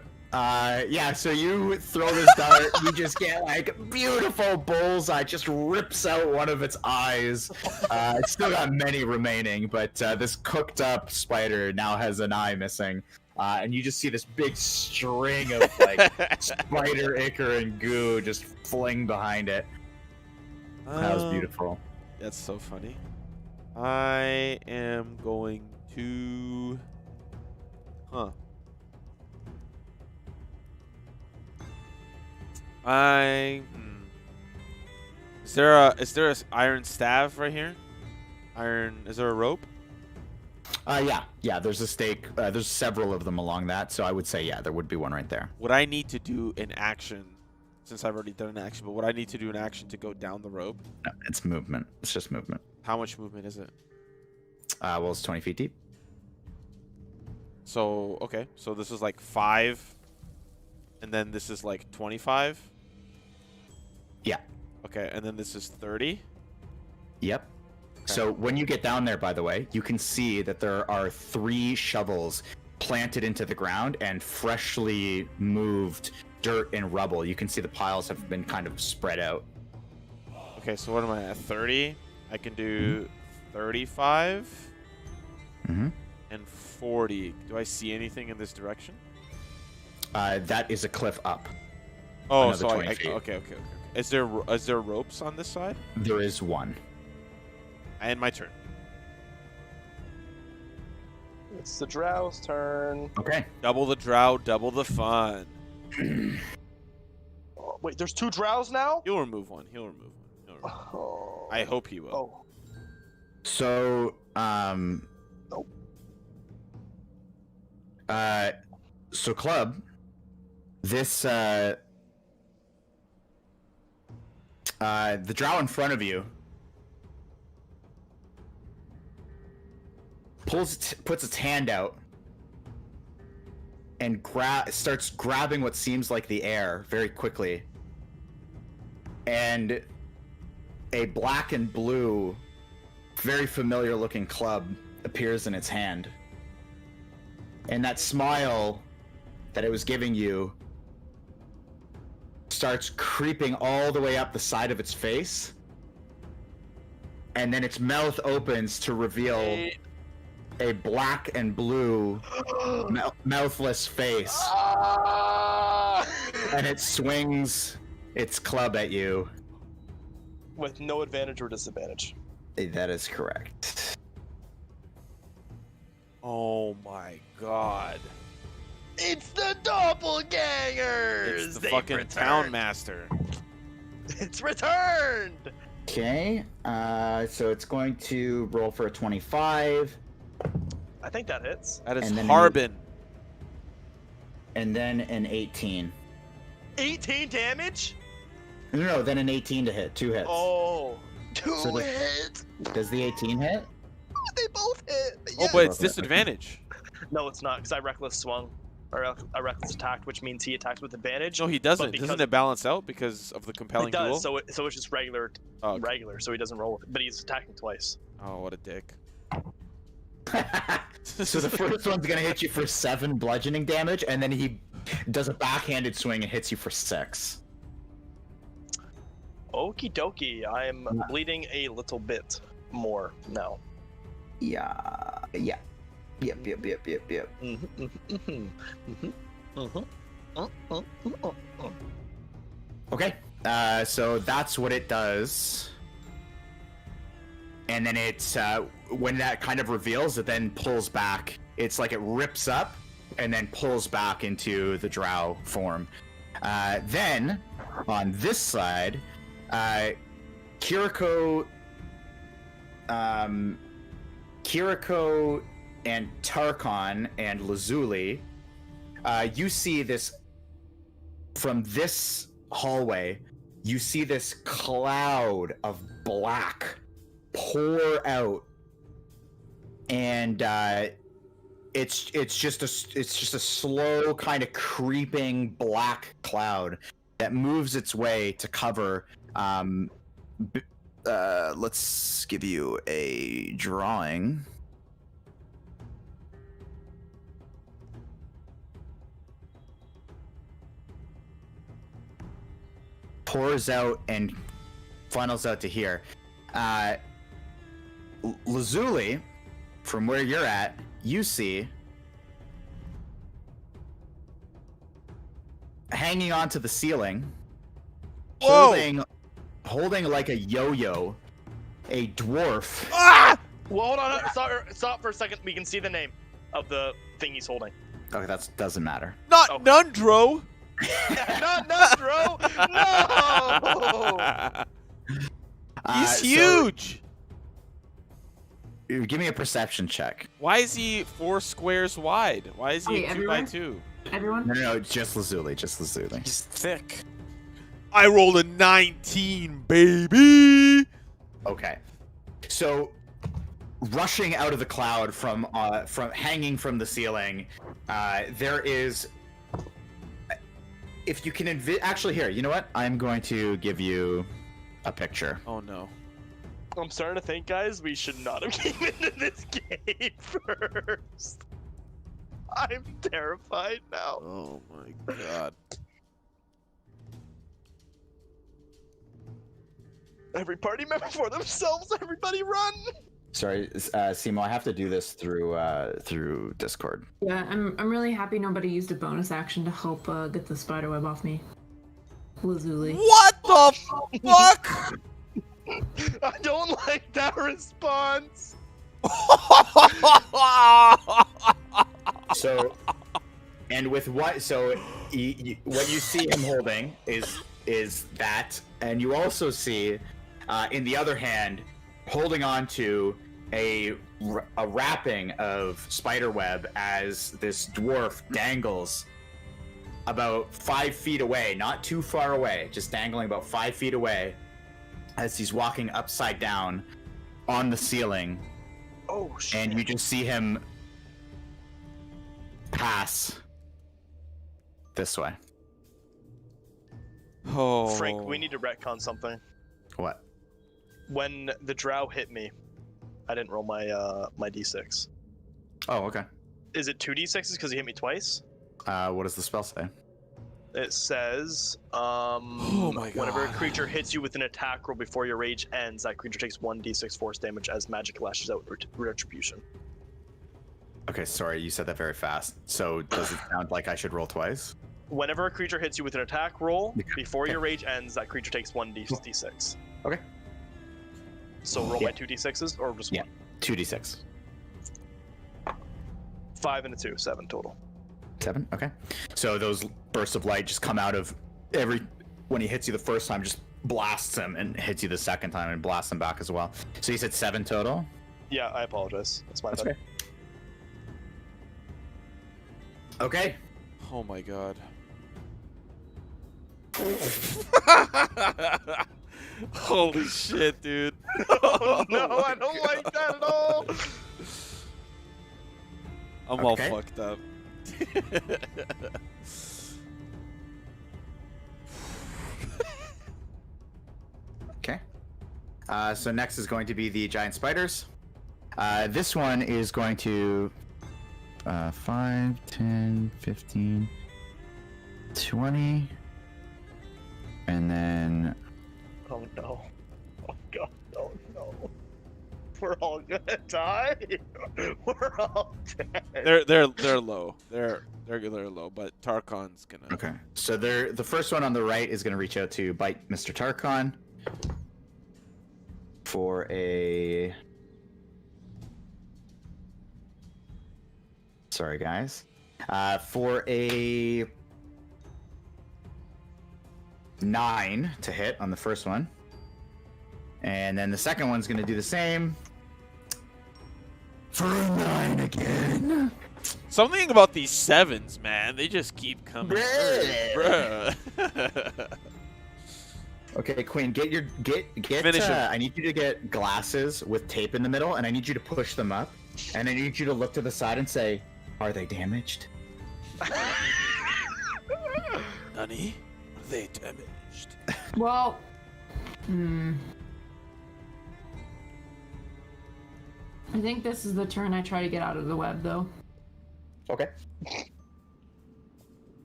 you throw this dart, you just get like beautiful bullseye, just rips out one of its eyes. It's still got many remaining, but this cooked up spider now has an eye missing. And you just see this big string of like spider ichor and goo just fling behind it. That was beautiful. That's so funny. I am going to... Is there a iron staff right here? Is there a rope? Yeah. There's a stake. There's several of them along that, so I would say there would be one right there. Would I need to do an action, since I've already done an action? But would I need to do an action to go down the rope? No, it's movement. It's just movement. How much movement is it? Well, it's 20 feet deep. So okay, so this is like 5, and then this is like 25. Yeah. Okay, and then this is 30. Yep. So when you get down there, by the way, you can see that there are 3 shovels planted into the ground and freshly moved dirt and rubble. You can see the piles have been kind of spread out. Okay, so what am I at? 30? I can do 35 Mm-hmm. and 40. Do I see anything in this direction? That is a cliff up. Oh, Another so 20 feet. okay. Is there ropes on this side? There is one. And my turn. It's the Drow's turn. Okay. Double the drow, double the fun. Oh, wait, there's 2 Drows now? He'll remove one. Oh. I hope he will. Oh. So, Nope. So Club, this, the drow in front of you puts its hand out and starts grabbing what seems like the air very quickly, and a black and blue, very familiar looking club appears in its hand, and that smile that it was giving you starts creeping all the way up the side of its face, and then its mouth opens to reveal a black and blue mouthless face, and it swings its club at you. With no advantage or disadvantage. That is correct. Oh my god. It's the doppelgangers! It's the They've fucking returned. town master. It's returned! Okay, so it's going to roll for a 25, I think that hits. That is And then Harbin. and then an 18. 18 damage? No, then an 18 to hit. 2 hits. Oh. 2 So the- hits! Does the 18 hit? They both hit! Oh, Yes. but it's disadvantage. No, it's not, because I reckless swung. Or I reckless attacked, which means he attacks with advantage. No, he doesn't. because- Doesn't it balance out because of the compelling It does, duel? so it's just regular, Oh, okay. regular, so he doesn't roll with it. But he's attacking twice. Oh, what a dick. So the first one's gonna hit you for 7 bludgeoning damage, and then he does a backhanded swing and hits you for 6. Okie dokie, I am bleeding a little bit more now. Yeah. Yep. Okay. So that's what it does. And then it's when that kind of reveals, it then pulls back. It's like it rips up and then pulls back into the drow form. Then on this side, Kiriko and Tarkon and Lazuli, you see this from this hallway. You see this cloud of black pour out, and it's just a slow kind of creeping black cloud that moves its way to cover. Let's give you a drawing. Pours out and funnels out to here. Lazuli, from where you're at, you see hanging onto the ceiling, holding like a yo-yo, a dwarf. Ah! Well, hold on. Stop for a second. We can see the name of the thing he's holding. Okay, that doesn't matter. Not Oh. Nundro. Not Nundro. No. He's So, huge. give me a perception check. Why is he 4 squares wide? Why is he Wait, 2 by everyone? 2? Everyone? No, just Lazuli, He's thick. I rolled a 19, baby. Okay. So, rushing out of the cloud from hanging from the ceiling, there is. If you can actually, here, you know what? I'm going to give you a picture. Oh no. I'm starting to think, guys, we should not have came into this game first. I'm terrified now. Oh my god. Every party member for themselves. Everybody run. Sorry, Simo, I have to do this through Discord. Yeah, I'm really happy nobody used a bonus action to help get the spider web off me. Lazuli. What the fuck? I don't like that response. So, and with what? So, what you see him holding is that, and you also see, in the other hand, holding on to a wrapping of spiderweb as this dwarf dangles about 5 feet away, not too far away, just dangling about 5 feet away as he's walking upside down on the ceiling. Oh shit. And you just see him pass this way. Oh. Frank, we need to retcon something. What? When the drow hit me, I didn't roll my my d6. Oh, okay. Is it 2d6s because he hit me twice? What does the spell say? It says, my whenever a God. creature hits you with an attack roll before your rage ends, that creature takes 1d6 force damage as magic lashes out retribution. Okay, sorry, you said that very fast. So does it sound like I should roll twice? Whenever a creature hits you with an attack roll Okay. before your rage ends, that creature takes 1d6. Okay. So roll Yeah. my 2d6s or just Yeah. one? 2d6. 5 and a 2, 7 total. 7? Okay. So those bursts of light just come out of when he hits you the first time, just blasts him, and hits you the second time and blasts him back as well. So you said 7 total? Yeah, I apologize. That's my That's bad. Okay. Oh my god. Holy shit, dude. Oh no, I don't like that at all. I'm all Okay. fucked up. Okay. So next is going to be the giant spiders. This one is going to 5, 10, 15, 20, and then Oh no. Oh god, oh no. We're all gonna die. We're all dead. They're low. They're low, but Tarkon's gonna. Okay. So the first one on the right is going to reach out to bite Mr. Tarkon for a. Sorry, guys. For a 9 to hit on the first one. And then the second one's going to do the same. For a 9 again. Something about these 7s, man. They just keep coming. Bruh. Okay, Queen, get Finish 'em. I need you to get glasses with tape in the middle, and I need you to push them up. And I need you to look to the side and say, are they damaged? Nani? Are they damaged? Well, I think this is the turn I try to get out of the web, though. Okay.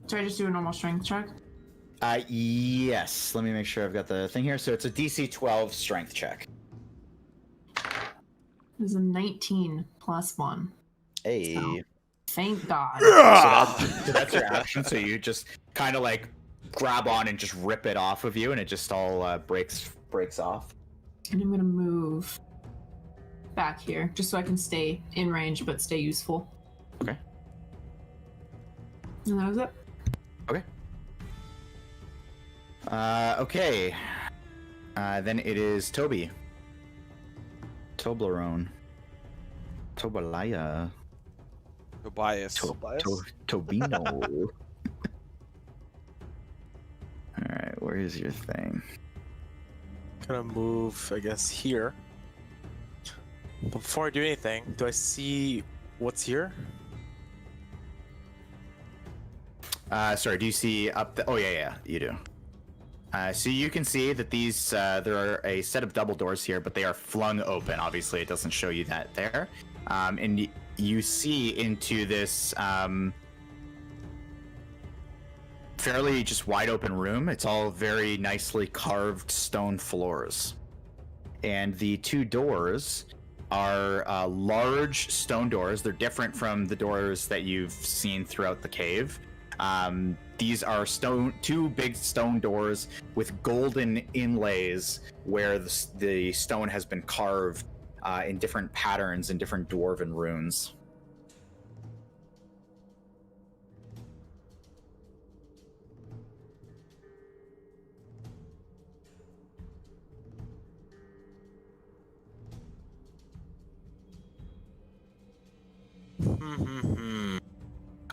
So I just do a normal strength check? Yes. Let me make sure I've got the thing here. So it's a DC 12 strength check. This is a 19 plus 1. Hey. So, thank God. So that's your action. So you just kind of like grab on and just rip it off of you, and it just all breaks off. And I'm gonna move back here, just so I can stay in range but stay useful. Okay. And that was it. Okay. Okay. Then it is Toby. Toblerone. Tobalaya. Tobias. Tobino. Alright, where is your thing? Gonna move, I guess, here. But before I do anything, do I see what's here? Sorry, do you see up the... Oh, yeah, you do. So you can see that these, there are a set of double doors here, but they are flung open. Obviously, it doesn't show you that there. And you see into this fairly just wide open room. It's all very nicely carved stone floors. And the two doors are large stone doors. They're different from the doors that you've seen throughout the cave. These are two big stone doors with golden inlays where the stone has been carved in different patterns and different dwarven runes.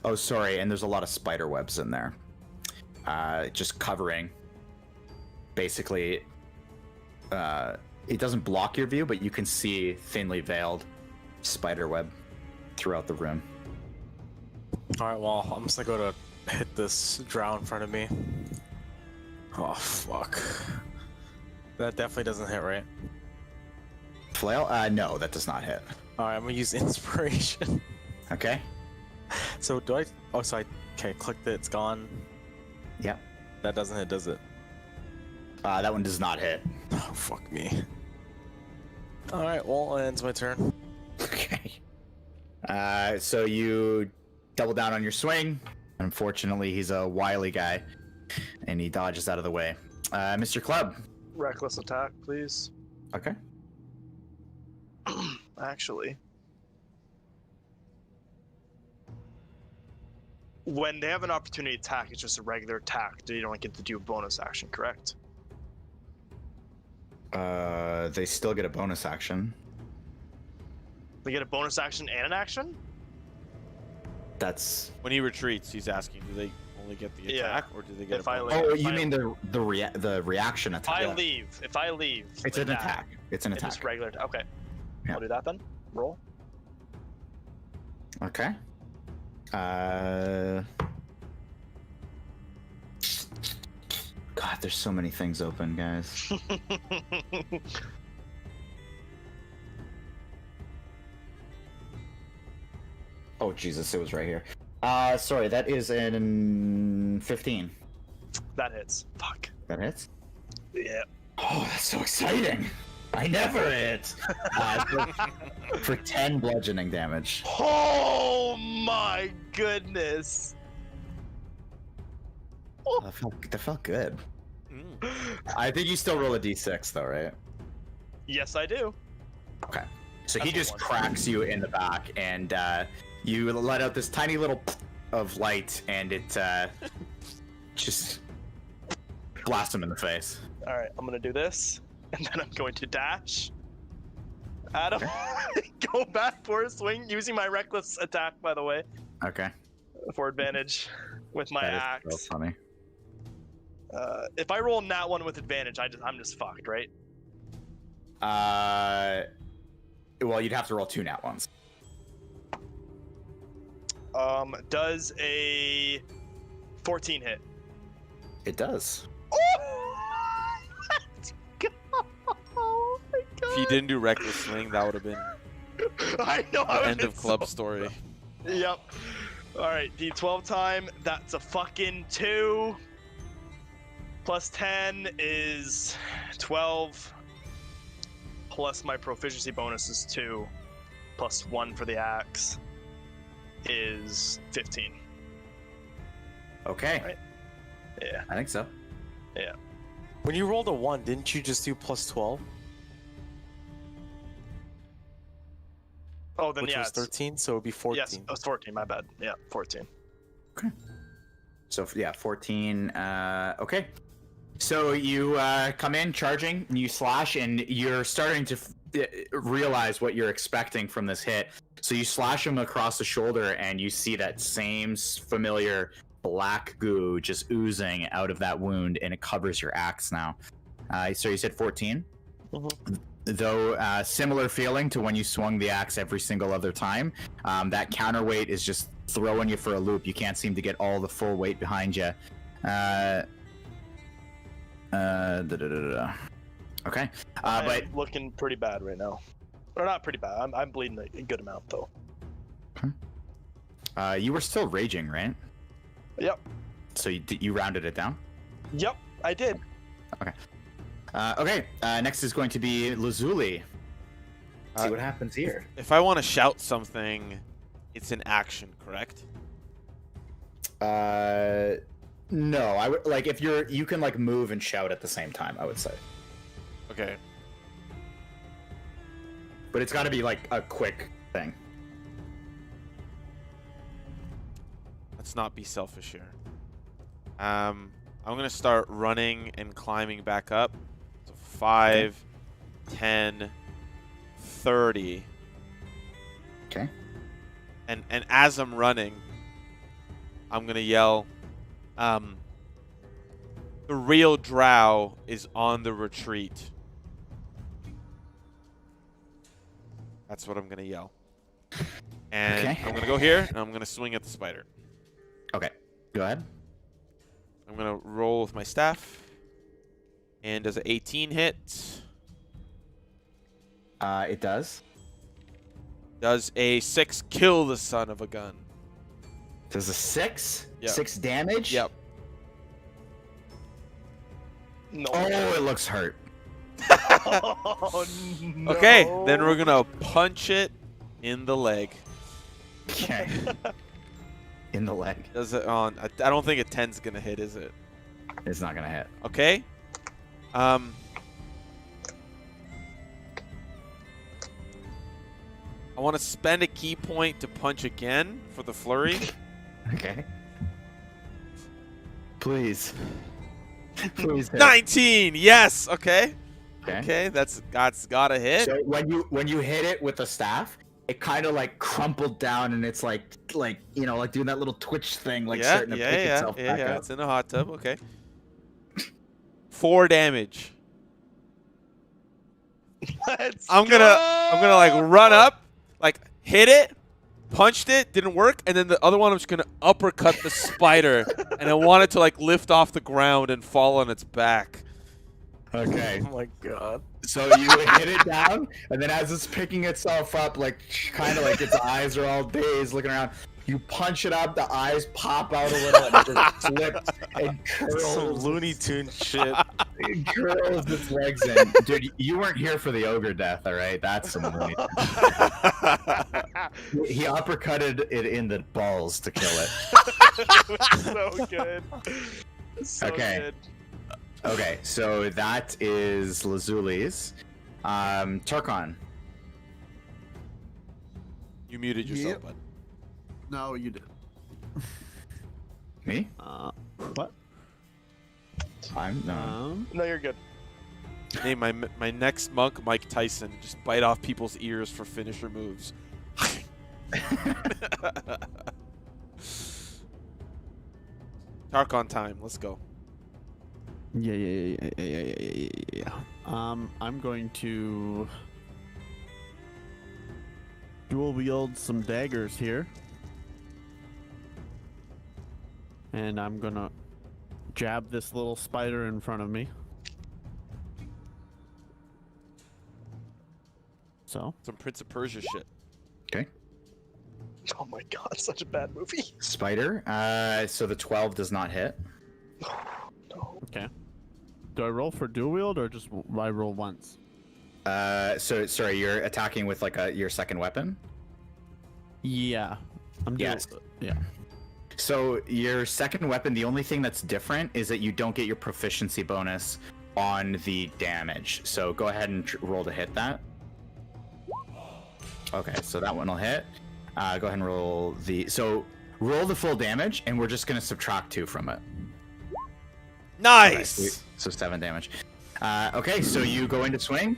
Oh, sorry, and there's a lot of spider webs in there. Just covering. Basically, it doesn't block your view, but you can see thinly veiled spider web throughout the room. Alright, well, I'm just gonna go to hit this drow in front of me. Oh, fuck. That definitely doesn't hit, right? Flail? No, that does not hit. Alright, I'm gonna use inspiration. Okay? So do I... Oh, so okay, clicked it, it's gone. Yep. That doesn't hit, does it? That one does not hit. Oh, fuck me. Alright, well, it ends my turn. Okay. So you double down on your swing. Unfortunately, he's a wily guy, and he dodges out of the way. Mr. Club. Reckless attack, please. Okay. Actually, when they have an opportunity to attack, it's just a regular attack. You don't get to do a bonus action, correct? They still get a bonus action. They get a bonus action and an action? That's... When he retreats, he's asking, do they only get the Yeah. attack, or do they get If a I bonus? leave- Oh, if you I- mean the reaction If attack? I leave, It's like an that, attack. It's an it's just attack. regular. Okay, Yeah. I'll do that then. Roll. Okay. God, there's so many things open, guys. Oh, Jesus, it was right here. Sorry, that is an 15. That hits. Fuck. That hits? Yeah. Oh, that's so exciting. I never hit. For 10 bludgeoning damage. Oh my goodness. That felt good. Mm. I think you still roll a d6 though, right? Yes, I do. Okay. So That's he just a one. cracks you in the back, and you let out this tiny little of light, and it just blasts him in the face. All right, I'm gonna do this, and then I'm going to dash. Adam, go back for a swing using my reckless attack, by the way, Okay. for advantage with my That is axe. so funny. If I roll nat one with advantage, I'm just fucked, right? Well, you'd have to roll 2 nat ones. Does a 14 hit? It does. Oh! Let's go! Oh my god! If you didn't do reckless swing, that would have been I know. I the was end of club so- story. Yep. All right, D12 time. That's a fucking 2. Plus 10 is 12. Plus my proficiency bonus is 2. Plus 1 for the axe is 15. Okay. Right. Yeah. I think so. When you rolled a 1, didn't you just do plus 12? Oh, then Which yeah. was it's- 13, so it would be 14. Yes, it was 14. My bad. Yeah, 14. So yeah, 14. Okay. So you come in charging, and you slash, and you're starting to realize what you're expecting from this hit. So you slash him across the shoulder, and you see that same familiar black goo just oozing out of that wound, and it covers your axe now. So you said 14? Mhm. Though similar feeling to when you swung the axe every single other time. That counterweight is just throwing you for a loop. You can't seem to get all the full weight behind you. Okay. But I'm looking pretty bad right now. Or not pretty bad. I'm bleeding a good amount though. you were still raging, right? Yep. So you rounded it down? Yep, I did. Okay. Next is going to be Lazuli. See Uh, what happens here. If I want to shout something, it's an action, correct? No, I would like if you can like move and shout at the same time, I would say. Okay. But it's got to be like a quick thing. Let's not be selfish here. I'm gonna start running and climbing back up. So 5, 10, 30. Okay. And as I'm running, I'm gonna yell, the real drow is on the retreat. That's what I'm gonna yell. And Okay. I'm gonna go here and I'm gonna swing at the spider. Okay. Go ahead. I'm gonna roll with my staff. And does an 18 hit? It does. Does a 6 kill the son of a gun? Does a 6? Yep. 6 damage? Yep. No. Oh, it looks hurt. Oh, no. Okay, then we're gonna punch it in the leg. Okay. In the leg. Does it on? I don't think a 10's gonna hit, is it? It's not gonna hit. Okay. I want to spend a key point to punch again for the flurry. Okay. Please. Please hit. 19. Yes. Okay. Okay. Okay. That's gotta hit. So when you hit it with the staff, it kind of like crumpled down, and it's like you know, like doing that little twitch thing, like starting to pick itself back up. It's in a hot tub. Okay. 4 damage. Let's I'm gonna like run up, like hit it, punched it, didn't work, and then the other one I'm just gonna uppercut the spider, and I want it to like lift off the ground and fall on its back. Okay. Oh my god. So you hit it down, and then as it's picking itself up, like kind of like its eyes are all dazed, looking around, You punch it up, the eyes pop out a little, and it just slips and Some curls. Looney Tune shit. It curls its legs in. Dude, you weren't here for the ogre death, all right? That's some Looney Tunes. He uppercutted it in the balls to kill it. So good. So Okay. good. Okay, so that is Lazuli's. Tarkon. You muted yourself, Yep. bud. No, you did. Me? What? I'm no. No, you're good. Name my next monk, Mike Tyson. Just bite off people's ears for finisher moves. Tarkon time. Let's go. Yeah. I'm going to dual wield some daggers here. And I'm gonna jab this little spider in front of me. So, Some Prince of Persia shit. Okay. Oh my god, such a bad movie. Spider. So the 12 does not hit. No. okay. Do I roll for dual wield or just I roll once? So sorry, you're attacking with like your second weapon? Yeah. I'm doing Yes. Yeah. So your second weapon, the only thing that's different is that you don't get your proficiency bonus on the damage. So go ahead and roll to hit that. Okay, so that one will hit. Go ahead and roll roll the full damage, and we're just gonna subtract 2 from it. Nice. Okay, so 7 damage. Okay, so you go into swing.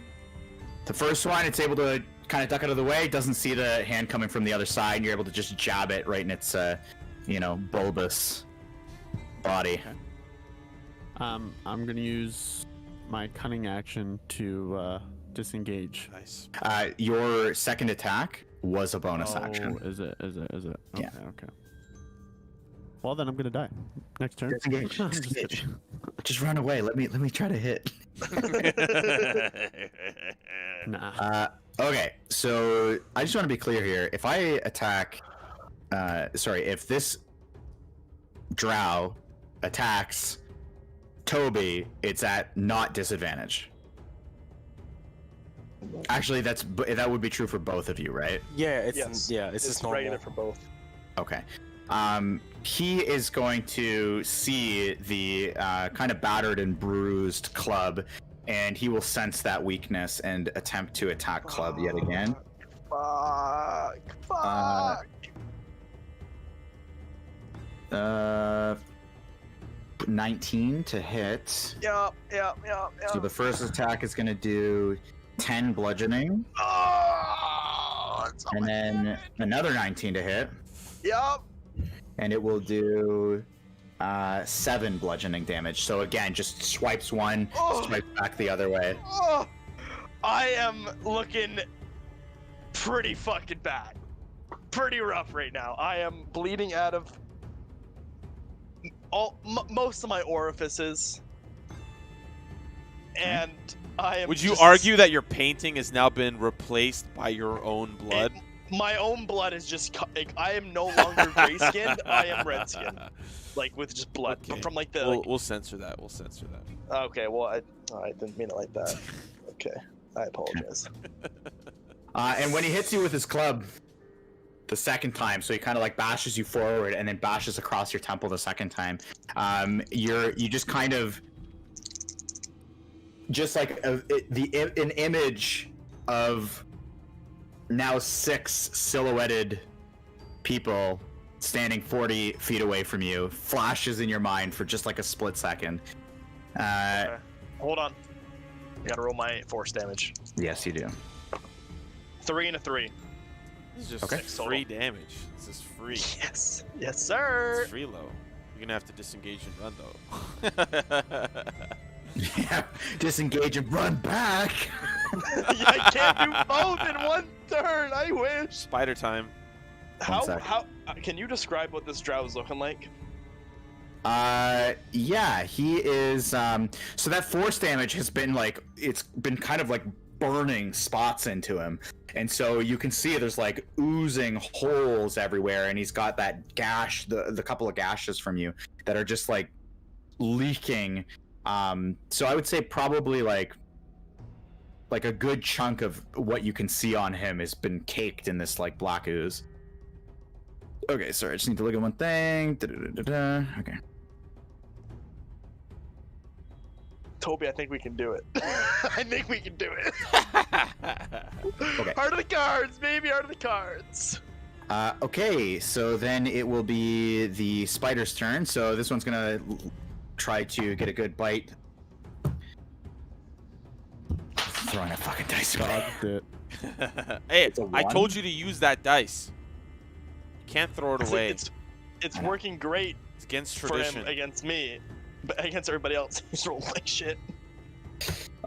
The first one, it's able to kind of duck out of the way, doesn't see the hand coming from the other side, and you're able to just jab it right in its, bulbous body. I'm gonna use my cunning action to disengage. Nice. Your second attack was a bonus action. Is it? Okay, Yeah. okay. Well, then I'm gonna die. Next turn. Disengage. I'm just Disengage. kidding. Just run away. Let me try to hit. Nah. Okay, so I just want to be clear here. If I attack, if this drow attacks Toby, it's at not disadvantage. Actually, that would be true for both of you, right? Yeah, it's Yes. it's It's just normal. regular for both. Okay. He is going to see the kind of battered and bruised club, and he will sense that weakness and attempt to attack club yet again. Fuck. 19 to hit. Yep. So the first attack is going to do 10 bludgeoning, Oh, that's all and I then did. another 19 to hit, Yep. and it will do 7 bludgeoning damage. So again, just swipes one, Oh. swipes back the other way. Oh, I am looking pretty fucking bad. Pretty rough right now. I am bleeding out of most of my orifices. And I am Would you just- argue that your painting has now been replaced by your own blood? my own blood is just like, I am no longer gray skinned, I am red skinned. Like with just blood. Okay. From like the We'll censor that. We'll censor that. okay, well I didn't mean it like that. Okay. I apologize. And when he hits you with his club the second time, so he kind of like bashes you forward and then bashes across your temple the second time, you just kind of just like an image of now 6 silhouetted people standing 40 feet away from you flashes in your mind for just like a split second. Okay. Hold on. I gotta roll my force damage. Yes, you do. 3 and a 3. This is just Okay. free damage. This is free. Yes. Yes, sir. It's free low. You're gonna have to disengage and run though. Yeah, disengage and run back. I can't do both in one turn. I wish. Spider time. How sec. can you describe what this drow is looking like? Yeah, he is. So that force damage has been like, it's been kind of like burning spots into him. And so you can see there's like oozing holes everywhere, and he's got that gash, the couple of gashes from you that are just like leaking. So I would say probably like a good chunk of what you can see on him has been caked in this like black ooze. Okay, sorry, I just need to look at one thing. Okay. Toby, I think we can do it. I think we can do it. Okay. Heart of the cards, baby, heart of the cards. Okay, so then it will be the spider's turn. So this one's gonna try to get a good bite. Throwing a fucking dice. Hey, a I one? told you to use that dice. You can't throw it away. It's working great It's against for tradition. him against me, but against everybody else, he's rolling like shit.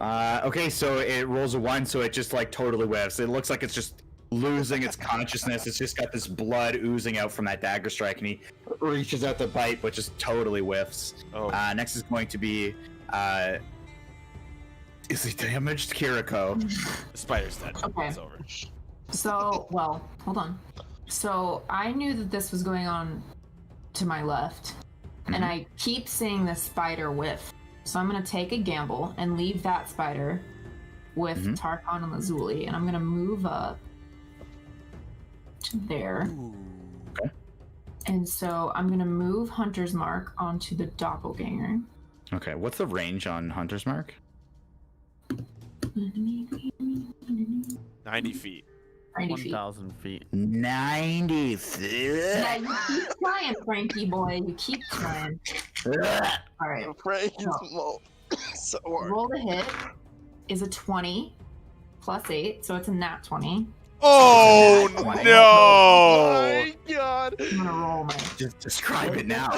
Okay, so it rolls a 1, so it just like totally whiffs. It looks like it's just losing its consciousness. It's just got this blood oozing out from that dagger strike, and he reaches out to bite, but just totally whiffs. Oh. Next is going to be is he damaged? Kiriko. The spider's dead. Okay. It's over. So, well, hold on. So I knew that this was going on to my left, and I keep seeing this spider whiff. So I'm gonna take a gamble and leave that spider with Tarkon and Lazuli, and I'm gonna move up to there. Okay. And so I'm gonna move Hunter's Mark onto the doppelganger. Okay, what's the range on Hunter's Mark? 90 feet. 90 feet. 1,000 feet. 90 feet. Yeah, you keep trying, Frankie boy. You keep trying. All right. Frank is No. so hard. Roll to hit is a 20 plus 8, so it's a nat 20. Oh Oh my no! My God. I'm gonna roll my. Just describe it now.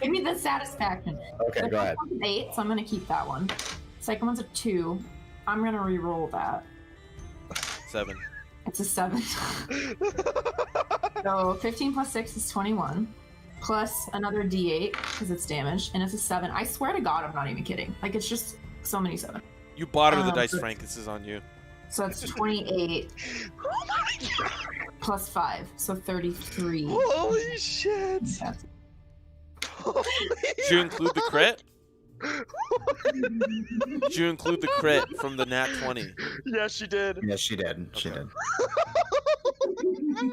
Give me the satisfaction. Okay, The go ahead. first one's 8, so I'm gonna keep that one. Second one's a 2. I'm gonna re-roll that. 7. It's a 7. So 15 plus 6 is 21. Plus another D8 because it's damaged, and it's a 7. I swear to God, I'm not even kidding. Like it's just so many 7. You bought her the dice, so- Frank. This is on you. So it's 28 Oh my God. plus 5, so 33. Holy shit. That's- Holy Did you include the crit? Did you include the crit from the nat 20? Yes, she did. Yes, she did. She Okay. did.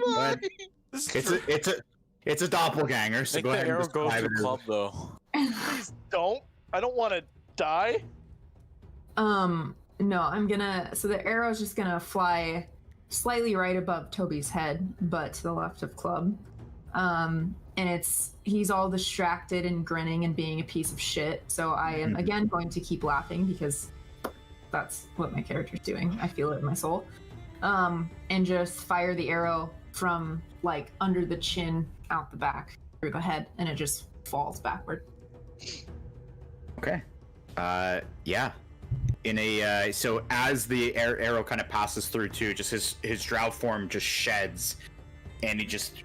My- This is It's a doppelganger. So Make go the ahead and arrow go describe to it. club though. Please don't. I don't want to die. No, I'm gonna. So the arrow's just gonna fly slightly right above Toby's head, but to the left of Club. And he's all distracted and grinning and being a piece of shit. So I am again going to keep laughing because that's what my character's doing. I feel it in my soul. And just fire the arrow from like under the chin out the back through the head, and it just falls backward. Okay. Yeah. In a so as the arrow kind of passes through too, just his drow form just sheds, and he just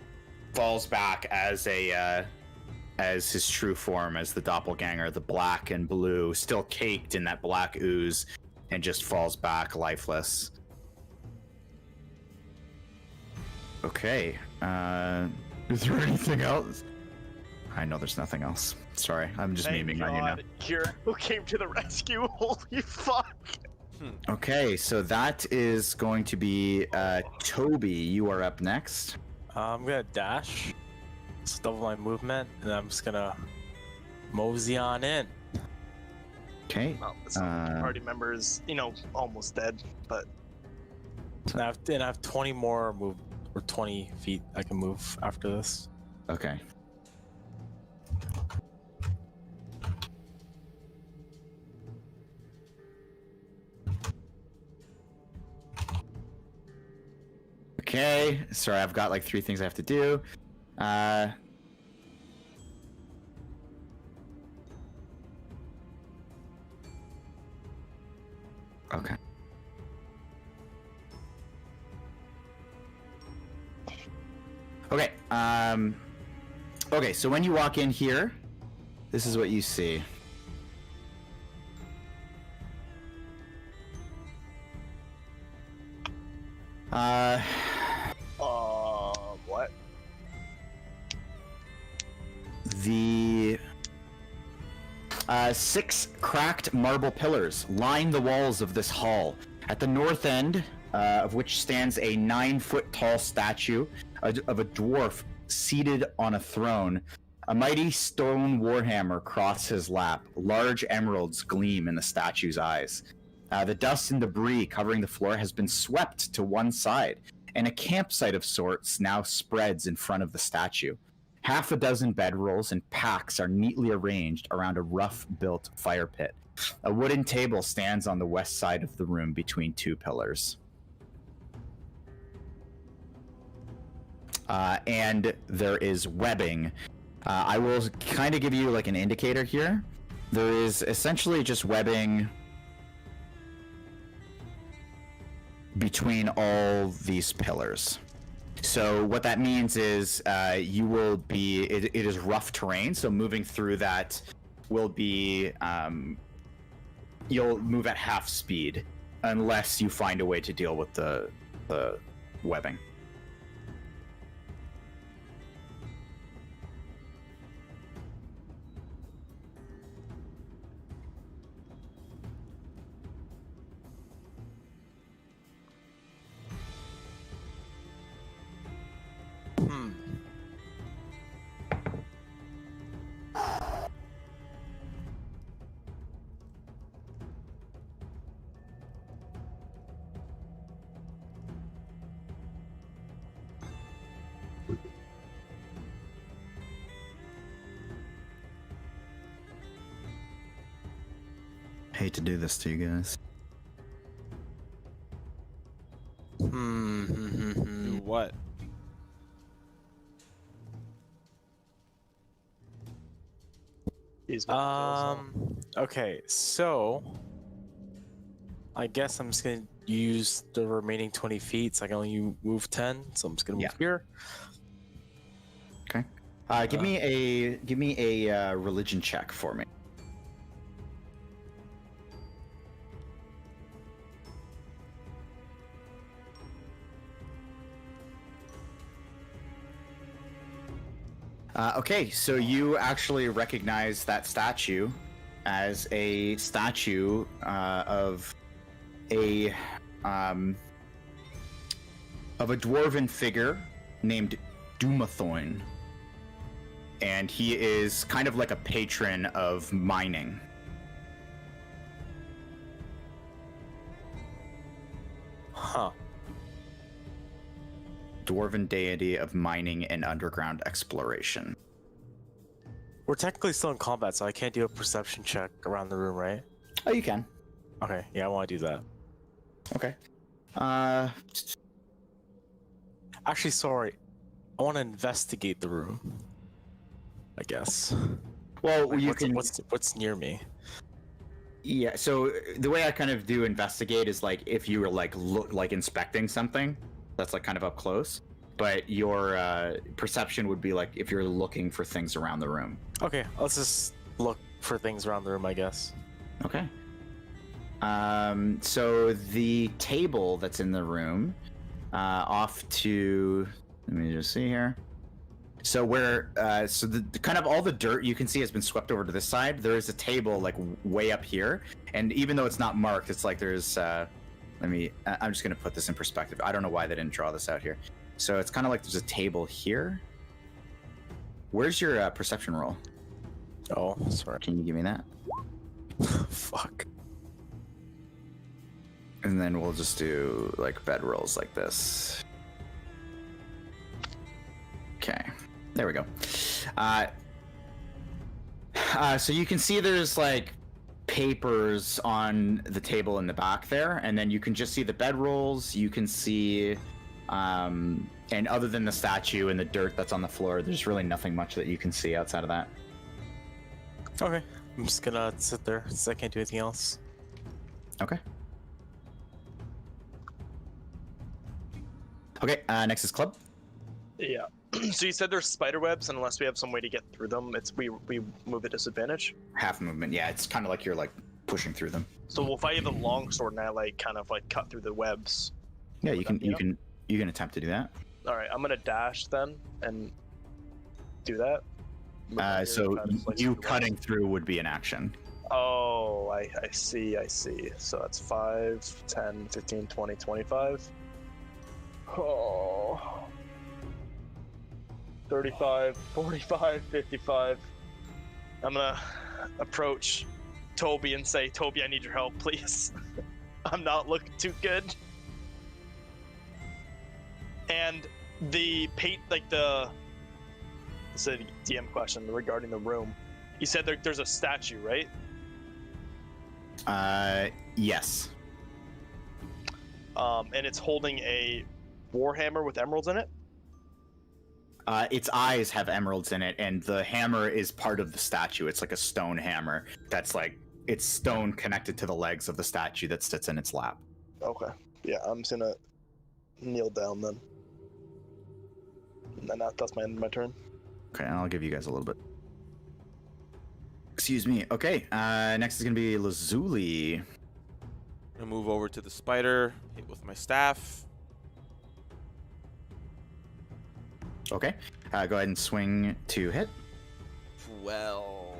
falls back as his true form, as the doppelganger, the black and blue, still caked in that black ooze, and just falls back lifeless. Okay. Is there anything else? I know there's nothing else. Sorry, I'm just Thank memeing on you now. God. Kiriko came to the rescue. Holy fuck. Okay, so that is going to be Toby. You are up next. I'm gonna dash. Just double my movement, and I'm just gonna mosey on in. Okay. Well, some party members, almost dead, but And I have 20 more move, or 20 feet I can move after this. Okay. Okay. Sorry, I've got like 3 things I have to do. Okay. Okay. Okay, so when you walk in here, this is what you see. What? The 6 cracked marble pillars line the walls of this hall, at the north end of which stands a 9-foot tall statue of a dwarf seated on a throne. A mighty stone warhammer crosses his lap. Large emeralds gleam in the statue's eyes. The dust and debris covering the floor has been swept to one side, and a campsite of sorts now spreads in front of the statue. Half a dozen bedrolls and packs are neatly arranged around a rough-built fire pit. A wooden table stands on the west side of the room between 2 pillars. And there is webbing. I will kind of give you like an indicator here. There is essentially just webbing between all these pillars. So what that means is you will be, it is rough terrain, so moving through that will be, you'll move at half speed unless you find a way to deal with the webbing. Hate to do this to you guys. Do what? Okay, so I guess I'm just gonna use the remaining 20 feet, so I can only move 10, so I'm just gonna move here. Okay. Give me a religion check for me. Okay, so you actually recognize that statue as a statue of a dwarven figure named Dumathoin, and he is kind of like a patron of mining. Huh. Dwarven deity of mining and underground exploration. We're technically still in combat, so I can't do a perception check around the room, right? Oh, you can. Okay, yeah, I want to do that. Okay. Actually, sorry. I want to investigate the room, I guess. Well, Like, you can. what's near me? Yeah. So the way I kind of do investigate is like if you were like inspecting something, that's like kind of up close. But your perception would be like if you're looking for things around the room. Okay, let's just look for things around the room, I guess. Okay. So the table that's in the room, off to, let me just see here. So where, so the kind of all the dirt you can see has been swept over to this side. There is a table like way up here, and even though it's not marked, it's like there's. I'm just gonna put this in perspective. I don't know why they didn't draw this out here. So it's kind of like there's a table here. Where's your perception roll? Oh, sorry. Can you give me that? Fuck. And then we'll just do like bed rolls like this. Okay, there we go. So you can see there's like papers on the table in the back there, and then you can just see the bed rolls. You can see, and other than the statue and the dirt that's on the floor, there's really nothing much that you can see outside of that. Okay, I'm just gonna sit there since I can't do anything else. Okay. Okay, next is club. Yeah. So you said there's spider webs, and unless we have some way to get through them, it's we move at disadvantage. Half movement, yeah. It's kind of like you're like pushing through them. So if I have a long sword and I like kind of like cut through the webs, Yeah, you Would can that be you enough? can you can attempt to do that. All right, I'm gonna dash then and do that. With my So ear, try to slice you through the cutting walls. through would be an action. Oh, I see, I see. So that's 5, 10, 15, 20, 25. Oh. 35, 45, 55. I'm gonna approach Toby and say, Toby, I need your help, please. I'm not looking too good. And the it's a DM question regarding the room. You said there's a statue, right? Yes. And it's holding a warhammer with emeralds in it. Its eyes have emeralds in it, and the hammer is part of the statue. It's like a stone hammer that's like it's stone connected to the legs of the statue that sits in its lap. Okay. Yeah, I'm just gonna kneel down then. And then that's my end of my turn. Okay, and I'll give you guys a little bit. Excuse me. Okay, next is gonna be Lazuli. I'm gonna move over to the spider, hit with my staff. Okay, go ahead and swing to hit. 12.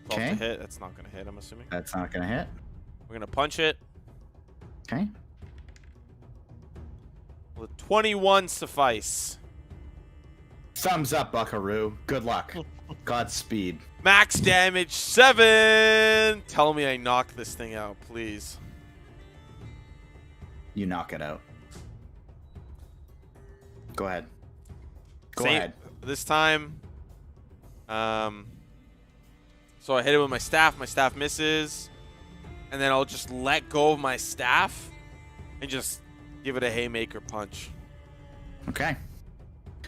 12 Okay. to hit. That's not gonna hit, I'm assuming. That's not gonna hit. We're gonna punch it. Okay. Will a 21 suffice? Thumbs up, Buckaroo. Good luck. Godspeed. Max damage 7. Tell me I knock this thing out, please. You knock it out. Go ahead. Go Same- ahead. This time, so I hit it with my staff. My staff misses, and then I'll just let go of my staff and just give it a haymaker punch. Okay.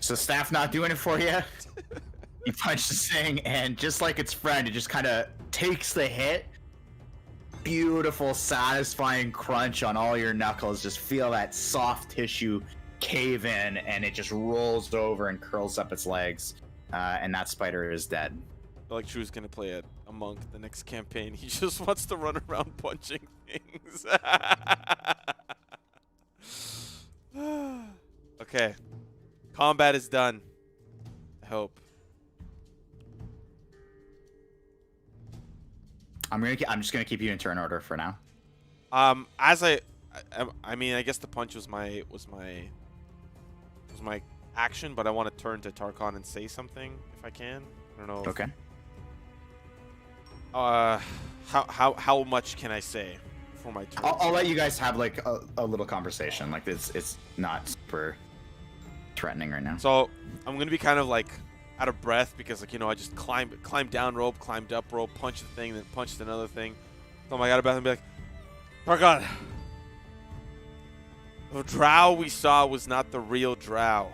So staff not doing it for you. You punch this thing, and just like its friend, it just kind of takes the hit. Beautiful, satisfying crunch on all your knuckles. Just feel that soft tissue cave in, and it just rolls over and curls up its legs. And that spider is dead. I feel like Drew's gonna play a monk the next campaign. He just wants to run around punching things. Okay. Combat is done. I hope. I'm just gonna keep you in turn order for now. As I mean, I guess the punch was my action, but I want to turn to Tarkon and say something if I can. I don't know. Okay. How much can I say for my turn? I'll let you guys have like a little conversation. Like it's not super threatening right now. So I'm gonna be kind of like out of breath because like I just climbed down rope, climbed up rope, punched the thing, then punched another thing. So I'm like out of breath and be like, Tarkon, the drow we saw was not the real drow.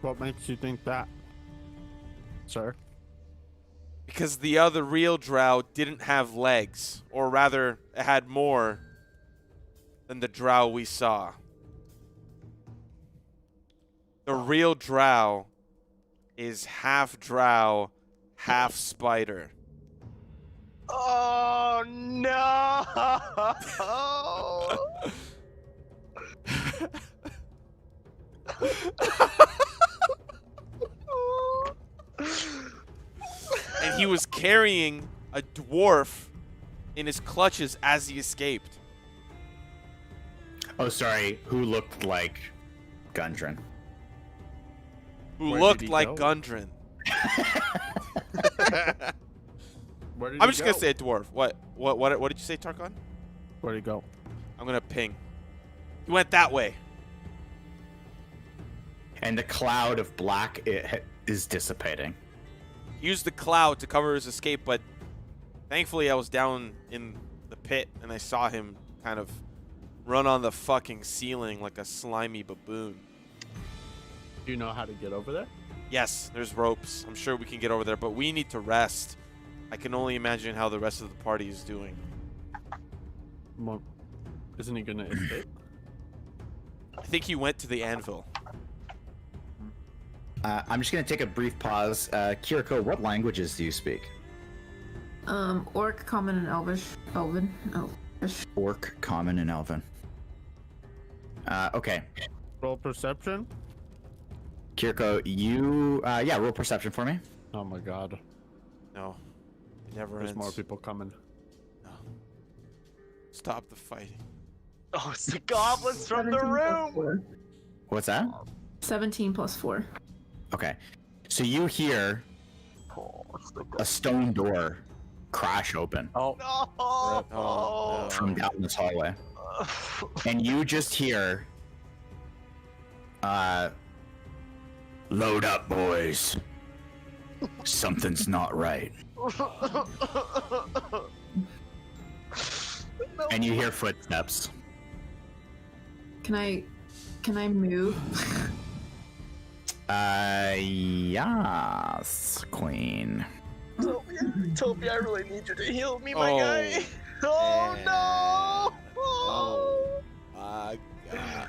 What makes you think that, sir? Because the other real drow didn't have legs, or rather, it had more than the drow we saw. The real drow is half drow, half spider. Oh no! And he was carrying a dwarf in his clutches as he escaped. Oh, sorry. Who looked like Gundren? Who Where did looked he like go? Gundren. Where did I'm he just gonna go? say a dwarf. What did you say, Tarkon? Where'd he go? I'm gonna ping. He went that way. And the cloud of black is dissipating. He used the cloud to cover his escape, but thankfully I was down in the pit and I saw him kind of run on the fucking ceiling like a slimy baboon. Do you know how to get over there? Yes, there's ropes. I'm sure we can get over there, but we need to rest. I can only imagine how the rest of the party is doing. Well, isn't he gonna escape? I think he went to the anvil. I'm just gonna take a brief pause. Kiriko, what languages do you speak? Orc, Common, and Elvish. Elvish. Orc, Common, and Elven. Okay. Roll perception. Kiriko, you roll perception for me. Oh my god. No. It never There's ends. more people coming. No. Stop the fighting. Oh, it's the goblins from the 17 plus room. 4. What's that? 17 plus 4. Okay. So you hear a stone door crash open Oh, No. Oh, no. from down this hallway. And you just hear, load up, boys. Something's not right. And you hear footsteps. Can I move? Yes, Queen. Toby, I really need you to heal me, my Oh, guy. Oh man. no! Oh my god.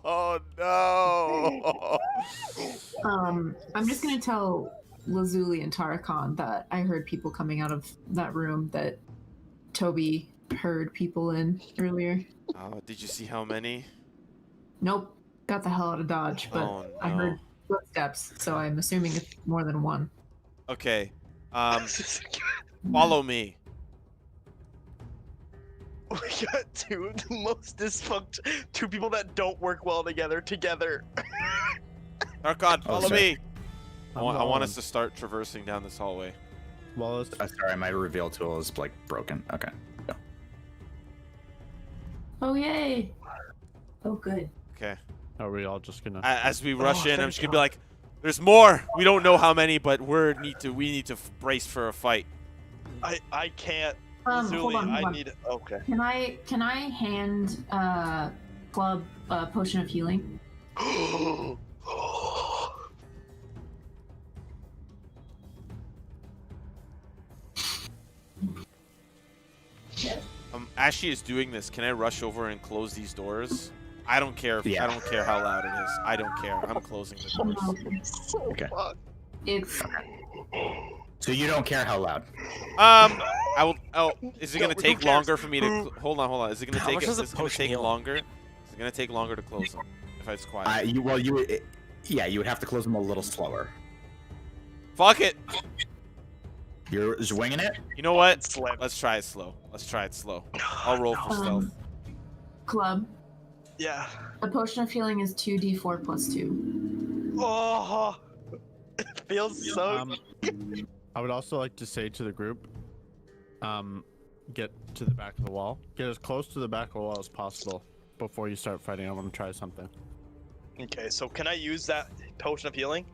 Oh no! I'm just gonna tell Lazuli and Tarkon that I heard people coming out of that room that Toby heard people in earlier. Oh, did you see how many? Nope, got the hell out of Dodge, but Oh, I no. heard footsteps, so I'm assuming it's more than one. Okay. Follow me. We got two of the most dysfunctional, two people that don't work well together. Tarkon, follow sorry. me. I want us to start traversing down this hallway. Wallace. Sorry, my reveal tool is like broken. Okay. Go. Oh yay! Oh good. Okay. Are we all just gonna? As we rush in, I'm thank just gonna be like, "There's more. We don't know how many, but we need to brace for a fight." I can't. Hold Zuli, on, hold I on. need. Okay. Can I hand Club a potion of healing? As she is doing this, can I rush over and close these doors? I don't care. Yeah. I don't care how loud it is. I don't care. I'm closing the doors. So Okay. fucked. It's So you don't care how loud. I will. Oh, is it No, gonna who take cares? longer for me to? Hold on. Is it gonna How take? much Is does a this gonna potion take heal? longer? Is it gonna take longer to close them if it's quiet? You would, you would have to close them a little slower. Fuck it. You're just winging it. You know what? Slam. Let's try it slow. I'll roll for stealth. Club. Yeah. A potion of healing is 2d4 plus 2. Oh. It feels so. I would also like to say to the group, get to the back of the wall. Get as close to the back of the wall as possible before you start fighting. I want to try something. Okay, so can I use that potion of healing?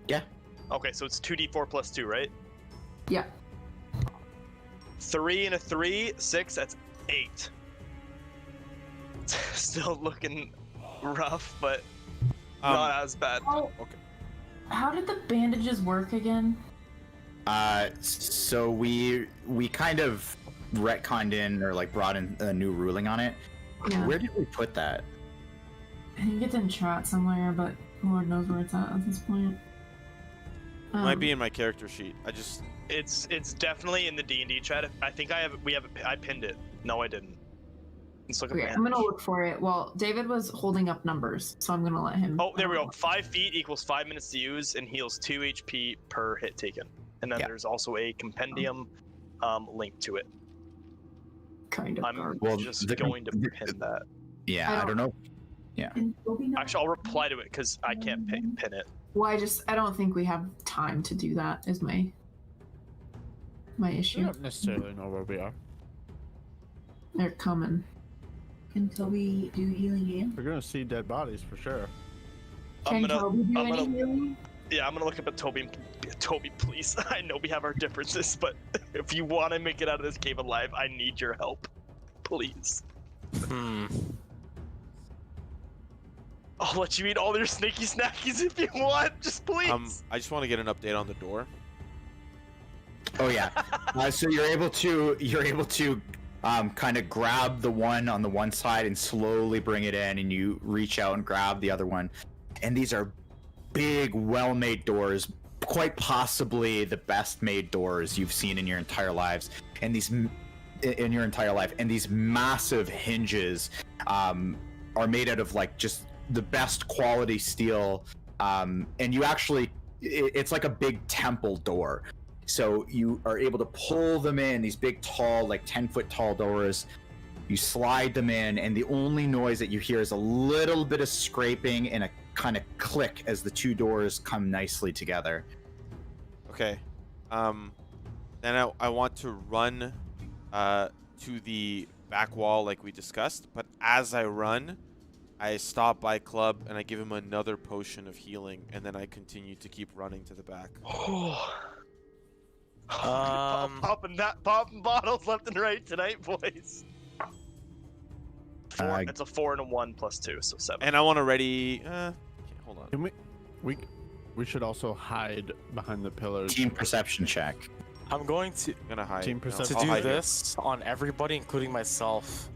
Yeah. Okay, so it's 2d4 plus 2, right? Yeah. 3 and a 3, 6, that's 8. Still looking rough, but not as bad. Oh, Okay. how did the bandages work again? So we kind of retconned in or like brought in a new ruling on it. Yeah. Where did we put that? I think it's in chat somewhere, but Lord knows where it's at this point. Might be in my character sheet. It's definitely in the D&D chat. I think I pinned it. No, I didn't. Let's look at Okay, the I'm gonna look for it. Well, David was holding up numbers, so I'm gonna let him. Oh, there we go. 5 feet equals 5 minutes to use and heals 2 HP per hit taken. And then Yeah. there's also a compendium link to it. Kind of. I'm garbage. Well, just the- going to pin that. Yeah, I don't know. Actually, I'll reply to it because I can't pin it. Well, I don't think we have time to do that. Is my I issue. don't necessarily know where we are. They're coming. Can Toby do healing hand? We're gonna see dead bodies for sure. I'm Can gonna, Toby do I'm any gonna- healing? yeah, I'm gonna look up at Toby. Toby, please. I know we have our differences, but if you want to make it out of this cave alive, I need your help. Please. I'll let you eat all your snacky snackies if you want. Just please. I just want to get an update on the door. Oh yeah. So you're able to kind of grab the one on the one side and slowly bring it in, and you reach out and grab the other one. And these are big, well-made doors, quite possibly the best-made doors you've seen in your entire lives. And these massive hinges are made out of like just the best quality steel. And you actually, it's like a big temple door. So you are able to pull them in, these big, tall, like 10-foot tall doors. You slide them in, and the only noise that you hear is a little bit of scraping and a kind of click as the two doors come nicely together. Okay. Then I want to run to the back wall like we discussed, but as I run, I stop by Club and I give him another potion of healing, and then I continue to keep running to the back. Popping bottles left and right tonight, boys. It's a 4 and a 1 plus 2, so 7. And I want to ready. Hold on. Can we should also hide behind the pillars. Team perception check. I'm going to I'm gonna hide. Team No, perception. to I'll do hide here. this on everybody, including myself.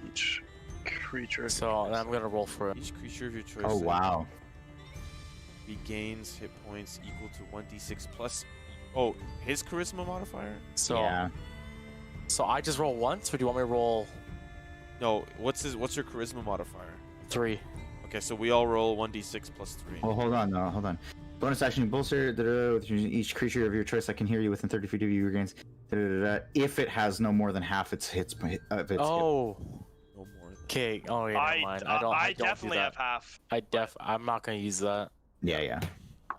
Each creature. So and I'm gonna roll for it. Each creature of your choice. Oh, wow. Regains hit points equal to 1d6 plus. Oh, his charisma modifier? So Yeah. so I just roll once, or do you want me to roll No. What's your charisma modifier? 3? Okay, so we all roll 1d6 plus 3. Oh, hold on. Bonus action, bolster with each creature of your choice that can hear you within 30 feet of you regains if it has no more than half its hits. Oh. No more than. Okay. Oh yeah, never mind. I don't do definitely that. have half. I'm not gonna use that. Yeah.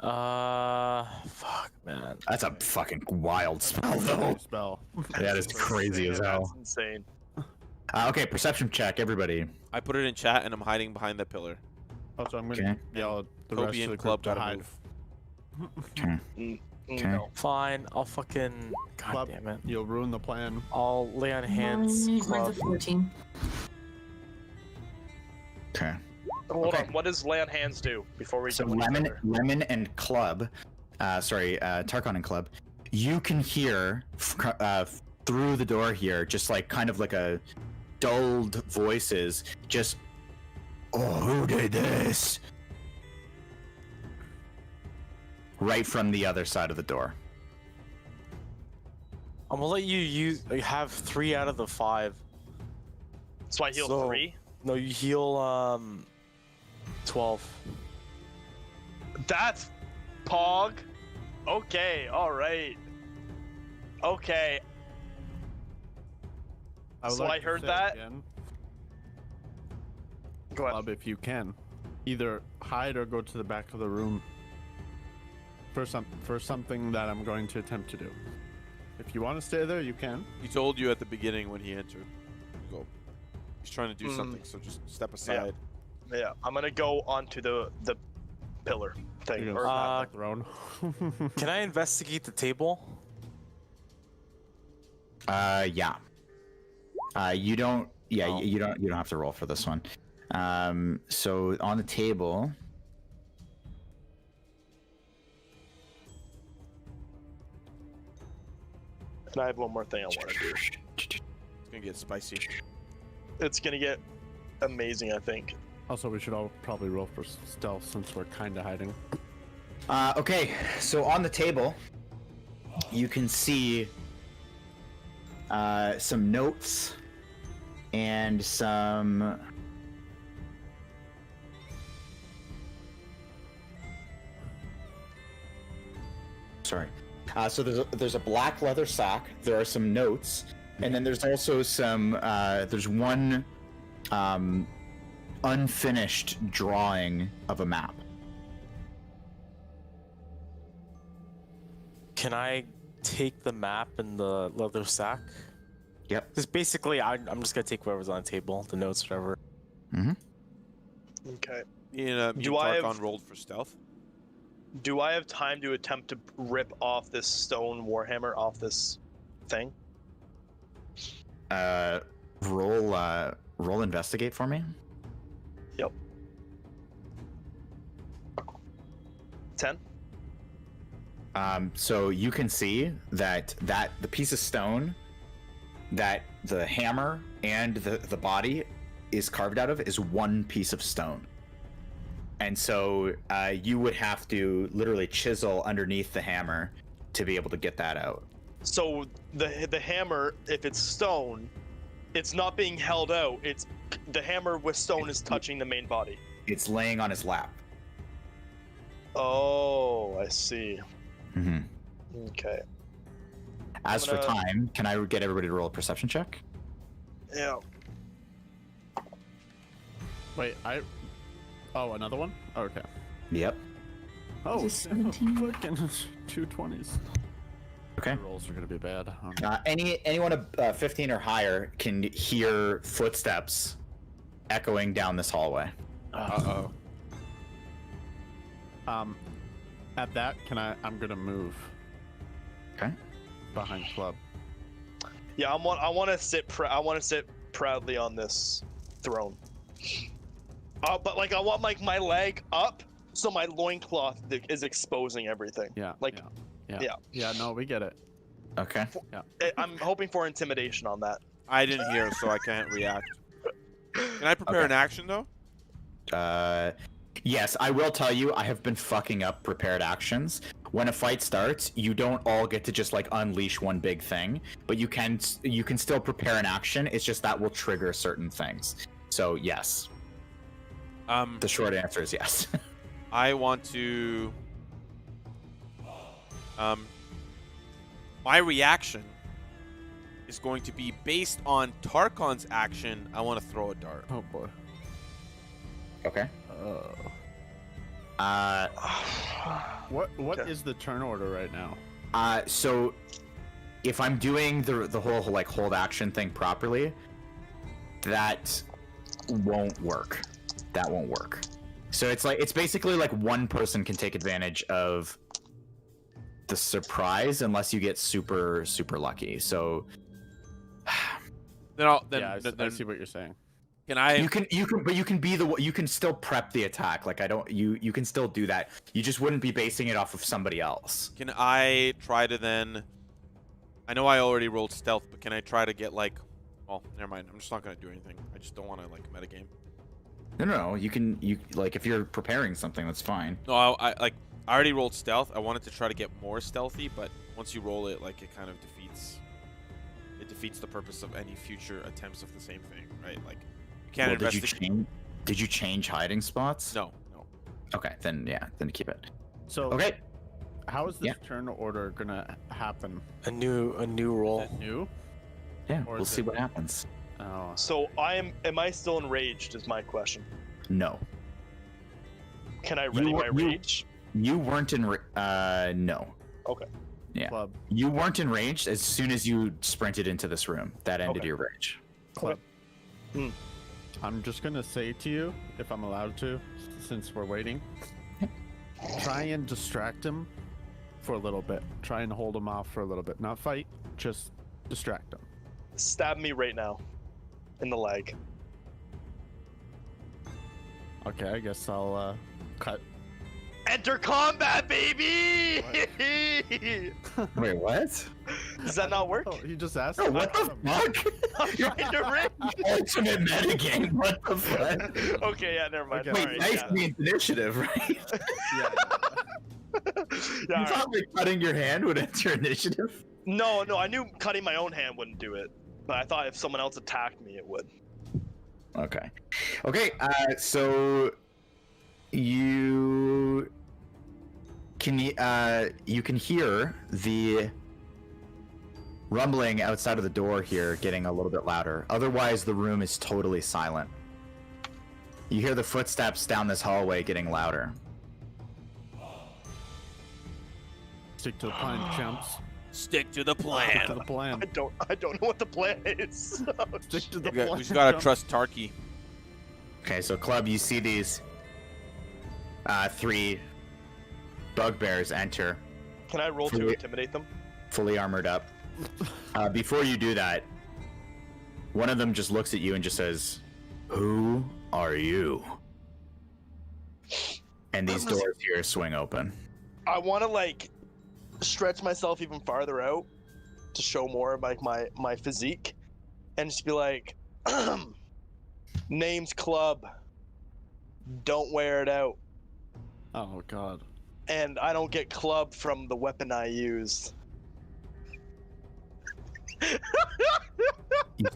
Fuck, man. That's a fucking wild spell, though. Spell. That is crazy as hell. That's insane. Okay, perception check, everybody. I put it in chat and I'm hiding behind that pillar. Also, I'm gonna yell at the rest Kobe of the and club Club to gotta hide. move. Okay. No. Fine. I'll fucking. God Club, damn it. you'll ruin the plan. I'll lay on hands. Mine's Club. a 14. Okay. Hold Okay. on. What does lay on hands do before we So jump on each other? Lemon and Club, Tarkon and Club, you can hear through the door here, just like kind of like a dulled voices, just, oh, who did this? Right from the other side of the door. I'm gonna let you have 3 out of the 5. So I heal So- 3. No, you heal 12. That's Pog. Okay. All right. Okay. would So like I to heard say that. again, Go ahead. Club, if you can, either hide or go to the back of the room for something that I'm going to attempt to do. If you want to stay there, you can. He told you at the beginning when he entered. Go. He's trying to do something, so just step aside. Yeah. I'm gonna go onto the pillar thing. You're Or gonna stop the throne. Can I investigate the table? Yeah. You don't. Yeah, Oh. you don't have to roll for this one. So on the table. and I have one more thing I want to do. It's gonna get spicy. It's gonna get amazing, I think. Also, we should all probably roll for stealth since we're kind of hiding. Okay, so on the table, you can see some notes and some. Sorry. So there's a black leather sack. There are some notes, and then there's also some. There's one unfinished drawing of a map. Can I take the map in the leather sack? Yep. Because basically, I'm just gonna take whatever's on the table, the notes, whatever. Okay. Do I Tarkon have- rolled for stealth? Do I have time to attempt to rip off this stone warhammer off this thing? Roll investigate for me. Yep. 10. So you can see that the piece of stone that the hammer and the body is carved out of is one piece of stone. And so you would have to literally chisel underneath the hammer to be able to get that out. So the hammer, if it's stone, it's not being held out. It's the hammer with stone is touching the main body. It's laying on his lap. Oh, I see. Mm-hmm. Okay. As for time, can I get everybody to roll a perception check? Yeah. Wait, Oh, another one? Okay. Yep. Oh, Is it 17? fucking 220s. Okay. The rolls are gonna be bad. Anyone of 15 or higher can hear footsteps echoing down this hallway. Uh-oh. At that, I'm gonna move Okay. behind Club. Yeah, I want to sit proudly on this throne. But like I want my leg up so my loincloth is exposing everything. Yeah. Like Yeah. Yeah. No, we get it. Okay. I'm hoping for intimidation on that. I didn't hear, so I can't react. Can I prepare an action, though? Yes, I will tell you, I have been fucking up prepared actions. When a fight starts, you don't all get to just like unleash one big thing, but you can still prepare an action. It's just that will trigger certain things. So yes. The short answer is yes. I want to... my reaction is going to be based on Tarkon's action. I want to throw a dart. Oh boy. Okay. What is the turn order right now? So if I'm doing the whole like hold action thing properly, that won't work. That won't work. So it's basically like one person can take advantage of the surprise unless you get super lucky. So Then I'll I see what you're saying. Can I? you can still prep the attack. Like you can still do that. You just wouldn't be basing it off of somebody else. Can I try to then? I know I already rolled stealth, but can I try to get like? Well, never mind. I'm just not gonna do anything. I just don't want to like metagame. No. You like if you're preparing something, that's fine. No, I already rolled stealth. I wanted to try to get more stealthy, but once you roll it, like it kind of defeats the purpose of any future attempts of the same thing, right? Like you can't investigate. Did you change hiding spots? No. Okay, then keep it. So Okay. how is this turn order gonna happen? A new roll. Is it new? Yeah, Or we'll is see it- what happens. Oh. So am I still enraged? Is my question. No. Can I ready my you- rage? You weren't in no. Okay. Yeah. Club. You weren't enraged as soon as you sprinted into this room. That ended Okay. your rage. Club. Hmm. I'm just gonna say to you, if I'm allowed to, since we're waiting, try and distract him for a little bit. Try and hold him off for a little bit. Not fight, just distract him. Stab me right now, in the leg. Okay, I guess I'll cut. Enter combat, baby! Wait, what? Does that not work? Oh, he just asked. Oh, what the fuck? I'm trying to rage. Ultimate metagame. What the fuck? Okay, yeah, never mind. Okay. Wait, Alright, nice yeah. means initiative, right? Yeah. Yeah, You alright. thought like cutting your hand would enter initiative? No, I knew cutting my own hand wouldn't do it, but I thought if someone else attacked me, it would. Okay. So you can hear the rumbling outside of the door here getting a little bit louder. Otherwise, the room is totally silent. You hear the footsteps down this hallway getting louder. Stick to the plan, champs. Stick to the Stick to plan. the plan. I don't know what the plan is. Stick to the We plan. just gotta champs. trust Tarky. Okay, so Club, you see these three bugbears enter, Can I roll to intimidate them? fully armored up. Before you do that, one of them just looks at you and just says, "Who are you?" And these doors here swing open. I want to like stretch myself even farther out to show more of like my physique, and just be like, name's Club. Don't wear it out. Oh god. And I don't get clubbed from the weapon I use.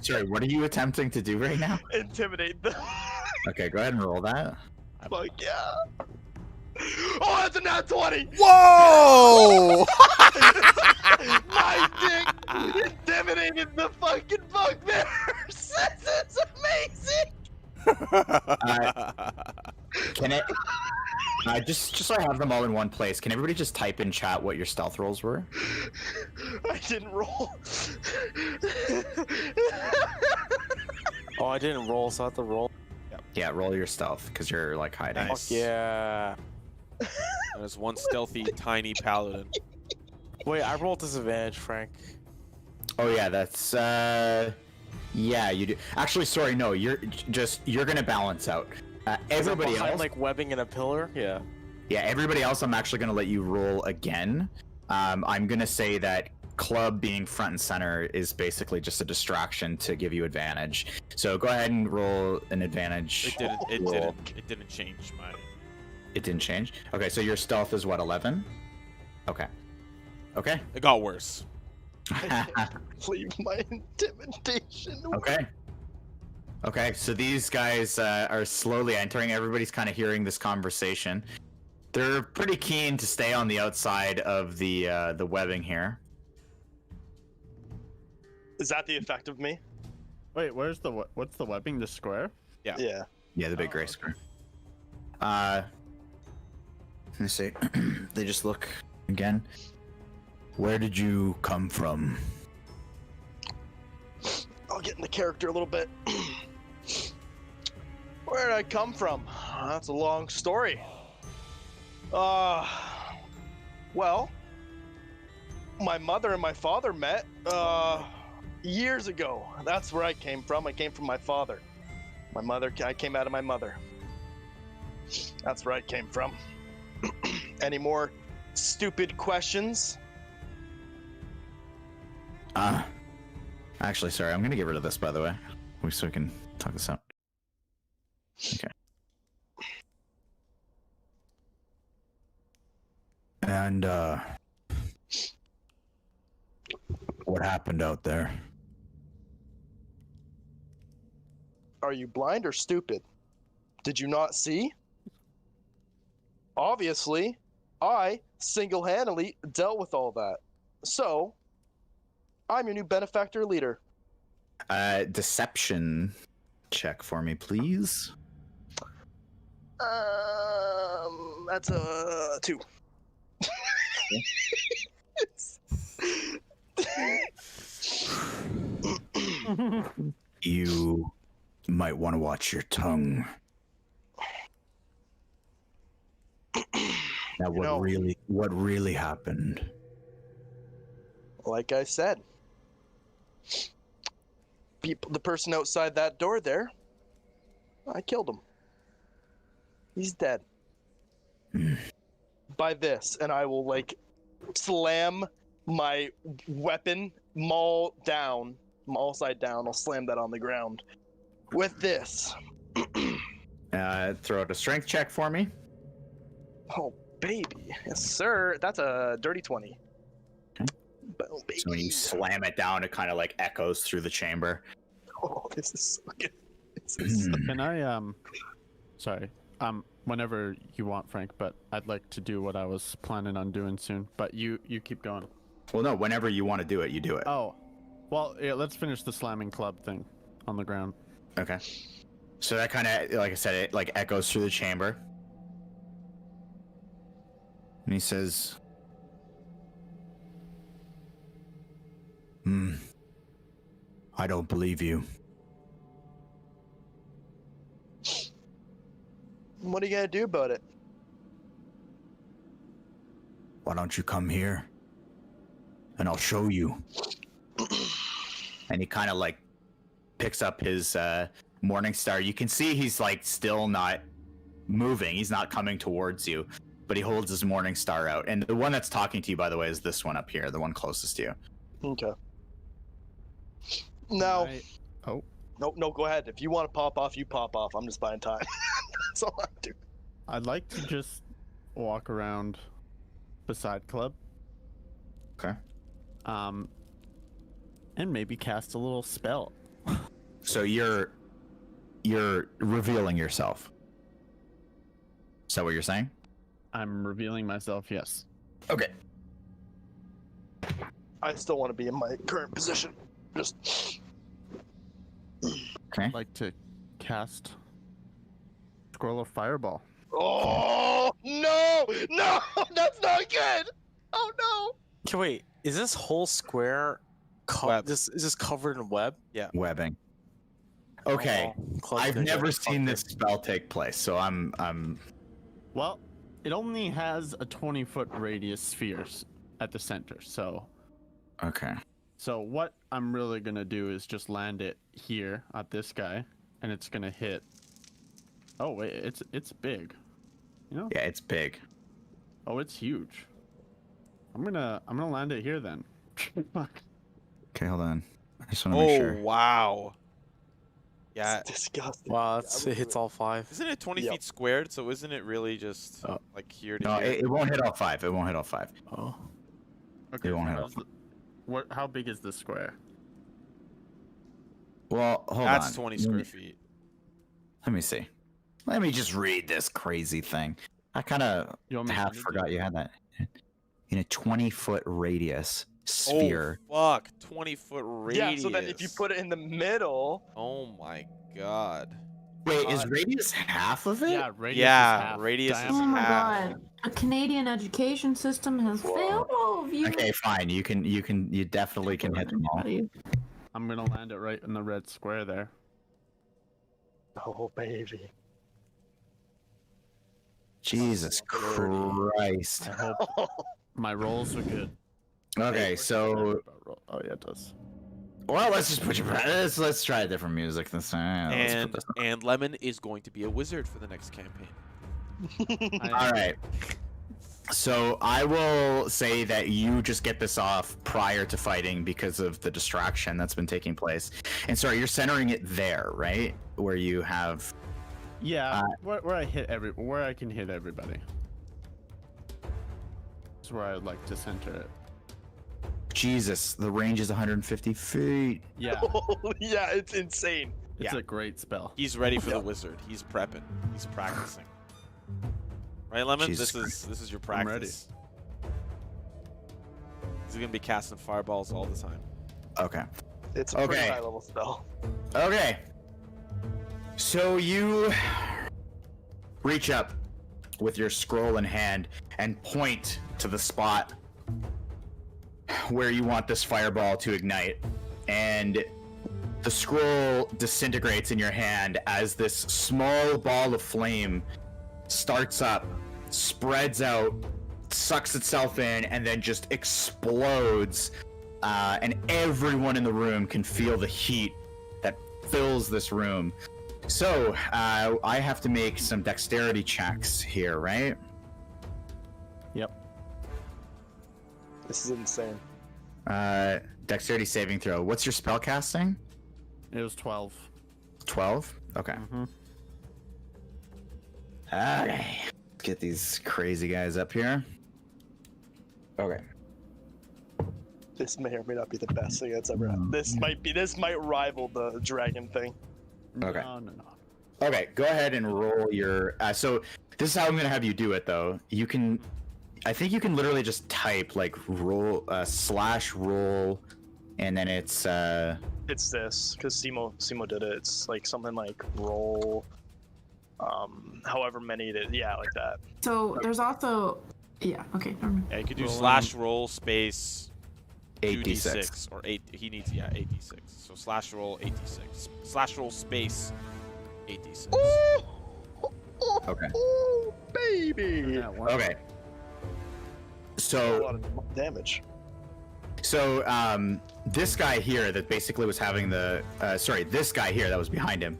Sorry, what are you attempting to do right now? Intimidate them. Okay, go ahead and roll that. Fuck yeah. Oh, that's a nat 20! Whoa! My dick intimidated the fucking bugbears! This is amazing! Can it? Just so I have them all in one place, can everybody just type in chat what your stealth rolls were? I didn't roll. Oh, I didn't roll, so I have to roll. Yeah, roll your stealth, because you're like hiding. Nice. Fuck yeah. There's one stealthy, tiny paladin. Wait, I rolled disadvantage, Frank. Oh yeah, that's yeah, you do. Actually, sorry, no, you're gonna balance out. Everybody Behind, else, like webbing in a pillar. Yeah. yeah, everybody else, I'm actually gonna let you roll again. I'm gonna say that Club being front and center is basically just a distraction to give you advantage. So go ahead and roll an advantage. It didn't change my. It didn't change. Okay, so your stealth is what, 11? Okay. Okay. It got worse. Leave my intimidation. Okay. Okay, so these guys are slowly entering. Everybody's kind of hearing this conversation. They're pretty keen to stay on the outside of the webbing here. Is that the effect of me? Wait, what's the webbing? The square? Yeah. Yeah. Yeah, the big gray square. Let me see. They just look again. Where did you come from? I'll get into character a little bit. Where did I come from? That's a long story. Well, my mother and my father met years ago. That's where I came from. I came from my father. I came out of my mother. That's where I came from. Any more stupid questions? Actually, sorry, I'm gonna get rid of this, by the way, so we can talk this out. Okay. And, what happened out there? Are you blind or stupid? Did you not see? Obviously, I single-handedly dealt with all that. So, I'm your new benefactor leader. Deception check for me, please. That's a 2. You might want to watch your tongue. Now, what really happened? Like I said, the person outside that door there, I killed him. He's dead. By this, and I will like slam my weapon maul side down. I'll slam that on the ground with this. Throw out a strength check for me. Oh baby, yes sir. That's a dirty 20. Okay. Boom, baby. So when you slam it down, it kind of like echoes through the chamber. Oh, this is so good. This is so... Can I sorry, whenever you want, Frank, but I'd like to do what I was planning on doing soon. But you keep going. Well, no, whenever you want to do it, you do it. Oh, well, yeah, let's finish the slamming club thing on the ground. Okay. So that kind of, like I said, it like echoes through the chamber. And he says, I don't believe you. What are you gonna do about it? Why don't you come here? And I'll show you. And he kind of like picks up his Morning Star. You can see he's like still not moving. He's not coming towards you. but he holds his morning star out. And the one that's talking to you, by the way, is this one up here, the one closest to you. Okay. Now, Oh, no, go ahead. If you want to pop off, you pop off. I'm just buying time. That's all I'm doing. I'd like to just walk around beside Club. Okay. And maybe cast a little spell. So you're revealing yourself. Is that what you're saying? I'm revealing myself, yes. Okay. I still want to be in my current position. Just Okay. I'd like to cast Scroll of Fireball. oh no, that's not good. Oh no. Okay, wait. Is this whole square Web. is this covered in web? Webbing. Okay. Oh, Club I've Ninja. never Fuck seen this spell take place, so I'm Well, it only has a 20-foot radius spheres at the center, so okay. So what I'm really gonna do is just land it here at this guy, and it's gonna hit. Oh wait, it's big. You know? Yeah, it's big. Oh, it's huge. I'm gonna land it here then. Okay, hold on. I just want to make Oh sure. wow. Yeah. It's disgusting. Wow, Yeah, it hits all 5. Isn't it 20 Yep. feet squared? So isn't it really just Oh. like here to No, here? it won't hit all 5. It won't hit all 5. Oh. Okay. It won't hit how's the- What? How big is this square? Well, hold on. That's 20 Let square me- feet. Let me see. Let me just read this crazy thing. I kind of You want me to half hand it to forgot you had that. In a 20-foot radius Oh sphere. fuck! 20-foot radius. Yeah, so then if you put it in the middle, Oh my god. Wait, is radius half of it? Yeah, radius Yeah, is half. radius is Oh diameter. my half. god. A Canadian education system has failed all of you. Okay, fine. You definitely can hit them all. I'm gonna land it right in the red square there. oh baby. Jesus Christ. I hope my rolls are good. Okay, so Oh yeah, it does. well, let's just put you. Let's try a different music this time. Let's put And this- and Lemon is going to be a wizard for the next campaign. all right. So I will say that you just get this off prior to fighting because of the distraction that's been taking place. And sorry, you're centering it there, right? Where you have. Yeah, where I can hit everybody. That's where I'd like to center it. Jesus, the range is 150 feet. Yeah, yeah, it's insane. it's Yeah. a great spell. He's ready for the wizard. He's prepping. He's practicing. Right, Lemon? Jesus This is your I'm ready. practice. He's gonna be casting fireballs all the time. Okay. It's a pretty Okay. high level spell. Okay. So you reach up with your scroll in hand and point to the spot where you want this fireball to ignite. And the scroll disintegrates in your hand as this small ball of flame starts up, spreads out, sucks itself in, and then just explodes. And everyone in the room can feel the heat that fills this room. So, I have to make some dexterity checks here, right? Yep. This is insane. Dexterity saving throw. What's your spell casting? It was 12. 12? Okay. Mm-hmm. Okay. Let's get these crazy guys up here. Okay. This may or may not be the best thing that's ever happened. This might rival the dragon thing. Okay. No. Okay, go ahead and roll your. So this is how I'm gonna have you do it, though. You can, I think you can literally just type like roll slash roll, and then it's It's this because Simo did it. It's like something like roll, however many it is. Yeah, like that. So there's also, yeah, okay, never mind. Yeah, you could do Rolling. slash roll space 8d6. 2d6 or 8. He needs 8d6. So slash roll 8d6. Slash roll space 8d6. Okay. Oh, baby! Yeah, one. Okay. A So lot of damage. this guy here that basically was having the this guy here that was behind him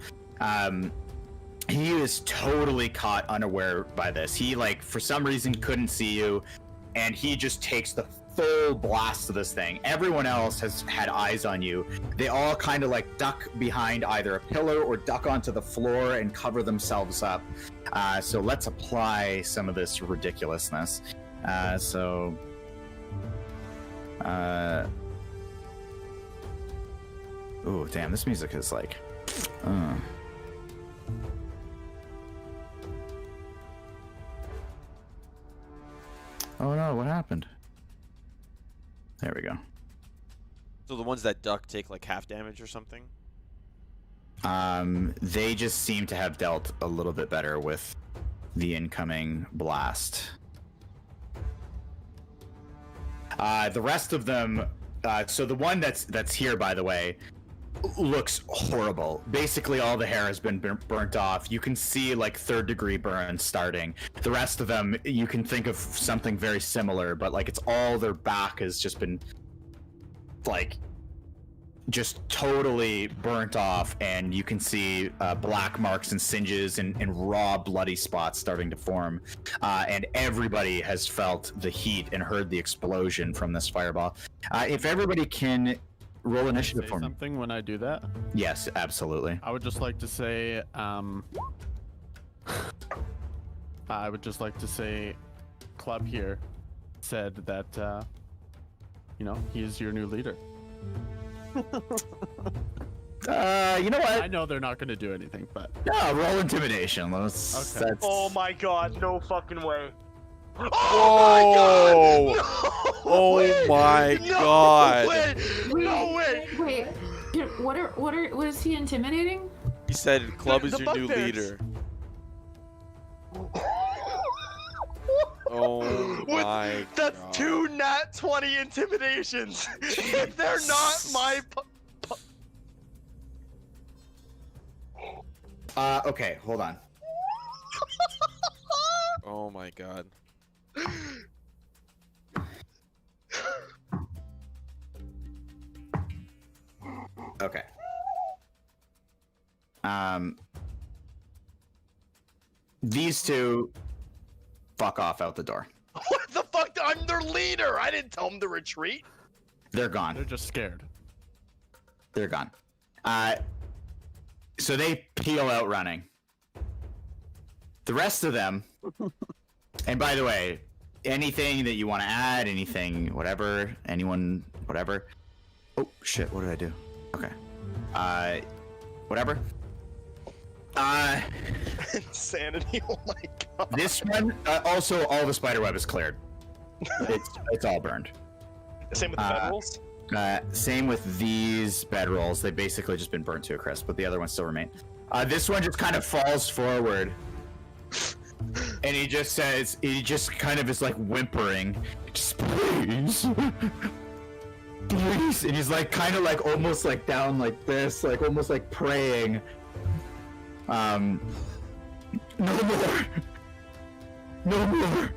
He is totally caught unaware by this. He, like, for some reason couldn't see you, and he just takes the full blast of this thing. Everyone else has had eyes on you. They all kind of like duck behind either a pillar or duck onto the floor and cover themselves up. So let's apply some of this ridiculousness. Ooh, damn, this music is like... Oh no, what happened? There we go. So the ones that duck take like half damage or something? They just seem to have dealt a little bit better with the incoming blast. The rest of them, so the one that's here, by the way, looks horrible. Basically, all the hair has been burnt off. You can see like 3rd-degree burns starting. The rest of them, you can think of something very similar, but like it's all their back has just been like just totally burnt off, and you can see black marks and singes and raw bloody spots starting to form. And everybody has felt the heat and heard the explosion from this fireball. If everybody can roll initiative for me. Something when I do that? Yes, absolutely. I would just like to say, Club here said that, you know, he is your new leader. You know what? I know they're not going to do anything, but... No, roll intimidation. Let's... Okay. Oh my god, no fucking way. Whoa! Oh my god! No Oh way! my No god! way! No way! Wait. What is he intimidating? He said Club is The your new bugbears. leader. Oh my That's god. 2 nat 20 intimidations. If they're not my Okay, hold on. Oh my god. Okay. These two fuck off out the door. What the fuck? I'm their leader. I didn't tell them to retreat. They're gone. They're just scared. They're gone. So they peel out running. The rest of them, and by the way, anything that you want to add, anything, whatever, anyone, whatever. Oh shit! What did I do? Okay. Whatever. Insanity. Oh my god. This one, also, all the spider web is cleared. It's all burned. Same with the bedrolls. Same with these bedrolls. They've basically just been burnt to a crisp, but the other ones still remain. This one just kind of falls forward, and he just says, he just kind of is like whimpering, just please, please, and he's like kind of like almost like down like this, like almost like praying. No more. No more.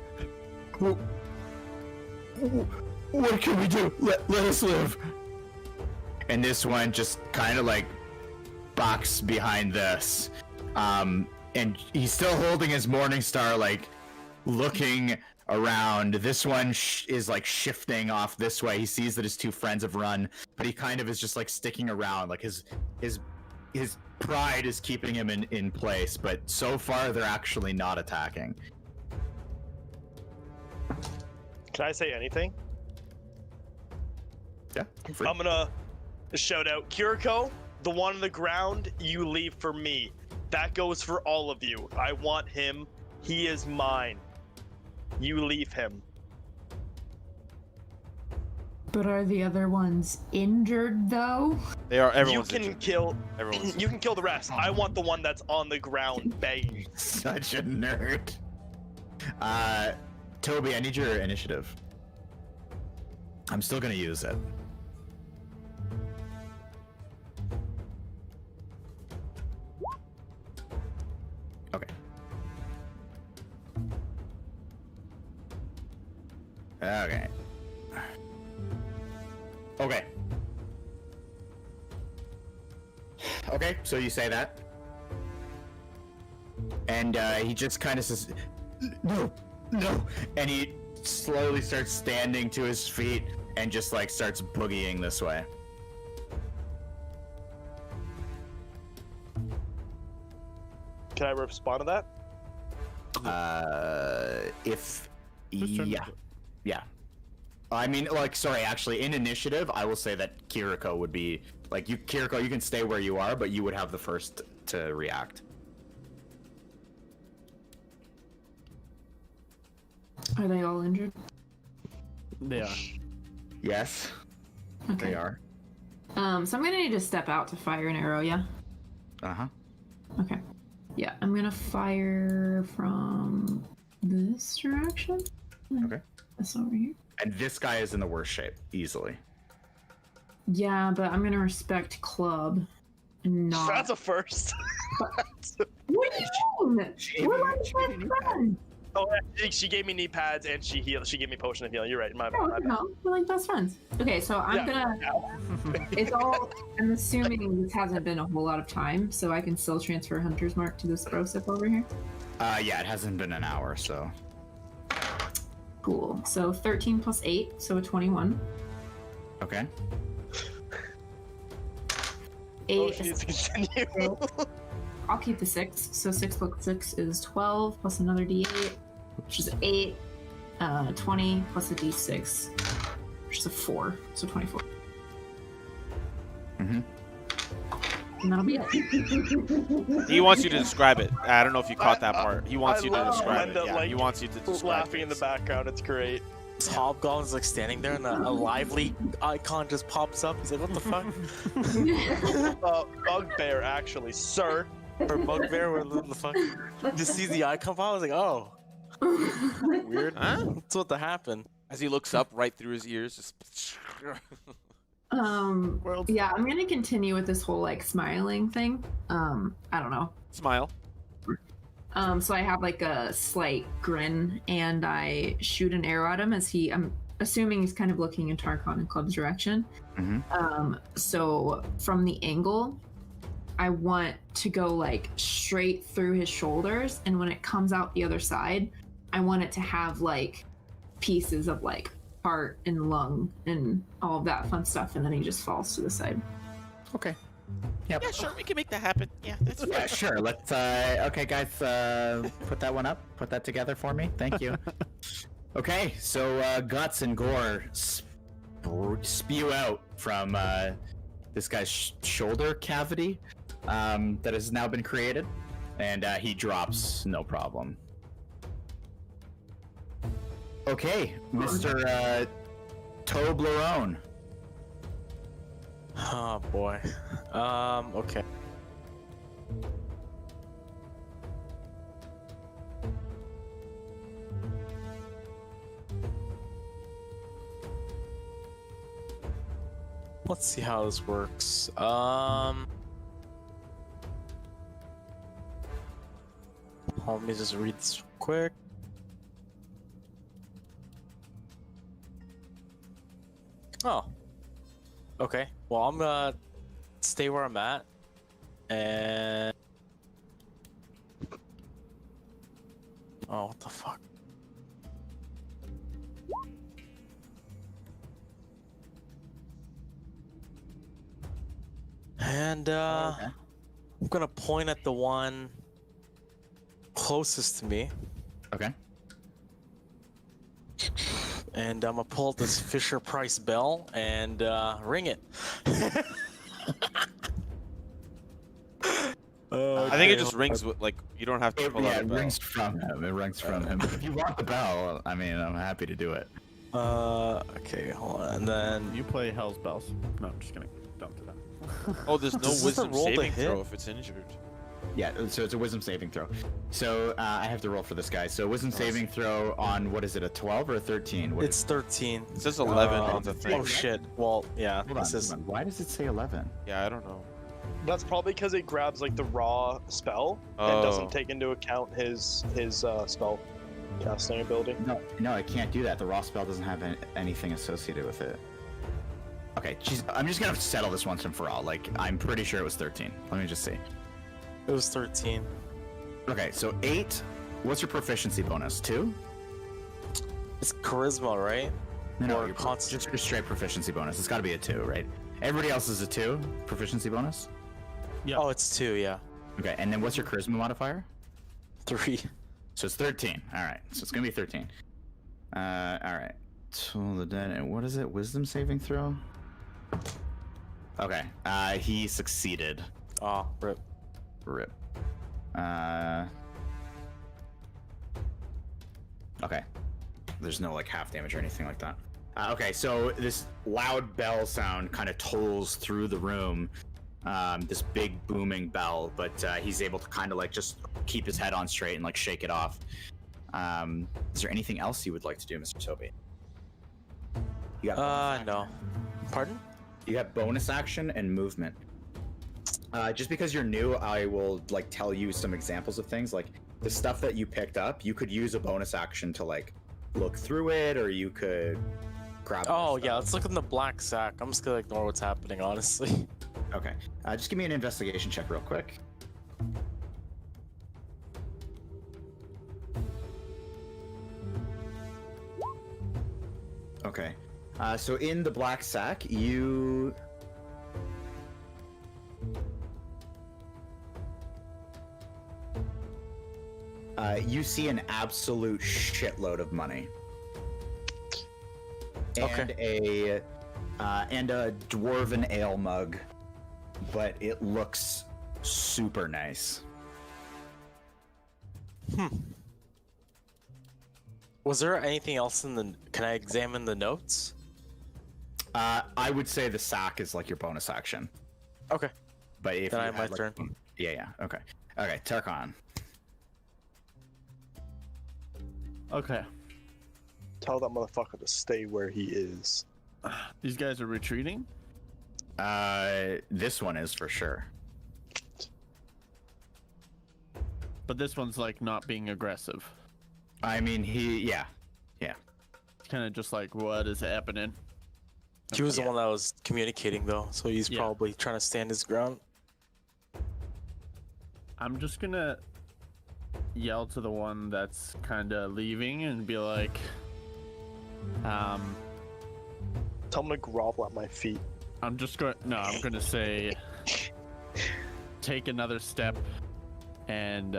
What can we do? Let us live. And this one just kind of like backs behind this. And he's still holding his Morning Star, like looking around. This one is like shifting off this way. He sees that his two friends have run, but he kind of is just like sticking around. Like his pride is keeping him in place, but so far they're actually not attacking. Can I say anything? Yeah, free. I'm gonna shout out Kiriko, the one on the ground, you leave for me. That goes for all of you. I want him. He is mine. You leave him. But are the other ones injured though? They are. You Everyone's can injured. kill. Everyone's You can kill the rest. I want the one that's on the ground begging. Such a nerd. Toby, I need your initiative. I'm still gonna use it. Okay. Okay. Okay. Okay, so you say that. And he just kind of says, "No, no," and he slowly starts standing to his feet and just like starts boogieing this way. Can I respond to that? If Whose turn is yeah, it? yeah. I mean, like, sorry, actually, in initiative, I will say that Kiriko would be like you. Kiriko, you can stay where you are, but you would have the first to react. Are they all injured? They are. Yes, Okay. they are. So I'm gonna need to step out to fire an arrow. Yeah. Uh huh. Okay. Yeah, I'm gonna fire from this direction. Okay. This over here. And this guy is in the worst shape, easily. Yeah, but I'm gonna respect club and not. That's a first. What are you doing? We're like best friends. Oh, she gave me knee pads and she healed. She gave me potion of healing. You're right. My bad. No, My bad. no, we're like best friends. Okay, so I'm gonna. It's all. I'm assuming this hasn't been a whole lot of time, so I can still transfer Hunter's Mark to this brosip over here. Yeah, it hasn't been an hour, so. Cool. So 13 plus 8, so a 21. Okay. 8. Oh, she needs to continue. I'll keep the 6. So 6 plus 6 is 12 plus another d8, which is 8. 20 plus a d6, which is a 4. So 24. Mm-hmm. And that'll be it. He wants you to describe it. I don't know if you caught that part. He wants I you to love describe it. when the, Yeah, like, he wants you to describe Laughing in the things. background. It's great. This hobgoblin's like standing there, and a lively icon just pops up. He's like, "What the fuck?" Bugbear, actually, sir. Or bugbear, what the fuck? Just sees the icon pop. I was like, "Oh, weird." Huh? That's what happened. As he looks up right through his ears, just Yeah, I'm gonna continue with this whole like smiling thing. I don't know. smile. So I have like a slight grin and I shoot an arrow at him as I'm assuming he's kind of looking in Tarkon and Club's direction. Mm-hmm. So from the angle, I want to go like straight through his shoulders, and when it comes out the other side, I want it to have like pieces of like heart and lung and all of that fun stuff, and then he just falls to the side. Okay. Yep. Yeah, sure, we can make that happen. Yeah, that's fine. Yeah, sure. Let's. Okay, guys. Put that one up. Put that together for me. Thank you. Okay, so guts and gore spew out from this guy's shoulder cavity that has now been created, and he drops no problem. Okay, Mr. Toblerone. Oh boy. Okay. Let's see how this works. Let me just read this quick. Oh. Okay. Well, I'm gonna stay where I'm at, and oh, what the fuck? And Okay. I'm gonna point at the one closest to me, Okay. and I'm gonna pull out this Fisher Price bell and ring it. I think it just rings with like you don't have to pull Yeah, out a it bell. rings from him. It rings from him. If you want the bell, I mean, I'm happy to do it. Okay, hold on, and then You play Hell's Bells. No, I'm just kidding. Don't do that. Oh, there's no Does this wisdom roll to saving hit? throw if it's injured. Yeah, so it's a wisdom saving throw. So I have to roll for this guy. So wisdom saving throw on what is it, a 12 or a 13? What it's 13. It says 11 Oh, on the thing. Oh shit. Well, yeah. Hold on, This is hold on. Why does it say 11? Yeah, I don't know. That's probably because it grabs like the raw spell and Oh. doesn't take into account his spell casting ability. No, I can't do that. The raw spell doesn't have anything associated with it. Okay, geez, I'm just gonna settle this once and for all. Like, I'm pretty sure it was 13. Let me just see. it was 13. Okay, so 8. What's your proficiency bonus? 2? It's charisma, right? No, Or your const- just straight proficiency bonus. It's got to be a 2, right? Everybody else is a 2 proficiency bonus. Yeah. Oh, it's 2, yeah. Okay, and then what's your charisma modifier? 3. So it's 13. All right, so it's gonna be 13. All right. Tool of the Dead. And what is it? Wisdom saving throw. Okay. He succeeded. Oh, rip. Rip. Okay. There's no like half damage or anything like that. Okay, so this loud bell sound kind of tolls through the room. This big booming bell, but he's able to kind of like just keep his head on straight and like shake it off. Is there anything else you would like to do, Mr. Toby? You got No. Pardon? You have bonus action and movement. Just because you're new, I will like tell you some examples of things. Like the stuff that you picked up, you could use a bonus action to like look through it, or you could grab. Oh, the yeah, stuff. let's look in the black sack. I'm just gonna ignore what's happening, honestly. Okay. Just give me an investigation check real quick. Okay. So in the black sack, you... you see an absolute shitload of money. And and a dwarven ale mug, but it looks super nice. Was there anything else in the... Can I examine the notes? I would say the sack is like your bonus action. Okay. But if Then you I have had, my like, turn. Yeah, okay. Okay, Tarkon. Okay. Tell that motherfucker to stay where he is. These guys are retreating. This one is for sure. But this one's like not being aggressive. I mean, yeah. It's kind of just like, what is happening? He was the one that was communicating, though, so he's Yeah. probably trying to stand his ground. I'm just gonna yell to the one that's kind of leaving and be like, Tell him to grovel at my feet. I'm gonna say, take another step and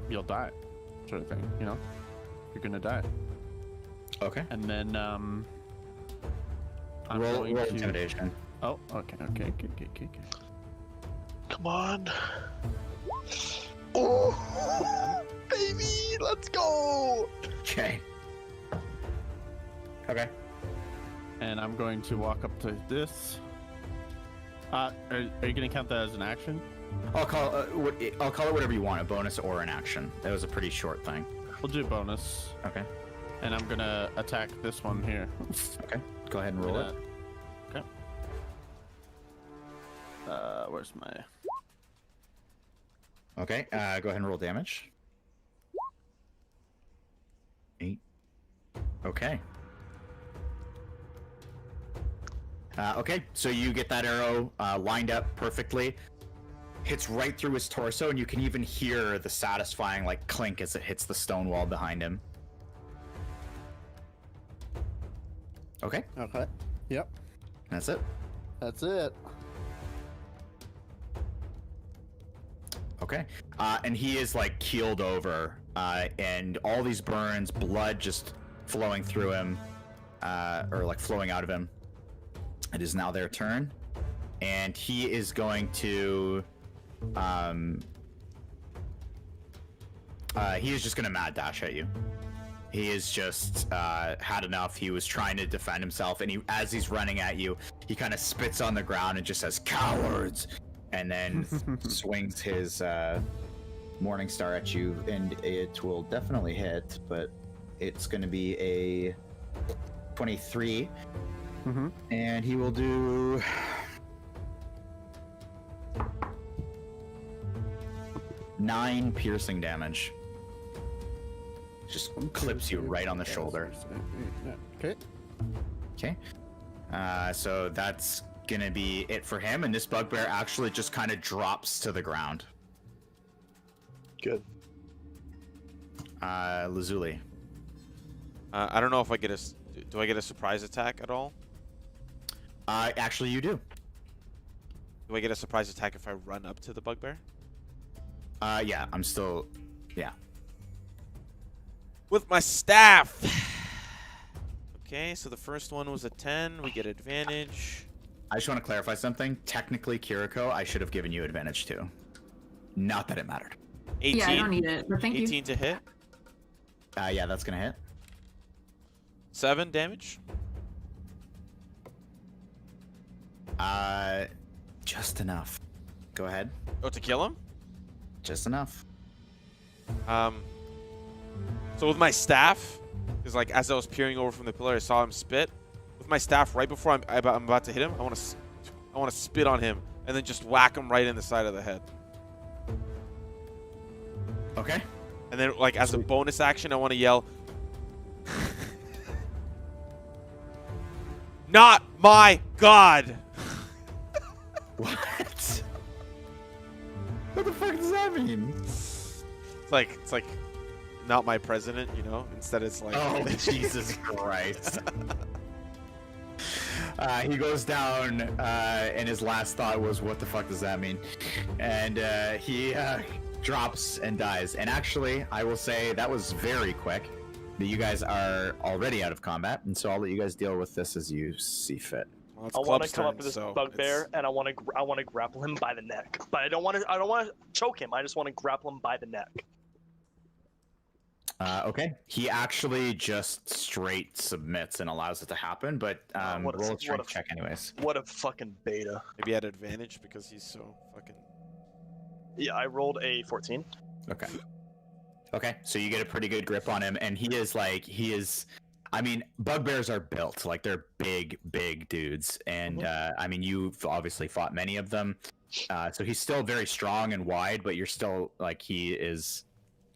you'll die, sort of thing, you know? You're gonna die. Okay. And then, I'm Roll going to... intimidation. Oh, okay. Come on. Oh, baby, let's go. Okay. Okay. And I'm going to walk up to this. Are you gonna count that as an action? I'll call it whatever you want, a bonus or an action. That was a pretty short thing. We'll do bonus. Okay. And I'm gonna attack this one here. Okay. Go ahead and roll it. Okay. Where's my... Okay. Go ahead and roll damage. 8. Okay. Okay, so you get that arrow lined up perfectly. Hits right through his torso, and you can even hear the satisfying like clink as it hits the stone wall behind him. Okay, Okay. Yep. that's it. That's it. Okay, and he is like keeled over, and all these burns, blood just flowing through him, or like flowing out of him. It is now their turn, and he is going to, he is just gonna mad dash at you. He is just had enough. He was trying to defend himself, and as he's running at you, he kind of spits on the ground and just says "cowards," and then swings his Morning Star at you, and it will definitely hit, but it's going to be a 23, and he will do 9 piercing damage. Just clips you right on the shoulder. Okay. Okay. So that's gonna be it for him, and this bugbear actually just kind of drops to the ground. Good. Lazuli. I don't know if I get a. Do I get a surprise attack at all? Actually, you do. Do I get a surprise attack if I run up to the bugbear? Yeah, I'm still. Yeah. With my staff. Okay, so the first one was a 10. We get advantage. I just want to clarify something. Technically, Kiriko, I should have given you advantage too. Not that it mattered. 18. Yeah, I don't need it, but thank 18 you. to hit. Yeah, that's gonna hit. 7 damage. Just enough. Go ahead. Oh, to kill him? Just enough. So with my staff, because like as I was peering over from the pillar, I saw him spit. With my staff, right before I'm about to hit him, I want to spit on him and then just whack him right in the side of the head. Okay. And then like as a bonus action, I want to yell, "Not my god!" What? What the fuck does that mean? It's like not my president, you know? Instead it's like Oh, Jesus Christ. He goes down, and his last thought was, what the fuck does that mean? And he drops and dies. And actually, I will say that was very quick. That you guys are already out of combat, and so I'll let you guys deal with this as you see fit. Well, it's I want to Club's come up turn, to this so bugbear it's- and I want to grapple him by the neck. But I don't want to choke him. I just want to grapple him by the neck. Okay. He actually just straight submits and allows it to happen, but what a- roll a what strength a- check anyways. What a fucking beta. Maybe at advantage because he's so fucking. Yeah, I rolled a 14. Okay. Okay, so you get a pretty good grip on him, and he is, I mean, bugbears are built, like, they're big, big dudes, and, I mean, you've obviously fought many of them, so he's still very strong and wide, but you're still, like, he is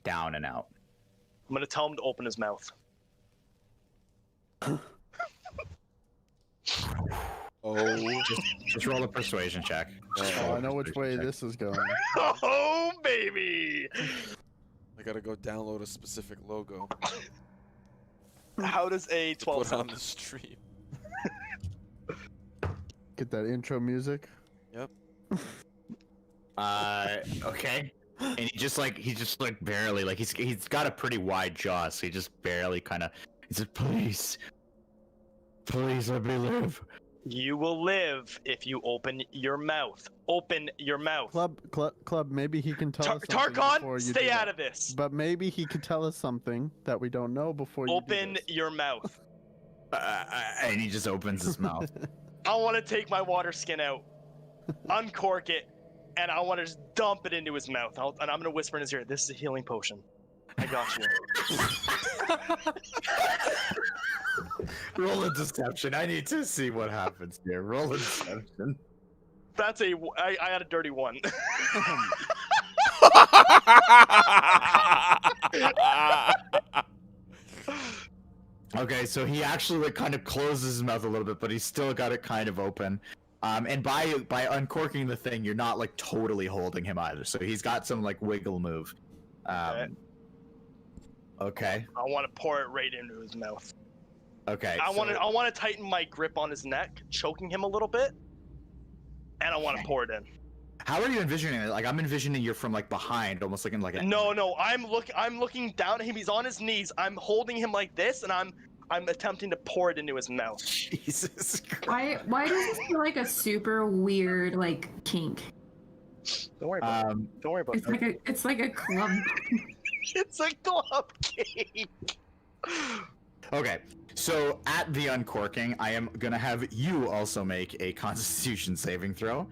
down and out. I'm going to tell him to open his mouth. Oh. Just roll a persuasion check. Oh, I know which way this is going. Oh, baby! I gotta go download a specific logo. How does a 12 Put on sound? the stream. Get that intro music. Yep. Okay. And he just barely, like, he's got a pretty wide jaw, so he just barely kind of, he says, please let me live. You will live if you open your mouth. Open your mouth. Club. Maybe he can tell us something before Tarkon, you stay do out that. of this. But maybe he could tell us something that we don't know before you Open do this. your mouth. And he just opens his mouth. I want to take my water skin out, uncork it, and I want to just dump it into his mouth. And I'm going to whisper in his ear, this is a healing potion. I got you. Roll a deception. I need to see what happens here. Roll a deception. That's I had a dirty one. Okay, so he actually like kind of closes his mouth a little bit, but he's still got it kind of open. And by uncorking the thing, you're not like totally holding him either. So he's got some like wiggle move. Okay. I want to pour it right into his mouth. Okay. I want to tighten my grip on his neck, choking him a little bit, and I want to pour it in. How are you envisioning it? Like I'm envisioning you're from like behind, almost looking like a. No, I'm looking down at him. He's on his knees. I'm holding him like this, and I'm attempting to pour it into his mouth. Jesus Christ. Why does this feel like a super weird like kink? Don't worry about it. Don't worry about it. It's like a club. It's a club kink. Okay, so at the uncorking, I am gonna have you also make a Constitution saving throw.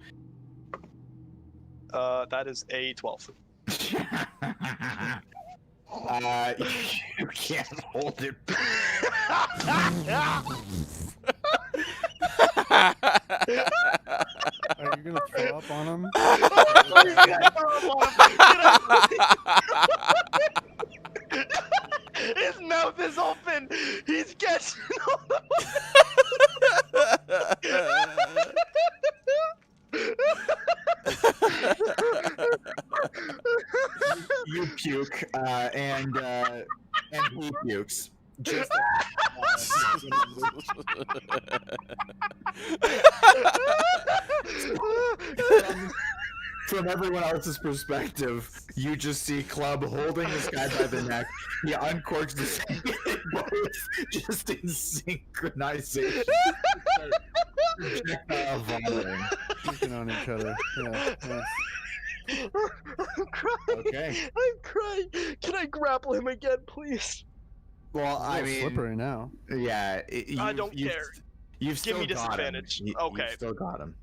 That is a 12. You can't hold it. Are you gonna throw up on him? His mouth is open. He's catching all the. You and he pukes. Just from everyone else's perspective, you just see Club holding this guy by the neck. He uncorks the sink, both just in synchronization. Vomiting. Puking on each other. Yeah. I'm crying. Okay. I'm crying. Can I grapple him again, please? Well, I I mean, slippery now. yeah. I don't care. You've Give still me got him. disadvantage. You've Okay. still got him.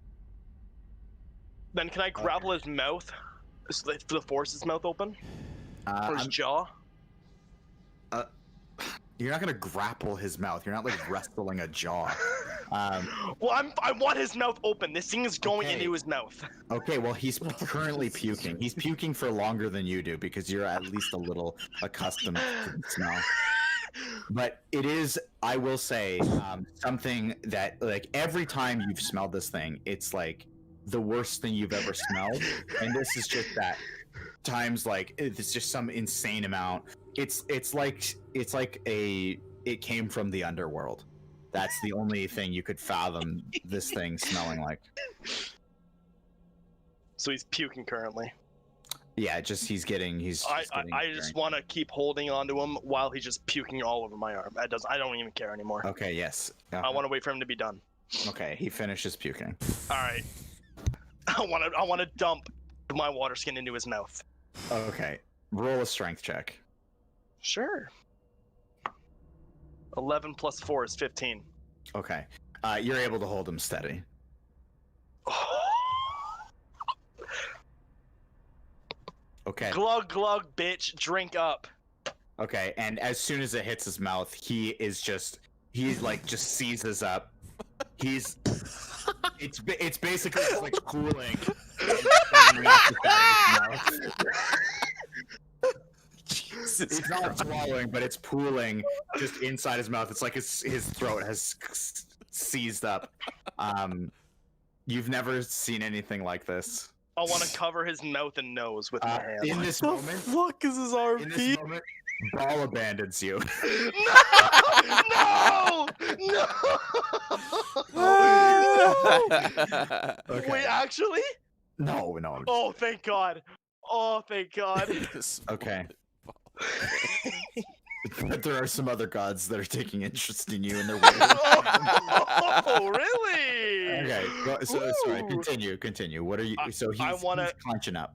Then can I grapple his mouth? To force his mouth open? Or his jaw? You're not gonna grapple his mouth. You're not like wrestling a jaw. Well, I want his mouth open. This thing is going Okay. into his mouth. Okay, well he's currently puking. He's puking for longer than you do because you're at least a little accustomed to the smell. But it is, I will say, something that like every time you've smelled this thing, it's like the worst thing you've ever smelled, and this is just that times like it's just some insane amount. It's like it came from the underworld. That's the only thing you could fathom this thing smelling like. So he's puking currently. Yeah, just he's getting I just want to keep holding on to him while he's just puking all over my arm. I don't even care anymore. Okay, yes. I want to wait for him to be done. Okay, he finishes puking. All right. I want to dump my water skin into his mouth. Okay, roll a strength check. Sure. 11 plus 4 is 15. Okay, you're able to hold him steady. Okay. Glug glug, bitch, drink up. Okay, and as soon as it hits his mouth, he's like just seizes up. It's basically just like cooling. It's not swallowing, but it's pooling just inside his mouth. It's like his throat has seized up. You've never seen anything like this. I want to cover his mouth and nose with my hand. In this The moment, fuck is his in this RP? moment, Ball abandons you. No! Okay. Wait, actually? No. Oh, thank God. Oh, thank God. Okay. But there are some other gods that are taking interest in you, and they're waiting. Oh, really? Okay. So sorry. Ooh. Continue. What are you? So he's clenching up.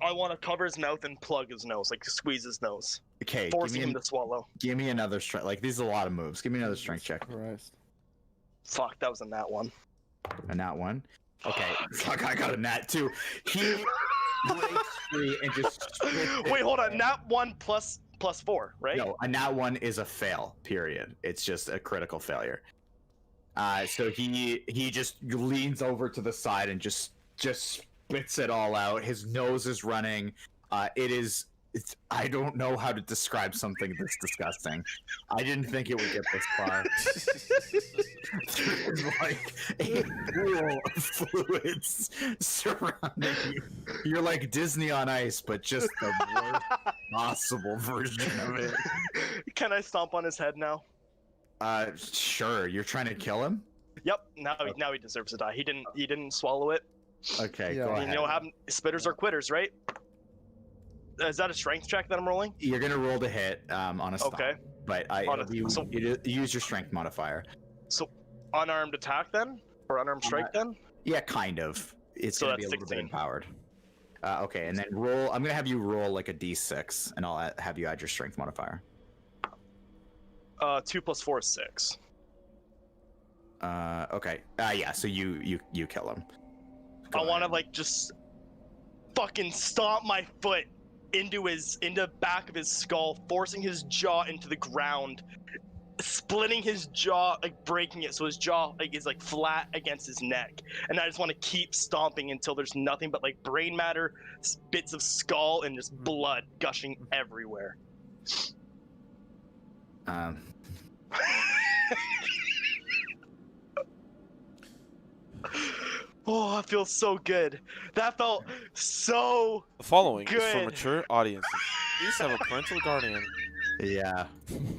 I want to cover his mouth and plug his nose, like squeeze his nose, Okay. forcing him to swallow. Give me another strength. Like these are a lot of moves. Give me another strength check. Christ. Fuck, that was a nat one. A nat one. Okay. Fuck, I got a nat two. He breaks free and just. Wait, hold on. Nat 1 plus 4, right? No, a nat one is a fail. Period. It's just a critical failure. So he just leans over to the side and just spits it all out. His nose is running. I don't know how to describe something this disgusting. I didn't think it would get this far. There's like a pool of fluids surrounding you. You're like Disney on Ice, but just the worst possible version of it. Can I stomp on his head now? Sure. You're trying to kill him? Yep. Now he deserves to die. He didn't swallow it. Okay, Yeah. go You ahead. know what happened? Spitters are quitters, right? Is that a strength check that I'm rolling? You're gonna roll to hit on a stop. Okay. But you use your strength modifier. So, unarmed attack then? Or unarmed strike then? Yeah, kind of. It's So gonna be a that's little bit 16. empowered. Okay, and then roll. I'm gonna have you roll like a d6, and I'll have you add your strength modifier. 2 plus 4 is 6. Okay. Yeah. So you kill him. Go I want to ahead. like just fucking stomp my foot into back of his skull, forcing his jaw into the ground, splitting his jaw, like breaking it so his jaw like is like flat against his neck. And I just want to keep stomping until there's nothing but like brain matter, bits of skull, and just blood gushing everywhere. Oh, it feels so good. That felt so The following is for Good. mature audiences. Please have a parental guardian. Yeah.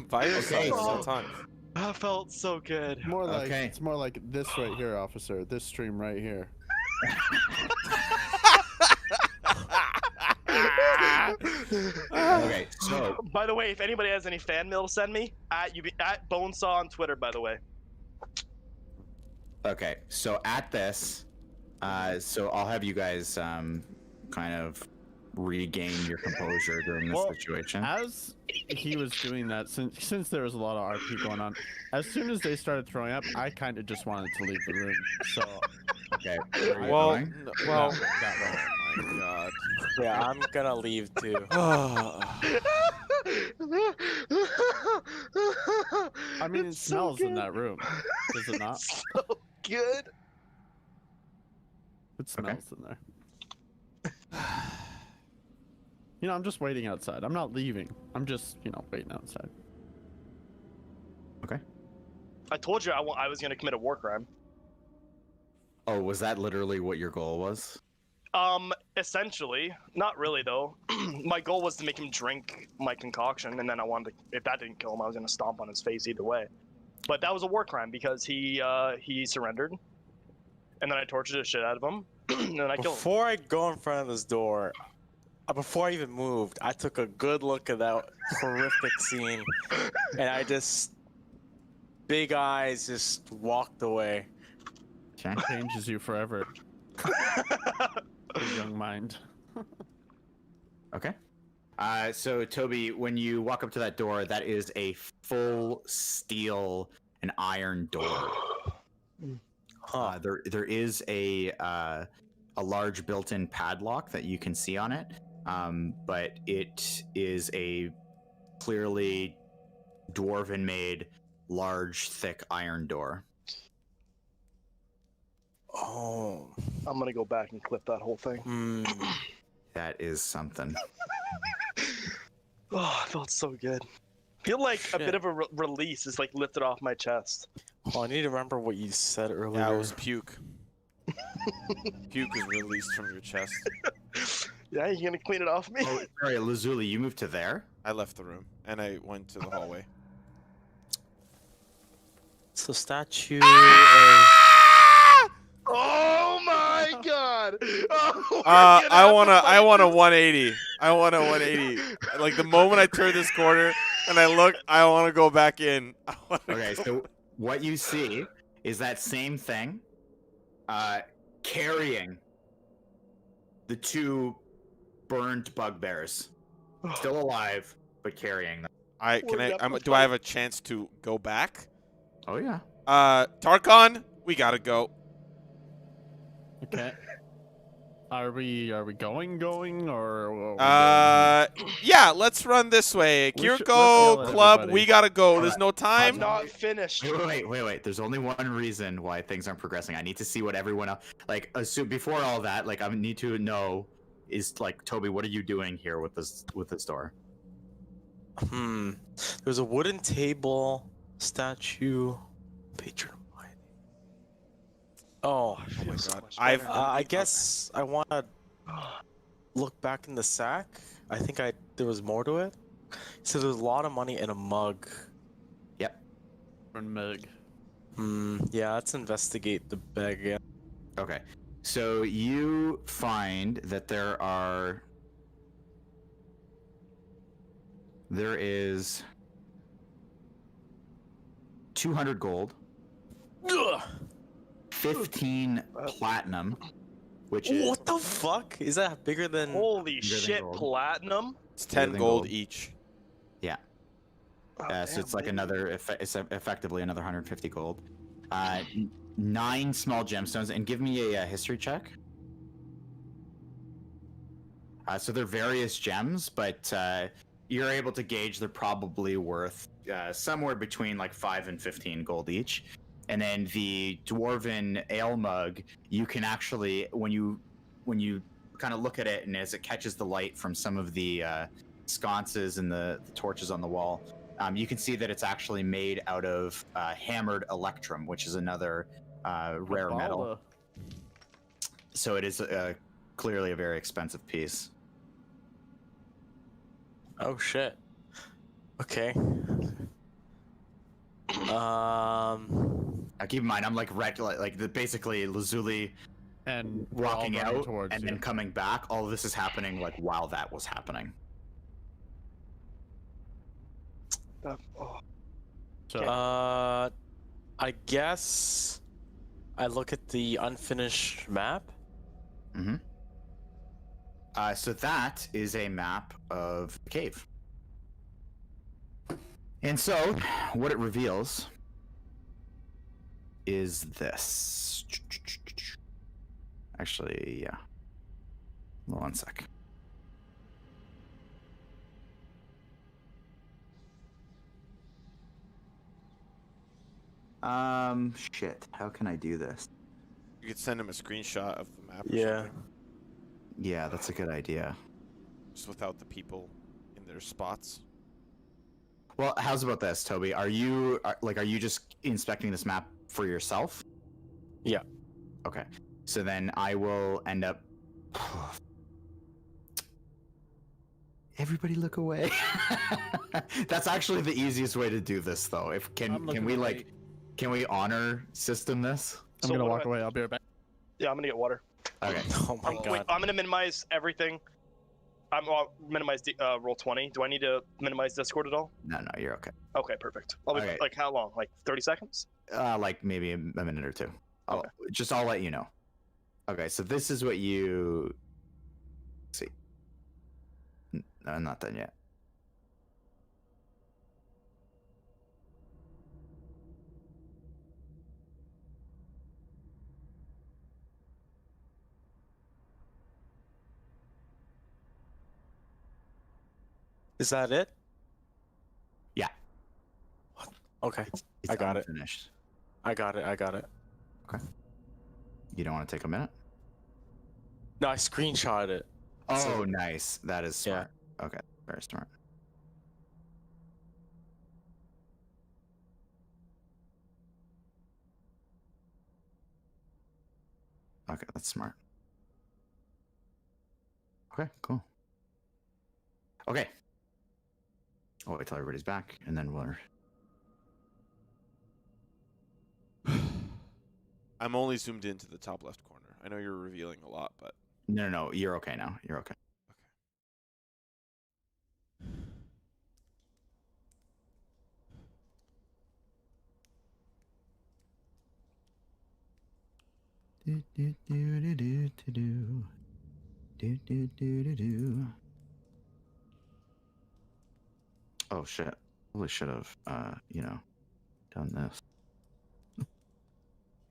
By your side Okay, at all so- times. That felt so good. More like Okay. it's more like this right here, officer. This stream right here. Okay, so By the way, if anybody has any fan mail to send me, at Bonesaw on Twitter, by the way. okay, so at this, so I'll have you guys kind of regain your composure during this Well, situation. As he was doing that, since there was a lot of RP going on, as soon as they started throwing up, I kind of just wanted to leave the room. So Okay. where are you Well, going? well. that way. Oh my god. Yeah, I'm gonna leave too. I mean, it It's so smells in good. that room, does it not? It's so good. It smells in there. You know, I'm just waiting outside. I'm not leaving. I'm just, waiting outside. Okay. I told you I was gonna commit a war crime. Oh, was that literally what your goal was? Essentially, not really though. My goal was to make him drink my concoction, and then I wanted to, if that didn't kill him, I was gonna stomp on his face either way. But that was a war crime because he surrendered, and then I tortured the shit out of him, and then I killed him. Before I go in front of this door, before I even moved, I took a good look at that horrific scene, and I just, big eyes, just walked away. Okay. Changes you forever. Your young mind. Okay. So Toby, when you walk up to that door, that is a full steel and iron door. There is a large built-in padlock that you can see on it, but it is a clearly dwarven-made, large, thick iron door. Oh. I'm gonna go back and clip that whole thing. That is something. Oh, it felt so good. Feel like a Shit. bit of a release is like lifted off my chest. Oh, I need to remember what you said earlier. Yeah, it was puke. Puke is released from your chest. Yeah, you gonna clean it off me? Oh, sorry, Lazuli, you moved to there? I left the room and I went to the hallway. So statue. Oh my god! Oh, I want a 180. I want a 180. Like the moment I turn this corner and I look, I want to go back in. Okay, so what you see is that same thing, carrying the two burned bugbears, still alive but carrying them. Do I have a chance to go back? Oh yeah. Tarkon, we gotta go. Okay. Are we going or? Yeah, let's run this way. We should- Kiriko let's yell at Club, everybody. we gotta go. There's no time. I'm not finished. Wait. There's only one reason why things aren't progressing. I need to see what everyone else before all that. Like, I need to know is like, Toby, what are you doing here with this door? There's a wooden table, statue, patron. Oh, my so God. much I've- better. I guess I want to look back in the sack. I think there was more to it. So there's a lot of money in a mug. Meg. Yeah, let's investigate the bag again. Okay. So you find that there is 200 gold, 15 platinum, which is What the fuck? Is that bigger than? Holy than shit, gold. platinum! It's 10 Everything gold gold. each. Oh, so it's damn, like another, it's effectively another 150 gold. 9 small gemstones, and give me a history check. So they're various gems, but you're able to gauge they're probably worth somewhere between like 5 and 15 gold each. And then the dwarven ale mug, you can actually, when you kind of look at it, and as it catches the light from some of the sconces and the torches on the wall, you can see that it's actually made out of hammered electrum, which is another rare metal. So it is clearly a very expensive piece. Oh shit. Okay. Now keep in mind, I'm like basically Lazuli And we're all walking running out towards and you. then coming back. All of this is happening like while that was happening. Oh. So I guess I look at the unfinished map. Mm-hmm. So that is a map of the cave. And so, what it reveals is this. Actually, yeah. Hold on 1 sec. Shit. How can I do this? You could send him a screenshot of the map or Yeah. something, Yeah, that's a good idea. just without the people in their spots. Well, how's about this, Toby? Are you just inspecting this map for yourself? Yeah. Okay. So then I will end up. Everybody look away. That's actually the easiest way to do this, though. I'm Can looking we away. can we honor system this? I'm So gonna what walk do I- away. I'll be right back. Yeah, I'm gonna get water. Okay. Oh my Wait, god. I'm gonna minimize everything. Minimize roll 20. Do I need to minimize Discord at all? No, you're okay. Okay, perfect. I'll be, Okay. like how long? Like 30 seconds? Like maybe a minute or two. I'll let you know. Okay, so this is what you see. No, I'm not done yet. Is that it? Yeah. Okay. It's I got it. Finished. I got it. Okay. You don't want to take a minute? No, I screenshot it. Oh, So- nice. That is Yeah. smart. Okay, very smart. Okay, that's smart. Okay, cool. Okay. I'll wait till everybody's back, and then we'll... I'm only zoomed into the top left corner. I know you're revealing a lot, but No, you're okay now. You're okay. Oh shit. Really should have done this.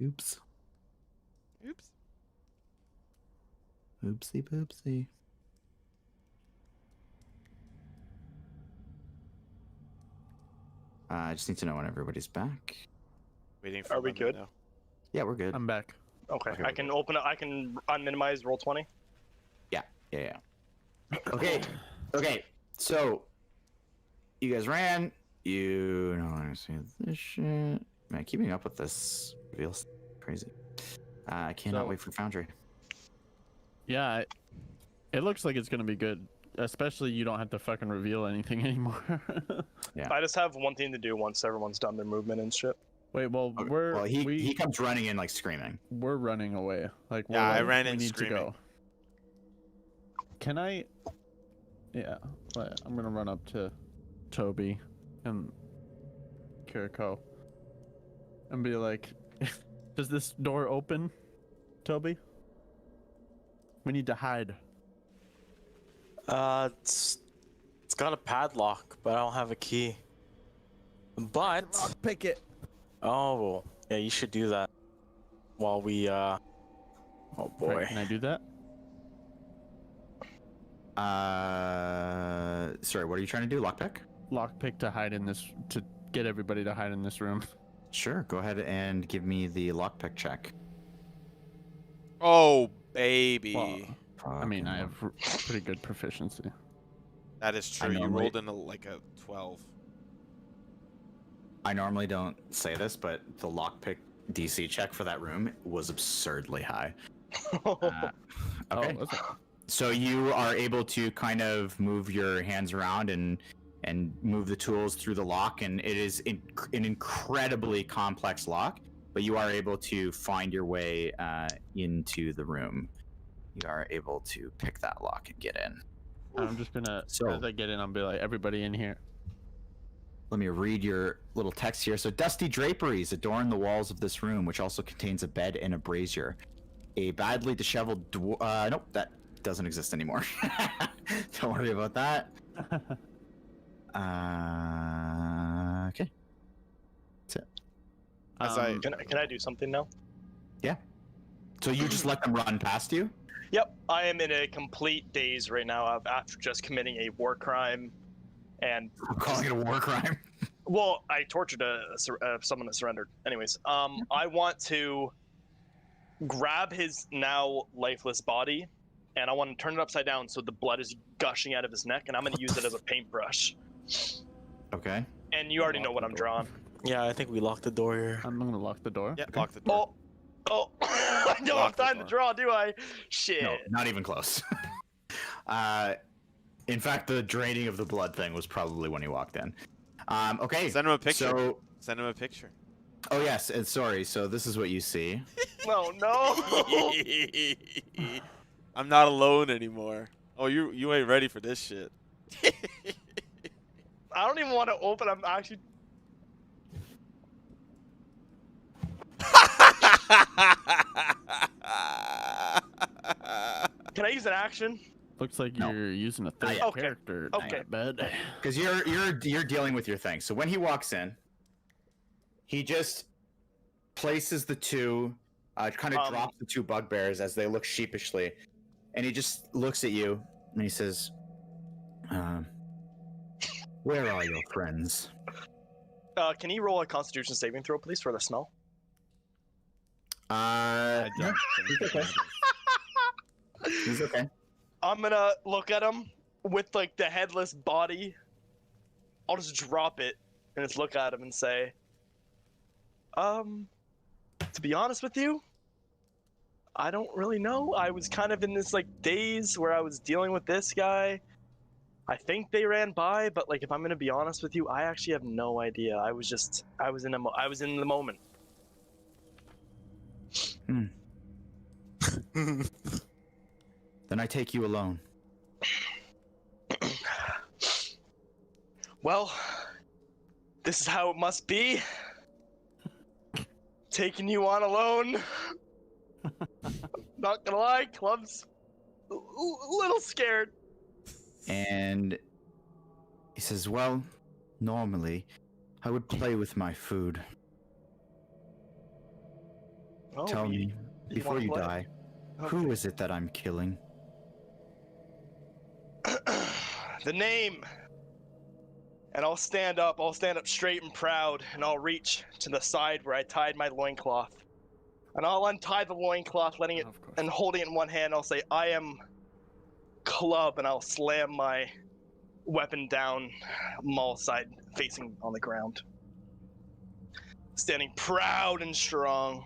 Oops. oops. Oopsie poopsie. I just need to know when everybody's back. Waiting for Are we Lemon good? now. Yeah, we're good. I'm back. Okay, Okay, I can I can unminimize roll 20. Yeah. Okay. So you guys ran. You know, I see this shit. Man, keeping up with this feels crazy. I cannot So- wait for Foundry. Yeah, it looks like it's gonna be good. Especially you don't have to fucking reveal anything anymore. Yeah. I just have one thing to do once everyone's done their movement and shit. Wait, well Okay, we're well, he comes running in like screaming. we're running away. Like Yeah, I ran we in need screaming. to go. Can I? Yeah, but I'm gonna run up to Toby and Kiriko and be like, "Does this door open, Toby? We need to hide." It's got a padlock, but I don't have a key. But Pick it. oh yeah, you should do that while we oh boy. Right, can I do that? Sorry, what are you trying to do? Lockpick? Lockpick to hide in this to get everybody to hide in this room. Sure. Go ahead and give me the lockpick check. Oh, baby. Well, I mean, I have pretty good proficiency. That is true. You normally- rolled in like a 12. I normally don't say this, but the lockpick DC check for that room was absurdly high. Okay. Oh, was it? So you are able to kind of move your hands around and move the tools through the lock, and it is an incredibly complex lock, but you are able to find your way into the room. You are able to pick that lock and get in. I'm just gonna, So- as I get in, I'll be like, everybody in here. Let me read your little text here. So, dusty draperies adorn the walls of this room, which also contains a bed and a brazier. A badly disheveled nope, that doesn't exist anymore. Don't worry about that. Okay. That's it. As I- Can I do something now? So you just let them run past you? Yep, I am in a complete daze right now after just committing a war crime, and I'm calling it a war crime. well, I tortured someone that surrendered. Anyways, I want to grab his now lifeless body, and I want to turn it upside down so the blood is gushing out of his neck, and I'm going to use it as a paintbrush. Okay. And you already know what I'm drawing. Yeah, I think we locked the door here. I'm gonna lock the door. Yeah, lock the door. Oh, I don't Lock have the time to door. draw, do I? Shit. No, not even close. In fact, the draining of the blood thing was probably when he walked in. Okay. Send him a picture. So, Send him a picture. oh yes, and sorry. So this is what you see. No. I'm not alone anymore. Oh, you ain't ready for this shit. I don't even want to open. I'm actually. Can I use an action? Looks like No. you're using a third Okay. character in Okay. that bed. Because you're dealing with your thing. So when he walks in, he just places the two, kind of drops the two bugbears as they look sheepishly, and he just looks at you and he says, "Where are your friends?" Can he roll a Constitution saving throw, please, for the smell? I don't think he's okay. that He's okay. I'm gonna look at him with like the headless body. I'll just drop it and just look at him and say, to be honest with you, I don't really know. I was kind of in this like daze where I was dealing with this guy. I think they ran by, but like if I'm gonna be honest with you, I actually have no idea. I was in the moment. Then I take you alone. Well, this is how it must be. Taking you on alone. Not gonna lie, Club's a little scared. And he says, "Well, normally I would play with my food. Oh, Tell me, before wanna you play? die, who is it that I'm killing?" The name. And I'll stand up straight and proud, and I'll reach to the side where I tied my loincloth. And I'll untie the loincloth, letting it Of course. and holding it in one hand. I'll say, "I am Club," and I'll slam my weapon down, maul side facing on the ground. Standing proud and strong.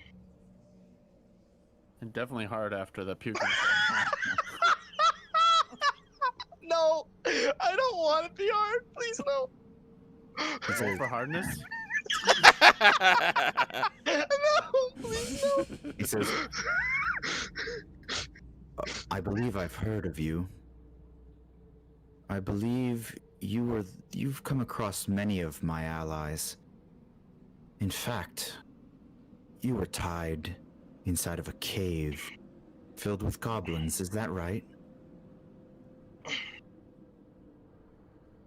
And definitely hard after the puking. No, I don't want to be hard. Please no. Roll for hardness. No, please no. He says, "I believe I've heard of you. I believe you've come across many of my allies. In fact, you were tied inside of a cave filled with goblins, is that right?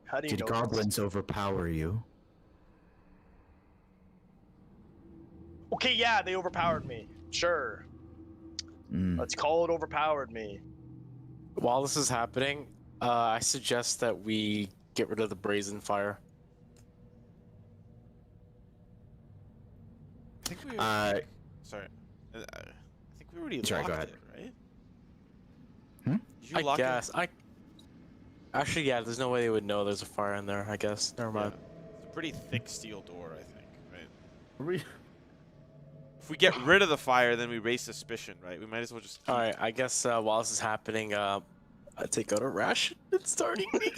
How do you Did know this? goblins overpower you?" Okay, yeah, they overpowered me. Sure. Mm. Let's call it overpowered me. While this is happening, I suggest that we get rid of the brazen fire. I think we. Sorry. I think we already Sorry, locked go ahead. it, right? Hmm? Did you I lock guess. it? Actually, yeah, there's no way they would know there's a fire in there, I guess. Never Yeah. mind. It's a pretty thick steel door, I think, right? Are we- If we get rid of the fire, then we raise suspicion, right? We might as well just. Alright, I guess while this is happening, I take out a ration and starting again.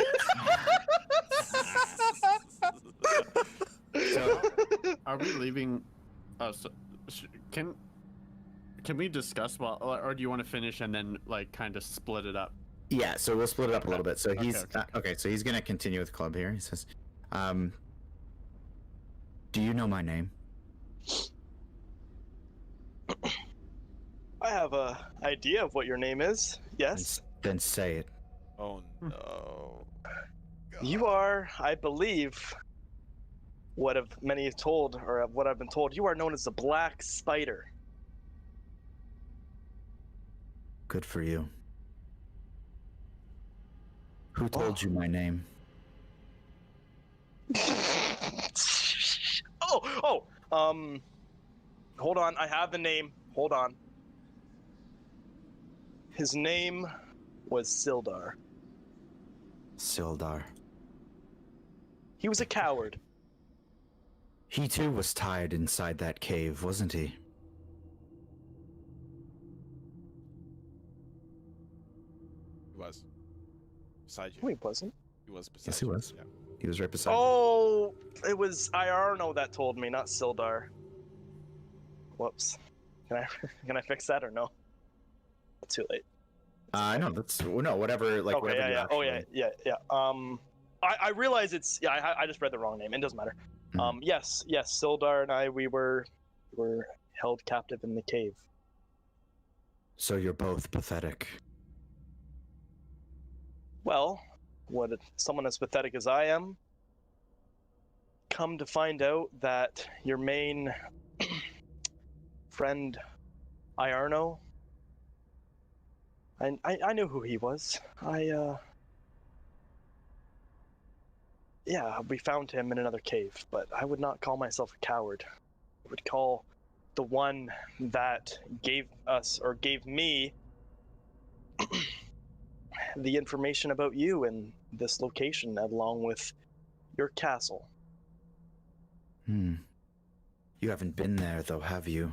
So, are we leaving? Can we discuss or do you want to finish and then like kind of split it up? Yeah, so we'll split it up a little bit. So he's Okay. okay. So he's gonna continue with club here. He says, "Do you know my name?" I have a idea of what your name is. Yes. Then say it. Oh no. You are, I believe, what have many told, or what I've been told, you are known as the Black Spider. Good for you. Who told you my name? Hold on, I have the name. Hold on. His name was Sildar. Sildar. He was a coward. He too was tied inside that cave, wasn't he? He was. Beside you. No, he wasn't. He was beside Yes, he you. was. Yeah. He was right beside me. Oh, it was Iarno that told me, not Sildar. Whoops. Can I fix that or no? Too late. No, that's no, whatever. Like Okay, whatever. yeah, you yeah. Oh, actually- yeah. I realize it's I just read the wrong name. It doesn't matter. Mhm. Yes, Sildar and I we were held captive in the cave. So you're both pathetic. Well, would someone as pathetic as I am come to find out that your main friend Iarno, I knew who he was. Yeah, we found him in another cave, but I would not call myself a coward. I would call the one that gave us, or gave me, the information about you and this location, along with your castle. You haven't been there though, have you?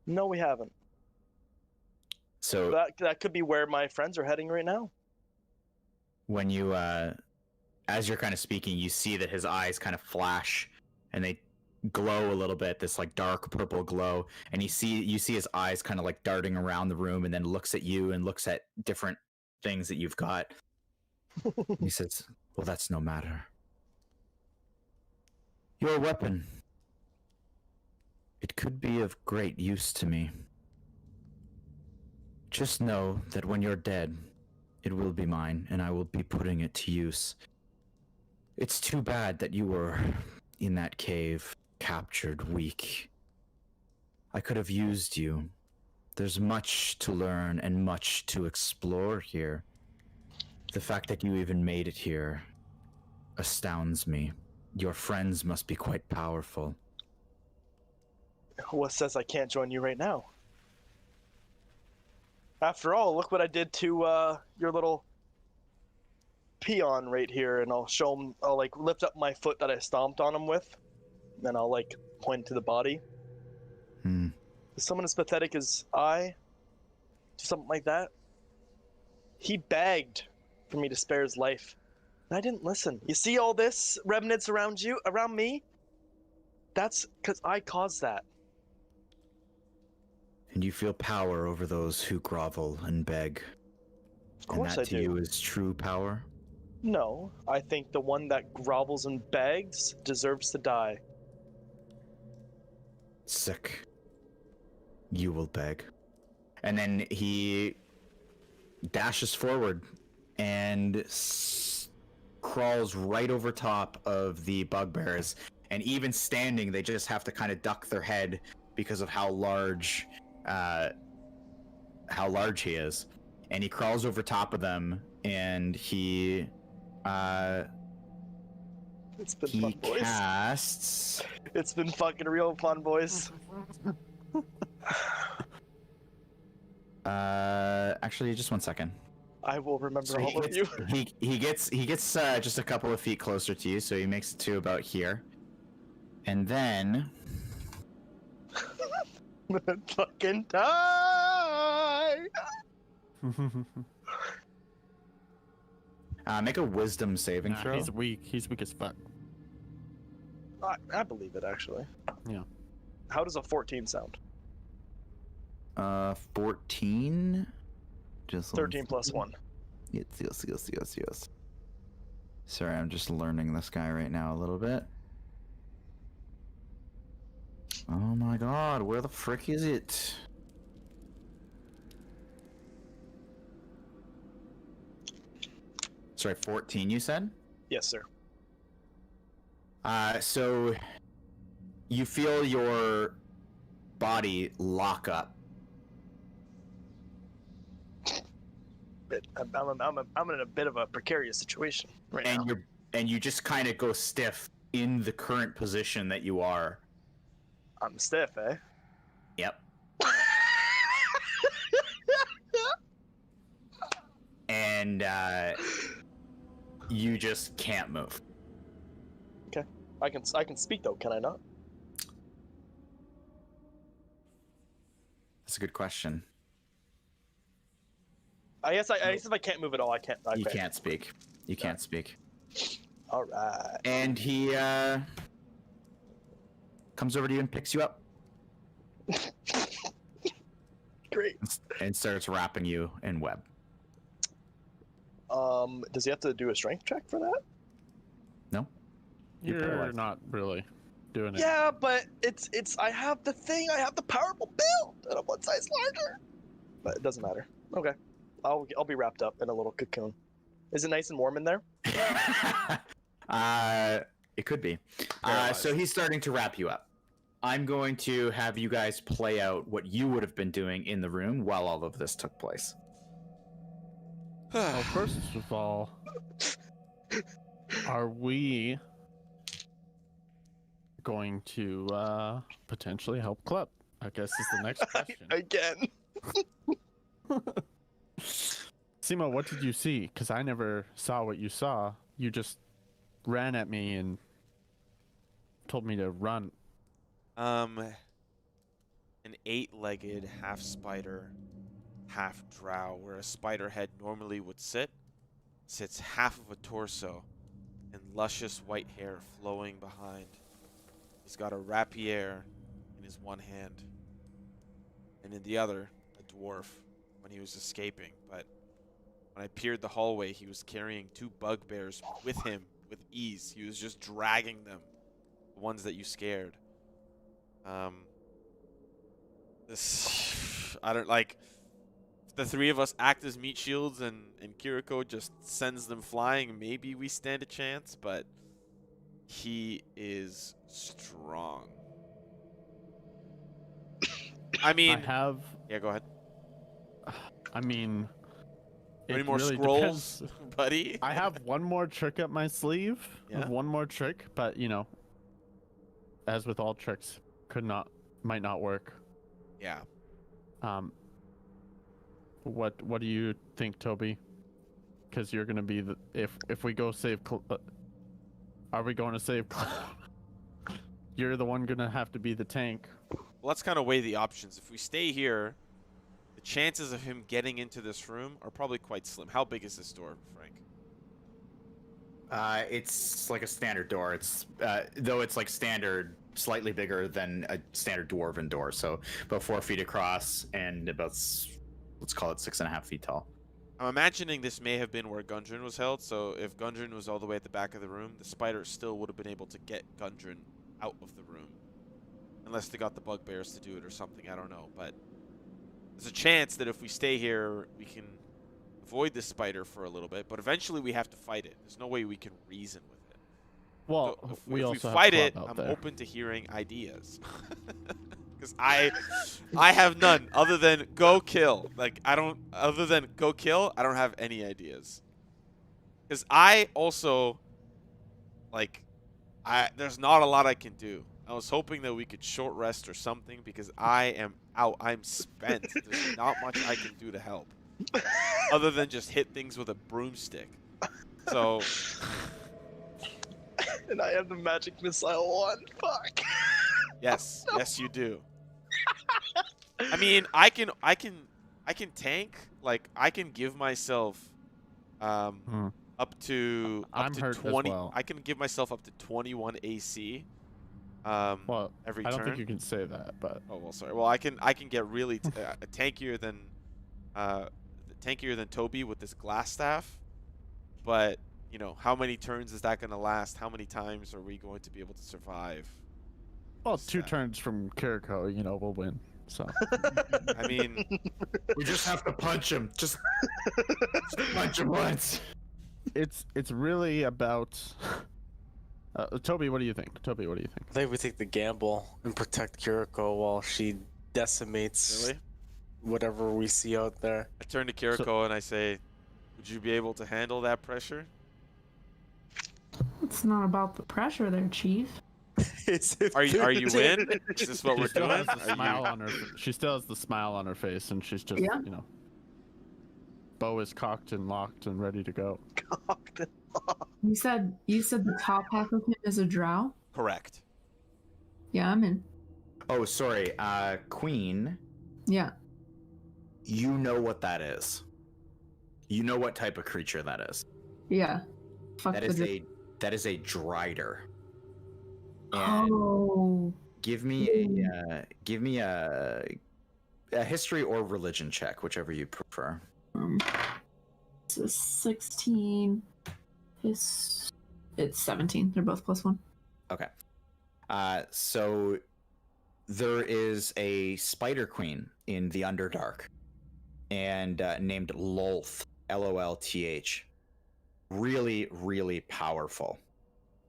No, we haven't. So That could be where my friends are heading right now. when you as you're kind of speaking, you see that his eyes kind of flash and they glow a little bit, this like dark purple glow, and you see his eyes kind of like darting around the room and then looks at you and looks at different things that you've got. He says, "Well, that's no matter. Your weapon, it could be of great use to me. Just know that when you're dead, it will be mine, and I will be putting it to use. It's too bad that you were in that cave, captured, weak. I could have used you. There's much to learn and much to explore here. The fact that you even made it here astounds me. Your friends must be quite powerful." What says I can't join you right now? After all, look what I did to your little peon right here, and I'll show him. I'll like lift up my foot that I stomped on him with, then I'll like point to the body. Someone as pathetic as I do something like that? He begged for me to spare his life, and I didn't listen. You see all this remnants around me? That's because I caused that. And you feel power over those who grovel and beg. Of course and that I to do. you is true power? No, I think the one that grovels and begs deserves to die. Sick. You will beg. And then he dashes forward and crawls right over top of the bugbears. And even standing, they just have to kind of duck their head because of how large he is. And he crawls over top of them, and he It's been fun, boys. casts. It's been fucking real fun, boys. Actually, just 1 second. I will remember So all of you. he gets just a couple of feet closer to you, so he makes it to about here, and then Fucking die! Make a wisdom saving Nah, throw. he's weak. He's weak as fuck. I believe it actually. Yeah. How does a 14 sound? 14. Just 13 plus 1. Yes. Sorry, I'm just learning this guy right now a little bit. Oh my god, where the frick is it? Sorry, 14 you said? Yes, sir. So you feel your body lock up. I'm in a bit of a precarious situation right now. And you just kind of go stiff in the current position that you are. I'm stiff, eh? Yep. And you just can't move. Okay. I can speak though, can I not? That's a good question. I guess if I can't move at all, I can't. You can't speak. You can't speak. All right. And he comes over to you and picks you up Great. and starts wrapping you in web. Does he have to do a strength check for that? No? You're paralyzed. not really doing it. Yeah, but it's. I have the thing. I have the powerful build, and I'm one size larger. But it doesn't matter. Okay. I'll be wrapped up in a little cocoon. Is it nice and warm in there? It could be. Paralyzed. So he's starting to wrap you up. I'm going to have you guys play out what you would have been doing in the room while all of this took place. Well, first of all, are we going to potentially help Club? I guess is the next question. Again. Simo, what did you see? Because I never saw what you saw. You just ran at me and told me to run. An 8-legged half spider, half drow, where a spider head normally would sit, sits half of a torso and luscious white hair flowing behind. He's got a rapier in his one hand, and in the other, a dwarf when he was escaping. But when I peered the hallway, he was carrying 2 bugbears with him with ease. He was just dragging them, the ones that you scared. I don't like. If the 3 of us act as meat shields and Kiriko just sends them flying, maybe we stand a chance, but he is strong. I mean, yeah, go ahead. I mean, Any it more really scrolls, depends. buddy? I have one more trick up my sleeve. I Yeah? have one more trick, but you know, as with all tricks, might not work. Yeah. What do you think, Toby? Because you're gonna be the if we go save. Are we going to save? You're the one gonna have to be the tank. Well, let's kind of weigh the options. If we stay here, the chances of him getting into this room are probably quite slim. How big is this door, Frank? It's like a standard door. It's though it's like standard, slightly bigger than a standard dwarven door. So about 4 feet across and about, let's call it 6.5 feet tall. I'm imagining this may have been where Gundren was held. So if Gundren was all the way at the back of the room, the spider still would have been able to get Gundren out of the room, unless they got the bugbears to do it or something. I don't know, but there's a chance that if we stay here, we can avoid this spider for a little bit, but eventually we have to fight it. There's no way we can reason with it. Well, So if we if also we have fight Club it, out I'm there. open to hearing ideas. Because I have none other than go kill. Like, other than go kill, I don't have any ideas. Because I also, like, there's not a lot I can do. I was hoping that we could short rest or something because I am out. I'm spent. There's not much I can do to help. Other than just hit things with a broomstick. So, And I have the magic missile one. Fuck. yes. Yes, you do. I mean, I can I can tank. Like I can give myself up to I'm hurt as 20. well. I can give myself up to 21 AC. Well, every I don't turn. think you can say that, but Oh well, sorry. Well, I can get really tankier than Toby with this glass staff. But you know, how many turns is that going to last? How many times are we going to be able to survive? well, 2 turns from Kiriko, you know, we'll win. So I mean, We just have to punch him. Just punch him once. it's really about. Toby, what do you think? Toby, what do you think? I think we take the gamble and protect Kiriko while she decimates really? whatever we see out there. I turn to Kiriko and I say, "Would you be able to handle that pressure?" It's not about the pressure there, Chief. Are you in? Is this what we're She still doing? has the smile on her. She still has the smile on her face, and she's just, Yeah. you know, bow is cocked and locked and ready to go. You said the top half of him is a drow? Correct. Yeah, I'm in. Oh, sorry. Queen, Yeah. you know what that is. You know what type of creature that is. Yeah. Fuck That is a drider. And Oh. give me a history or religion check, whichever you prefer. It's a 16. It's 17. They're both +1. Okay. So there is a spider queen in the Underdark, and named Lolth, Lolth. Really, really powerful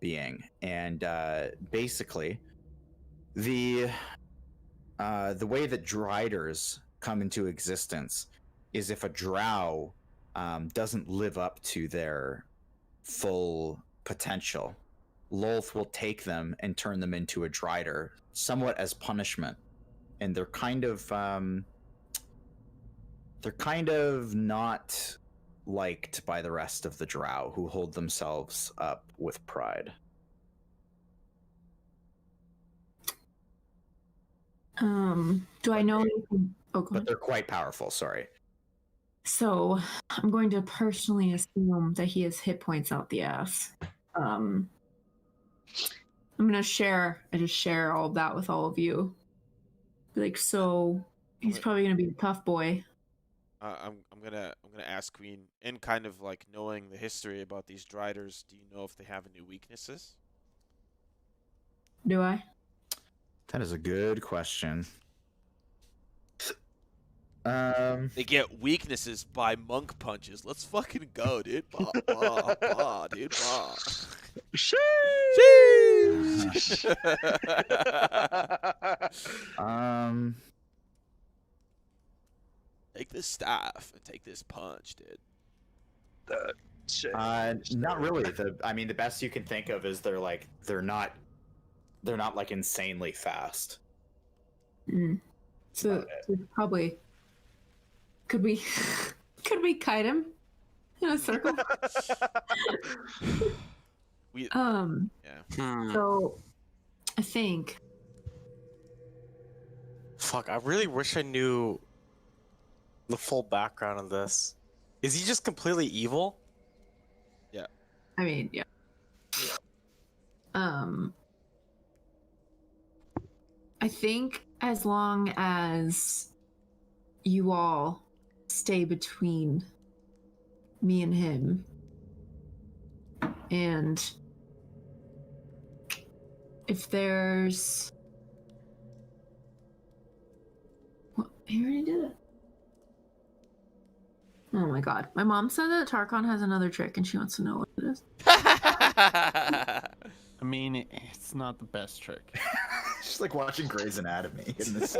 being, and basically, the way that driders come into existence is if a drow doesn't live up to their full potential, Lolth will take them and turn them into a drider, somewhat as punishment. And they're kind of not liked by the rest of the drow, who hold themselves up with pride. Do I know anything? Oh, go But ahead. they're quite powerful, sorry. So I'm going to personally assume that he has hit points out the ass. I'm gonna share. I just share all of that with all of you. Like, so he's probably gonna be a tough boy. I'm gonna ask Queen, and kind of like knowing the history about these driders, do you know if they have any weaknesses? Do I? That is a good question. They get weaknesses by monk punches. Let's fucking go, dude. Bah, bah, bah, dude. Bah. Sheesh. Take this staff and take this punch, dude. Shit. Not really. The best you can think of is they're not like insanely fast. So probably could we kite him in a circle? Yeah. So I think. Fuck, I really wish I knew the full background of this. Is he just completely evil? Yeah. I mean, yeah. I think as long as you all stay between me and him, and if there's... What? I already did it. Oh my god. My mom said that Tarkon has another trick and she wants to know what it is. I mean, it's not the best trick. Just like watching Grey's Anatomy in this.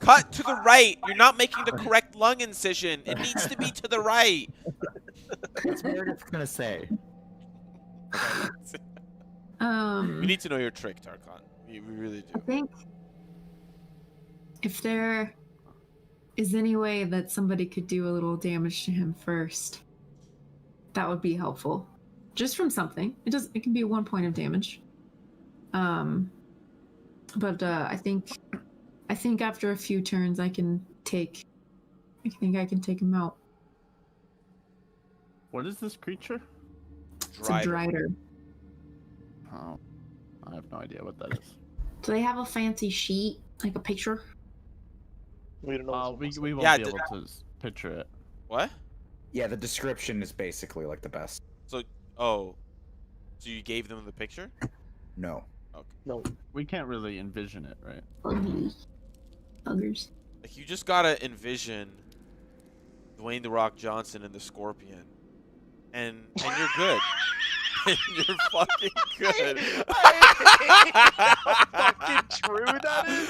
Cut to the right. You're not making the correct lung incision. It needs to be to the right. What's Meredith gonna say? We need to know your trick, Tarkon. We really do. I think if there is any way that somebody could do a little damage to him first, that would be helpful. Just from something. It can be 1 point of damage. But I think after a few turns I can take I think I can take him out. What is this creature? It's a drider. Oh, I have no idea what that is. Do they have a fancy sheet, like a picture? We don't know. We won't Yeah, be able to picture it. What? Yeah, the description is basically like the best. So, oh, so you gave them the picture? No. No. We can't really envision it, right? Buggers. Like, you just gotta envision Dwayne the Rock Johnson and the Scorpion, and you're good. And you're fucking good. How fucking true that is.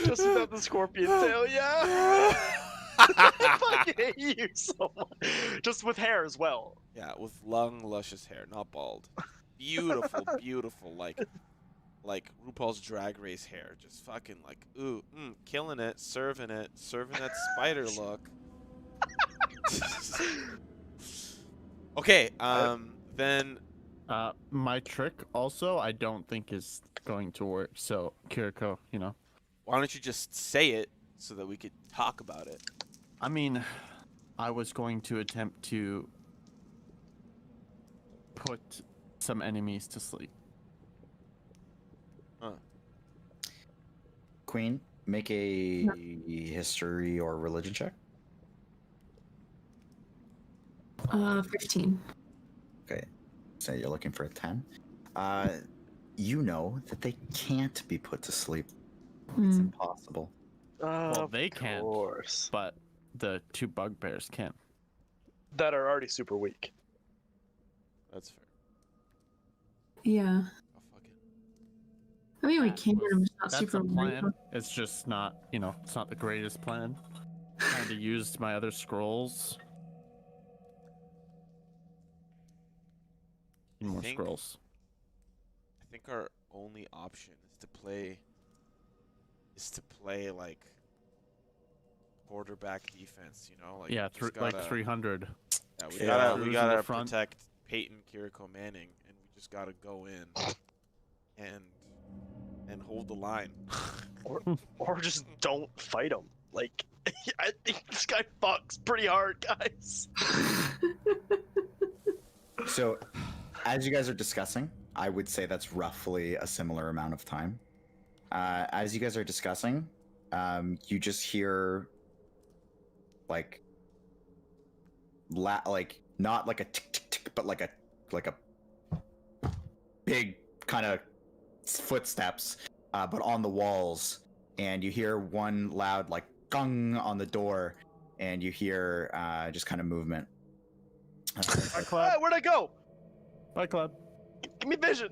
Just without the scorpion tail, yeah. I fucking hate you so much. Just with hair as well. Yeah, with long, luscious hair, not bald. Beautiful, beautiful, like RuPaul's Drag Race hair. Just fucking like, ooh, killing it, serving that spider look. Okay, then My trick also, I don't think is going to work. So, Kiriko, you know. why don't you just say it so that we could talk about it? I mean, I was going to attempt to put some enemies to sleep. Queen, make a history or religion check. 15. Okay, so you're looking for a 10. You know that they can't be put to sleep. It's impossible. Well, they Of can't. course. But the two bugbears can. That are already super weak. That's fair. Yeah. Oh, fuck it. I mean, we That can, was- but I'm just not That's super a worried. plan. It's just not, you know, it's not the greatest plan. Kind of used my other scrolls. Need more think- scrolls. I think our only option is to play like quarterback defense. You know, like Yeah, we just like gotta- 300. Yeah, we Yeah. gotta Cruise we in gotta the front. protect Peyton, Kiriko, Manning, and we just gotta go in and hold the line. Or just don't fight him. Like, I think this guy fucks pretty hard, guys. So, as you guys are discussing, I would say that's roughly a similar amount of time. As you guys are discussing, you just hear like not like a tick tick tick, but like a big kind of footsteps, but on the walls, and you hear one loud like gong on the door, and you hear just kind of movement. Bye, Hey, Club. where'd I go? Bye, Club. Give me vision.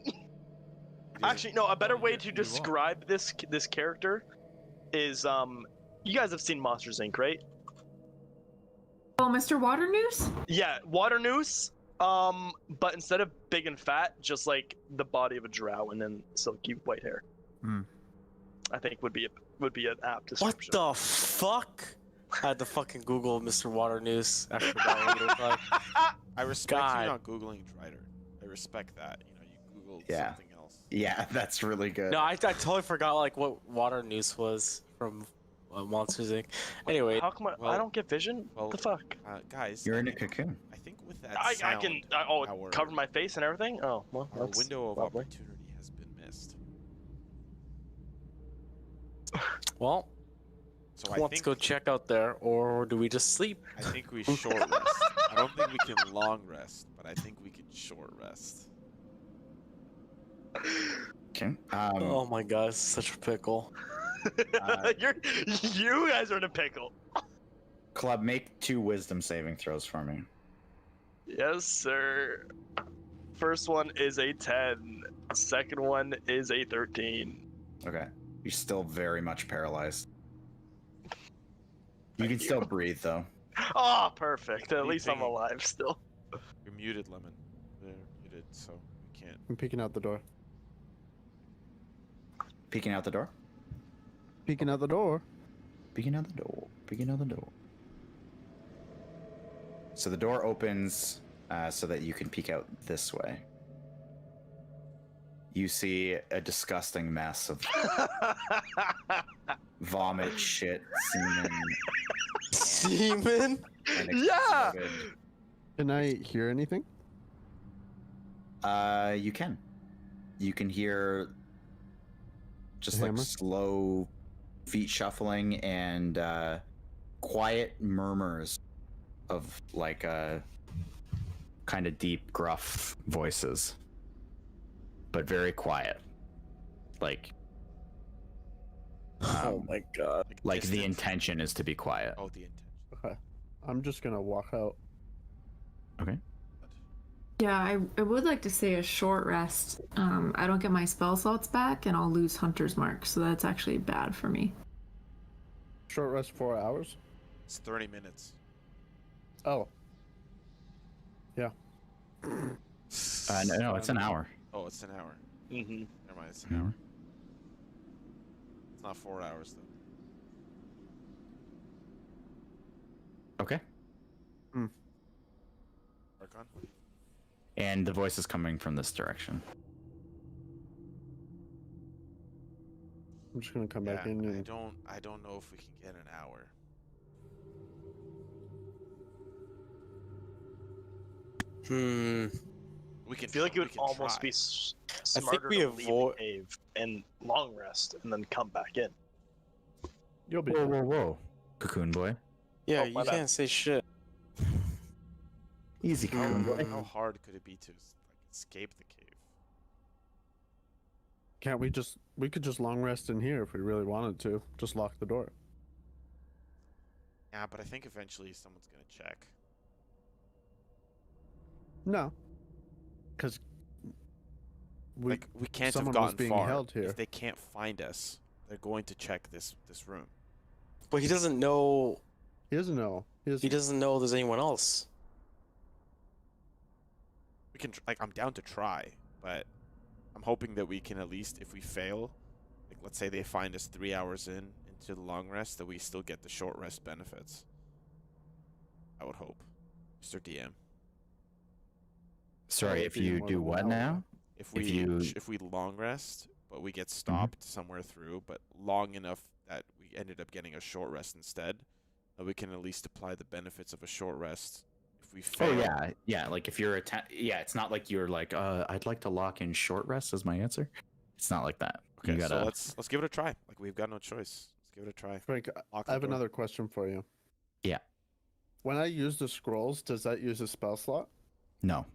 Actually, no. A better Oh, way you to won't. describe this character is you guys have seen Monsters Inc., right? Oh, Mr. Water Noose? Yeah, water noose. But instead of big and fat, just like the body of a drow and then silky white hair. Hmm. I think would be an apt What description. the fuck? I had to fucking Google Mr. Water Noose after that. What it looked like. I respect God. you not googling Drider. I respect that. You know, you googled Yeah. something else. Yeah, that's really good. No, I totally forgot like what Water Noose was from Monsters Inc. Anyway, How come I Well- don't get vision? well, what the fuck? Guys, You're I in a think- cocoon. I think with that I sound, can our- cover my face and everything. Oh well, our that's window of lovely. opportunity has been missed. well, So who wants to go check out there, or do we just sleep? I think we short rest. I don't think we can long rest, but I think we can short rest. Okay. Oh my god, it's such a pickle. You guys are in a pickle. Club, make 2 wisdom saving throws for me. Yes, sir. First one is a 10. Second one is a 13. Okay. You're still very much paralyzed. You Thank can you. still breathe though. Oh, perfect. At What are you least I'm thinking? alive still. You're muted, Lemon. They're muted, so we can't. I'm peeking out the door. Peeking out the door. Peeking out the door. Peeking out the door. Peeking out the door. So the door opens so that you can peek out this way. you see a disgusting mess of vomit, shit, semen, Seaman? and Yeah! exploded. Can I hear anything? You can. You can hear just like Hammer? slow feet shuffling and quiet murmurs of like kind of deep, gruff voices, but very quiet. Like, Oh my god. like the distant. intention is to be quiet. Oh, the intention. Okay. I'm just gonna walk out. Okay. Yeah, I would like to say a short rest. I don't get my spell slots back, and I'll lose Hunter's Mark, so that's actually bad for me. Short rest 4 hours. It's 30 minutes. Oh. Yeah. No, it's an hour. Oh, it's an hour. Mm-hmm. Never mind, it's an hour. It's not 4 hours though. Okay. Tarkon? And the voice is coming from this direction. I'm just gonna come back in I and don't know if we can get an hour. We can. I feel like it we would can almost try. be smarter we to leave avoid- the cave and long rest and then come back in. you'll be Whoa, whoa, whoa, Cocoon Boy. Yeah, Oh, you my bad. can't say shit. Easy, Cocoon Boy. How hard could it be to escape the cave? Can't we just we could just long rest in here if we really wanted to. Just lock the door. Yeah, but I think eventually someone's gonna check. No. Cause We can't have someone was gotten being far. held here. If they can't find us, they're going to check this room. But he doesn't know. he doesn't know. He doesn't know there's anyone else. We can I'm down to try, but I'm hoping that we can at least, if we fail, like let's say they find us 3 hours into the long rest, that we still get the short rest benefits. I would hope, Mr. DM. Sorry, if you do what now? If If we you- if we long rest, but we get stopped somewhere through, but long enough that we ended up getting a short rest instead, that we can at least apply the benefits of a short rest. If we fail, Oh yeah, yeah. Like if you're yeah, it's not like you're like, I'd like to lock in short rest as my answer. It's not like that. Okay, You gotta. so let's give it a try. Like we've got no choice. Let's give it a try. Frank, Lock I have the door. another question for you. Yeah. When I use the scrolls, does that use a spell slot? No.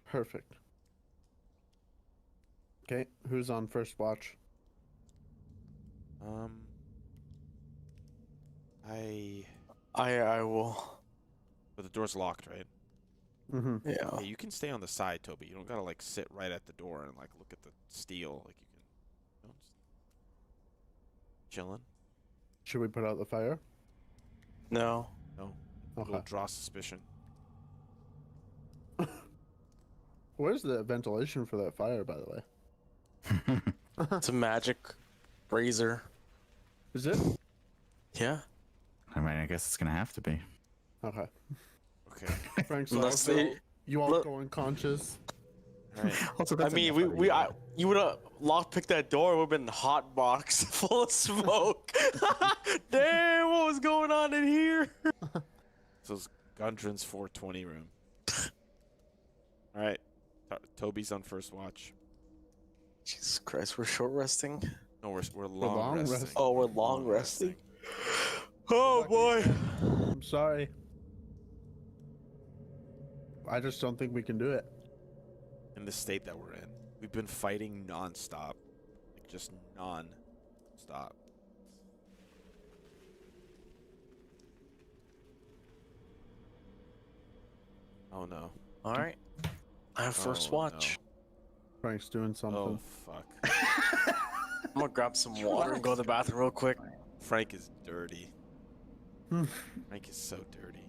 Perfect. Okay, who's on first watch? I will. But the door's locked, right? Mm-hmm. Yeah. Yeah, you can stay on the side, Toby. You don't gotta like sit right at the door and like look at the steel. Like you can, just chilling. Should we put out the fire? No. No, Okay. it'll draw suspicion. Where's the ventilation for that fire, by the way? It's a magic razor. Is it? Yeah. I mean, I guess it's gonna have to be. Okay. Okay. Frank's Unless also, they- you all look- go unconscious. All right. Also, I mean, you would have lockpicked that door. It would have been a hot box full of smoke. Damn, what was going on in here? So it's Gundren's 420 room. All right. Toby's on first watch. Jesus Christ, we're short resting. No, we're long, long resting. resting. Oh, we're long resting. Oh boy. I'm sorry. I just don't think we can do it. In the state that we're in, we've been fighting non-stop, like just non-stop. Oh no. All right. I have first Oh, watch. Frank's doing something. Oh fuck. I'm gonna grab some water and go to the bathroom real quick. Frank is dirty. Frank is so dirty.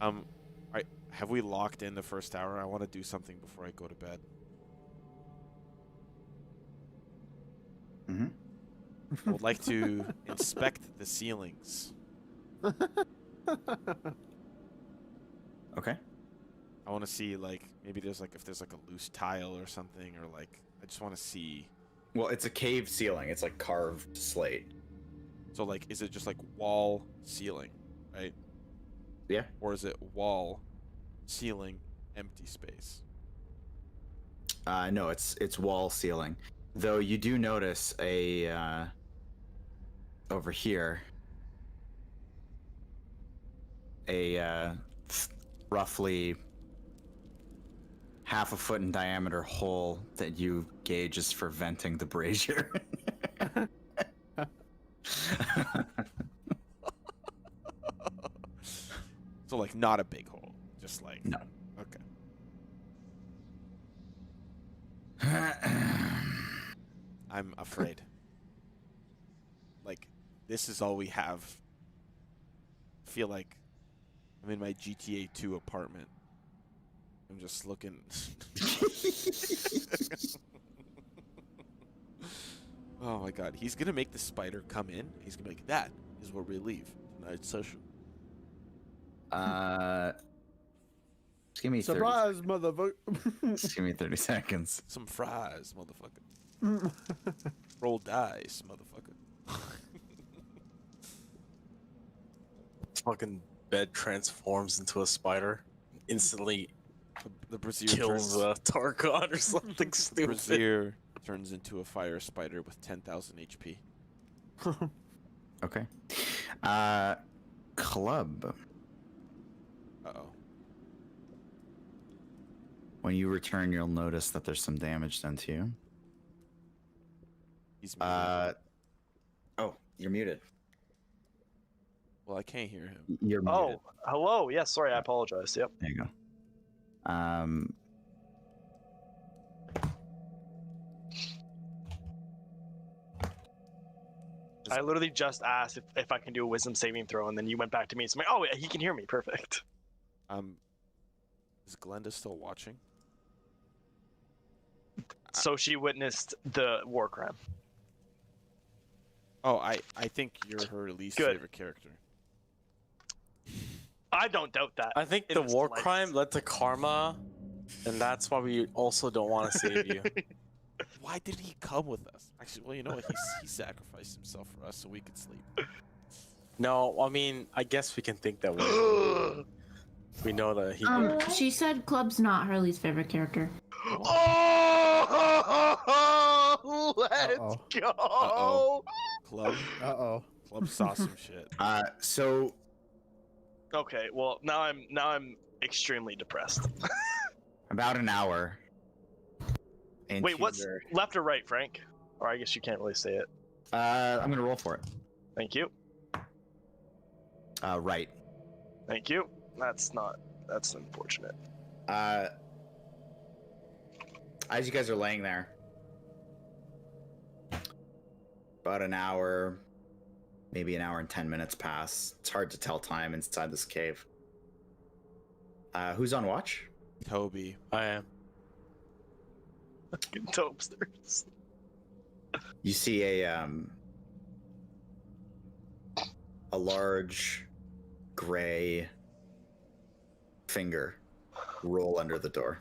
Alright, have we locked in the first hour? I want to do something before I go to bed. Mm-hmm. I would like to inspect the ceilings. Okay. I want to see like maybe there's like if there's like a loose tile or something, or like I just want to see. Well, it's a cave ceiling. It's like carved slate. So like, is it just like wall ceiling, right? Yeah. Or is it wall ceiling empty space? No, it's wall ceiling. Though you do notice a over here a roughly half a foot in diameter hole that you gauge is for venting the brazier. So like not a big hole, just like No. Okay. I'm afraid. Like this is all we have. I feel like I'm in my GTA 2 apartment. I'm just looking. Oh my god, he's gonna make the spider come in. He's gonna be like, that is where we leave tonight's session. Just give me 30 Surprise, motherfucker. Just give me 30 seconds. Some fries, motherfucker. Roll dice, motherfucker. Fucking bed transforms into a spider. Instantly The brazier kills turns, Tarkon or something the stupid. brazier turns into a fire spider with 10,000 HP. Okay. Club. Uh-oh. When you return, you'll notice that there's some damage done to you. He's muted. Oh, you're muted. Well, I can't hear him. You're muted. Oh, hello. Yeah, sorry, I apologize. Yep. There you go. I literally just asked if I can do a wisdom saving throw, and then you went back to me. So I'm like, oh, yeah, he can hear me. Perfect. Is Glenda still watching? So she witnessed the war crime. Oh, I think you're her least Good. favorite character. I don't doubt that. I think in the the war slightest. crime led to karma, and that's why we also don't want to save you. Why did he come with us? Actually, well, you know what? He sacrificed himself for us so we could sleep. No, I mean, I guess we can think that way. We know that he did. She said Club's not her least favorite character. Oh, let's Uh-oh. go. Uh-oh. Club saw some shit. So Okay, well now I'm extremely depressed. about an hour. Wait, what's left or right, Frank? Or I guess you can't really say it. I'm gonna roll for it. Thank you. Right. Thank you. That's unfortunate. As you guys are laying there, about an hour, maybe an hour and 10 minutes pass. It's hard to tell time inside this cave. Who's on watch? Toby. I am. Topesters. You see a large gray finger roll under the door.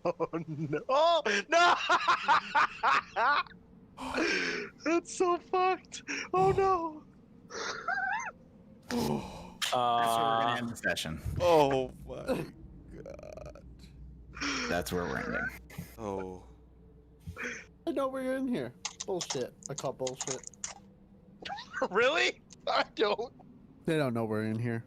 Oh no! Oh no! That's so fucked. Oh no! That's where we're gonna end the session. Oh my god. That's where we're ending. Oh. I know we're in here. Bullshit. I call bullshit. Really? I don't. They don't know we're in here.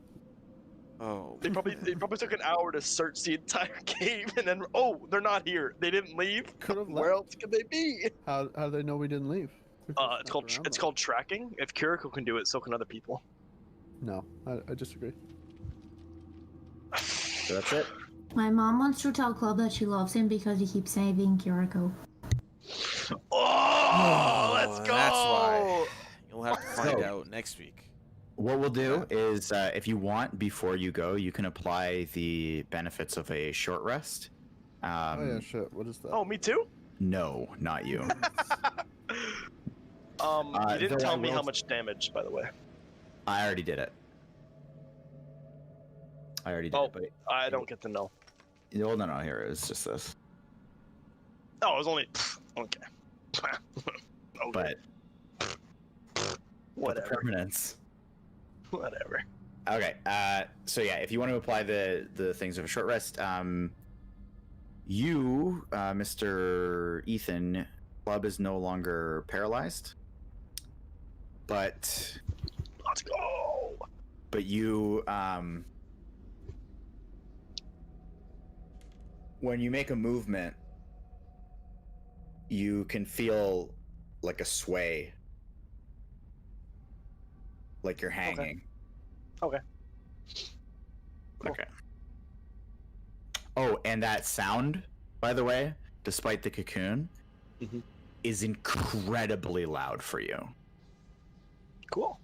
Oh. They probably took an hour to search the entire cave, and then they're not here. They didn't leave. Could have Where left. else could they be? How do they know we didn't leave? We just snuck around It's them. called tracking. If Kiriko can do it, so can other people. No, I disagree. So that's it. My mom wants to tell Club that she loves him because he keeps saving Kiriko. Oh, let's go! That's why. You'll have to find So- out next week. What we'll do is, if you want, before you go, you can apply the benefits of a short rest. Oh yeah, shit. What is that? Oh, me too. No, not you. You though didn't tell I me will- how much damage, by the way. I already did it. I already did, Oh, but I don't get to know. well, no, here it is. Just this. Oh, it was only okay. But the Whatever. permanence. Whatever. Okay. So yeah, if you want to apply the things of a short rest, you, Mr. Ethan, Club is no longer paralyzed, but Let's go. you, when you make a movement, you can feel like a sway, like you're hanging. Okay. Cool. Okay. Oh, and that sound, by the way, despite the cocoon, Mhm. is incredibly loud for you. Cool.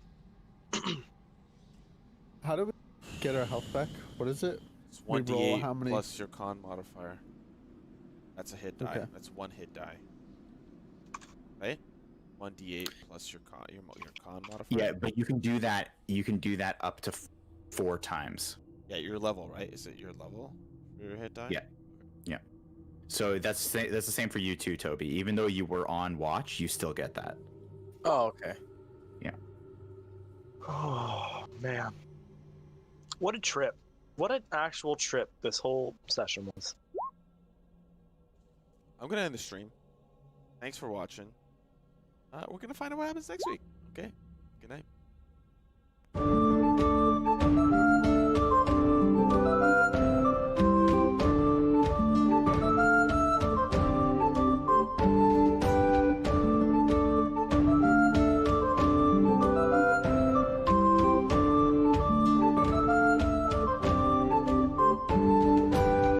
How do we get our health back? What is it? It's We roll 1d8 how many- plus your con modifier. That's a hit die. Okay. That's one hit die. Right? 1d8 plus your con modifier. Yeah, but you can do that. You can do that up to 4 times. Yeah, your level, right? Is it your level for your hit die? Yeah. So that's the same for you too, Toby. Even though you were on watch, you still get that. Oh, okay. Oh man. What a trip. What an actual trip this whole session was. I'm gonna end the stream. Thanks for watching. We're gonna find out what happens next week.